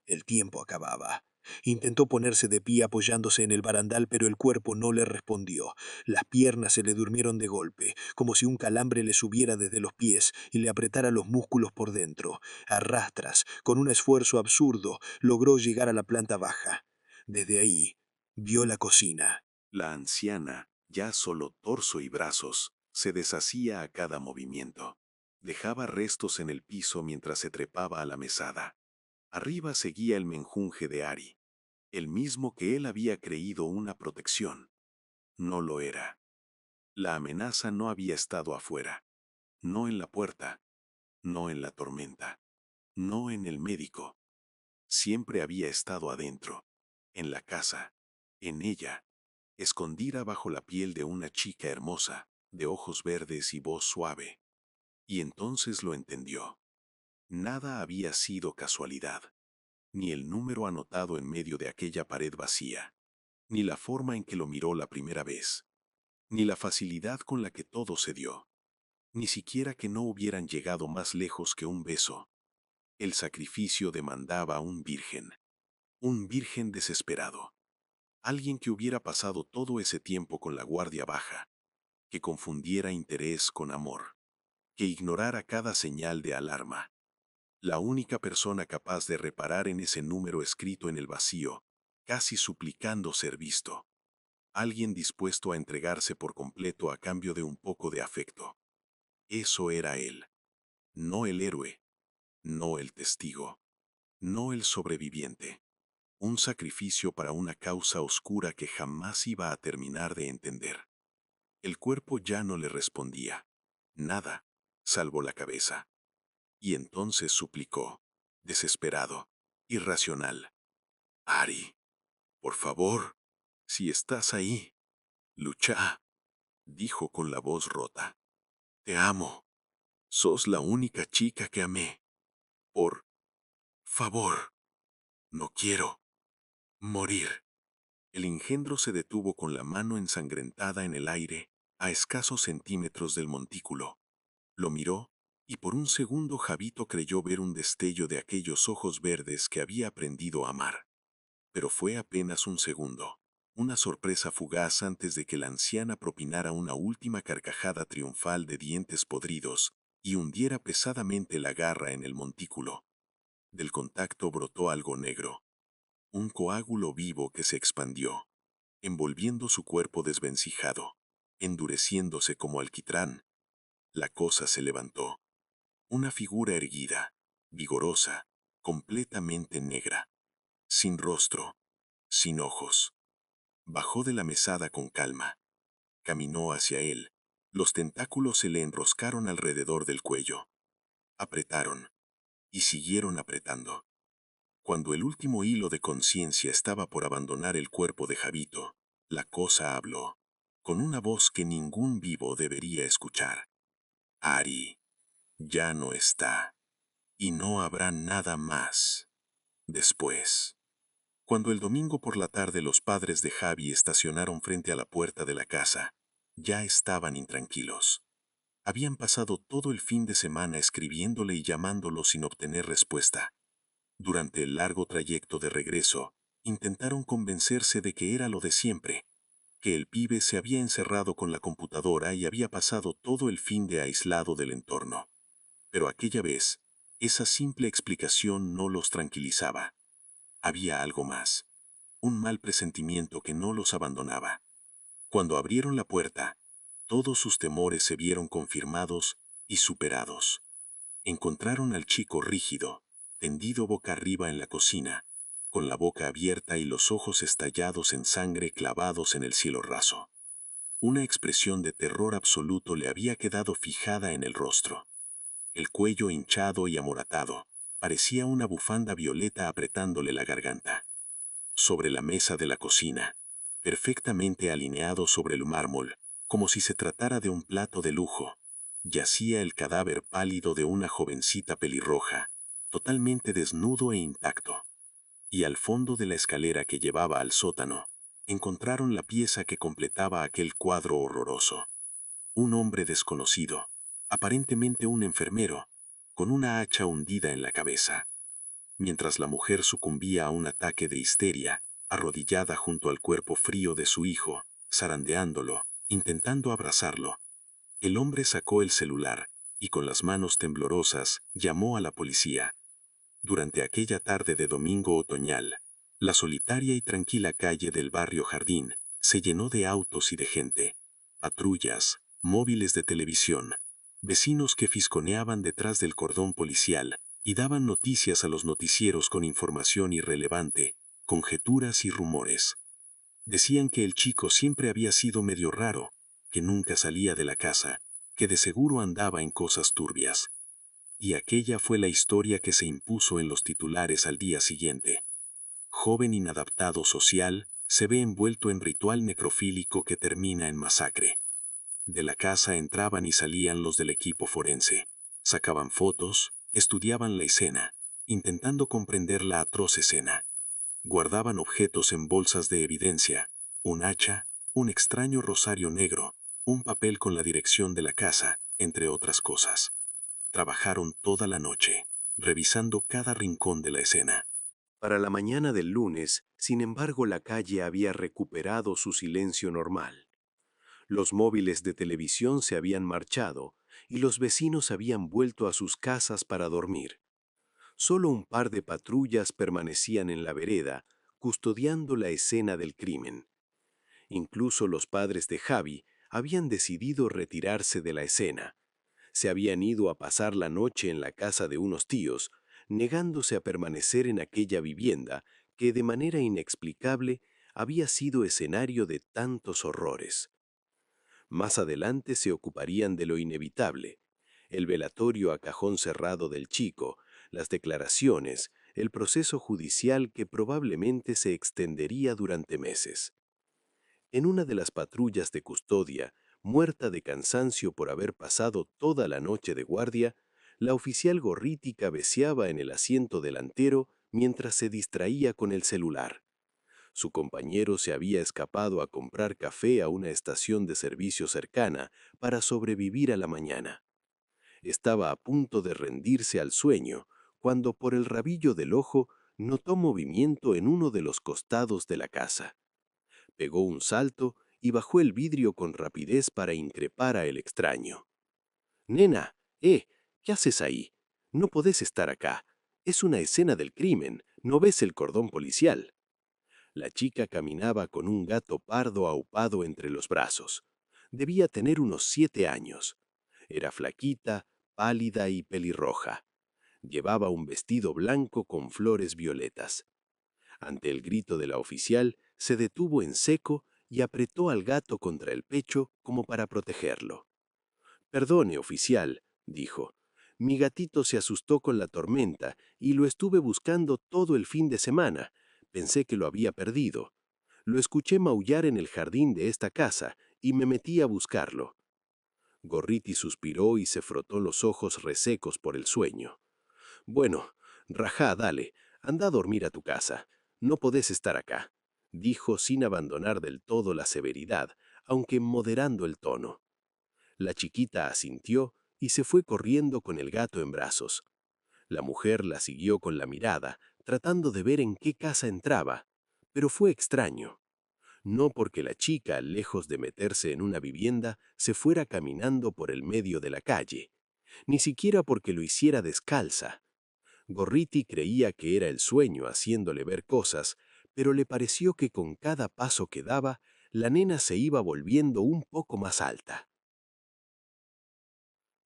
B: El tiempo acababa. Intentó ponerse de pie apoyándose en el barandal, pero el cuerpo no le respondió. Las piernas se le durmieron de golpe, como si un calambre le subiera desde los pies y le apretara los músculos por dentro. A rastras, con un esfuerzo absurdo, logró llegar a la planta baja. Desde ahí, vio la cocina.
C: La anciana, ya solo torso y brazos, se deshacía a cada movimiento. Dejaba restos en el piso mientras se trepaba a la mesada. Arriba seguía el menjunje de Ari, el mismo que él había creído una protección. No lo era. La amenaza no había estado afuera, no en la puerta, no en la tormenta, no en el médico. Siempre había estado adentro, en la casa, en ella, escondida bajo la piel de una chica hermosa, de ojos verdes y voz suave. Y entonces lo entendió. Nada había sido casualidad, ni el número anotado en medio de aquella pared vacía, ni la forma en que lo miró la primera vez, ni la facilidad con la que todo se dio, ni siquiera que no hubieran llegado más lejos que un beso. El sacrificio demandaba un virgen desesperado, alguien que hubiera pasado todo ese tiempo con la guardia baja, que confundiera interés con amor, que ignorara cada señal de alarma. La única persona capaz de reparar en ese número escrito en el vacío, casi suplicando ser visto. Alguien dispuesto a entregarse por completo a cambio de un poco de afecto. Eso era él. No el héroe, no el testigo, no el sobreviviente. Un sacrificio para una causa oscura que jamás iba a terminar de entender. El cuerpo ya no le respondía. Nada, salvo la cabeza. Y entonces suplicó, desesperado, irracional. Ari, por favor, si estás ahí, lucha, dijo con la voz rota. Te amo. Sos la única chica que amé. Por favor, no quiero morir. El engendro se detuvo con la mano ensangrentada en el aire, a escasos centímetros del montículo. Lo miró, y por un segundo Javito creyó ver un destello de aquellos ojos verdes que había aprendido a amar. Pero fue apenas un segundo, una sorpresa fugaz antes de que la anciana propinara una última carcajada triunfal de dientes podridos y hundiera pesadamente la garra en el montículo. Del contacto brotó algo negro, un coágulo vivo que se expandió, envolviendo su cuerpo desvencijado, endureciéndose como alquitrán.
B: La cosa se levantó. Una figura erguida, vigorosa, completamente negra, sin rostro, sin ojos. Bajó de la mesada con calma. Caminó hacia él. Los tentáculos se le enroscaron alrededor del cuello. Apretaron, y siguieron apretando. Cuando el último hilo de conciencia estaba por abandonar el cuerpo de Javito, la cosa habló, con una voz que ningún vivo debería escuchar. Ari, ya no está, y no habrá nada más. Después. Cuando el domingo por la tarde los padres de Javi estacionaron frente a la puerta de la casa, ya estaban intranquilos. Habían pasado todo el fin de semana escribiéndole y llamándolo sin obtener respuesta. Durante el largo trayecto de regreso, intentaron convencerse de que era lo de siempre, que el pibe se había encerrado con la computadora y había pasado todo el fin de aislado del entorno. Pero aquella vez, esa simple explicación no los tranquilizaba. Había algo más, un mal presentimiento que no los abandonaba. Cuando abrieron la puerta, todos sus temores se vieron confirmados y superados. Encontraron al chico rígido, tendido boca arriba en la cocina, con la boca abierta y los ojos estallados en sangre clavados en el cielo raso. Una expresión de terror absoluto le había quedado fijada en el rostro. El cuello hinchado y amoratado, parecía una bufanda violeta apretándole la garganta. Sobre la mesa de la cocina, perfectamente alineado sobre el mármol, como si se tratara de un plato de lujo, yacía el cadáver pálido de una jovencita pelirroja, totalmente desnudo e intacto. Y al fondo de la escalera que llevaba al sótano, encontraron la pieza que completaba aquel cuadro horroroso. Un hombre desconocido, aparentemente un enfermero, con una hacha hundida en la cabeza. Mientras la mujer sucumbía a un ataque de histeria, arrodillada junto al cuerpo frío de su hijo, zarandeándolo, intentando abrazarlo, el hombre sacó el celular y con las manos temblorosas llamó a la policía. Durante aquella tarde de domingo otoñal, la solitaria y tranquila calle del barrio Jardín se llenó de autos y de gente, patrullas, móviles de televisión, vecinos que fisconeaban detrás del cordón policial y daban noticias a los noticieros con información irrelevante, conjeturas y rumores. Decían que el chico siempre había sido medio raro, que nunca salía de la casa, que de seguro andaba en cosas turbias. Y aquella fue la historia que se impuso en los titulares al día siguiente. Joven inadaptado social, se ve envuelto en ritual necrofílico que termina en masacre. De la casa entraban y salían los del equipo forense. Sacaban fotos, estudiaban la escena, intentando comprender la atroz escena. Guardaban objetos en bolsas de evidencia, un hacha, un extraño rosario negro, un papel con la dirección de la casa, entre otras cosas. Trabajaron toda la noche, revisando cada rincón de la escena.
A: Para la mañana del lunes, sin embargo, la calle había recuperado su silencio normal. Los móviles de televisión se habían marchado y los vecinos habían vuelto a sus casas para dormir. Solo un par de patrullas permanecían en la vereda, custodiando la escena del crimen. Incluso los padres de Javi habían decidido retirarse de la escena. Se habían ido a pasar la noche en la casa de unos tíos, negándose a permanecer en aquella vivienda que de manera inexplicable había sido escenario de tantos horrores. Más adelante se ocuparían de lo inevitable: el velatorio a cajón cerrado del chico, las declaraciones, el proceso judicial que probablemente se extendería durante meses. En una de las patrullas de custodia, muerta de cansancio por haber pasado toda la noche de guardia, la oficial Gorriti cabeceaba en el asiento delantero mientras se distraía con el celular. Su compañero se había escapado a comprar café a una estación de servicio cercana para sobrevivir a la mañana. Estaba a punto de rendirse al sueño cuando por el rabillo del ojo notó movimiento en uno de los costados de la casa. Pegó un salto y bajó el vidrio con rapidez para increpar a el extraño. «Nena, ¿qué haces ahí? No podés estar acá. Es una escena del crimen. ¿No ves el cordón policial?» La chica caminaba con un gato pardo aupado entre los brazos. Debía tener unos 7 años. Era flaquita, pálida y pelirroja. Llevaba un vestido blanco con flores violetas. Ante el grito de la oficial, se detuvo en seco y apretó al gato contra el pecho como para protegerlo. «Perdone, oficial», dijo. «Mi gatito se asustó con la tormenta y lo estuve buscando todo el fin de semana. Pensé que lo había perdido. Lo escuché maullar en el jardín de esta casa y me metí a buscarlo». Gorriti suspiró y se frotó los ojos resecos por el sueño. «Bueno, rajá, dale, anda a dormir a tu casa. No podés estar acá», dijo sin abandonar del todo la severidad, aunque moderando el tono. La chiquita asintió y se fue corriendo con el gato en brazos. La mujer la siguió con la mirada, tratando de ver en qué casa entraba, pero fue extraño. No porque la chica, lejos de meterse en una vivienda, se fuera caminando por el medio de la calle, ni siquiera porque lo hiciera descalza. Gorriti creía que era el sueño haciéndole ver cosas, pero le pareció que con cada paso que daba, la nena se iba volviendo un poco más alta.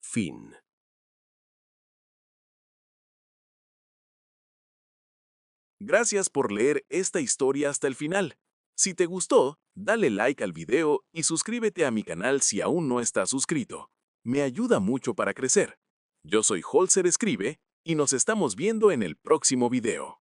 A: Fin.
E: Gracias por leer esta historia hasta el final. Si te gustó, dale like al video y suscríbete a mi canal si aún no estás suscrito. Me ayuda mucho para crecer. Yo soy Holzer Escribe y nos estamos viendo en el próximo video.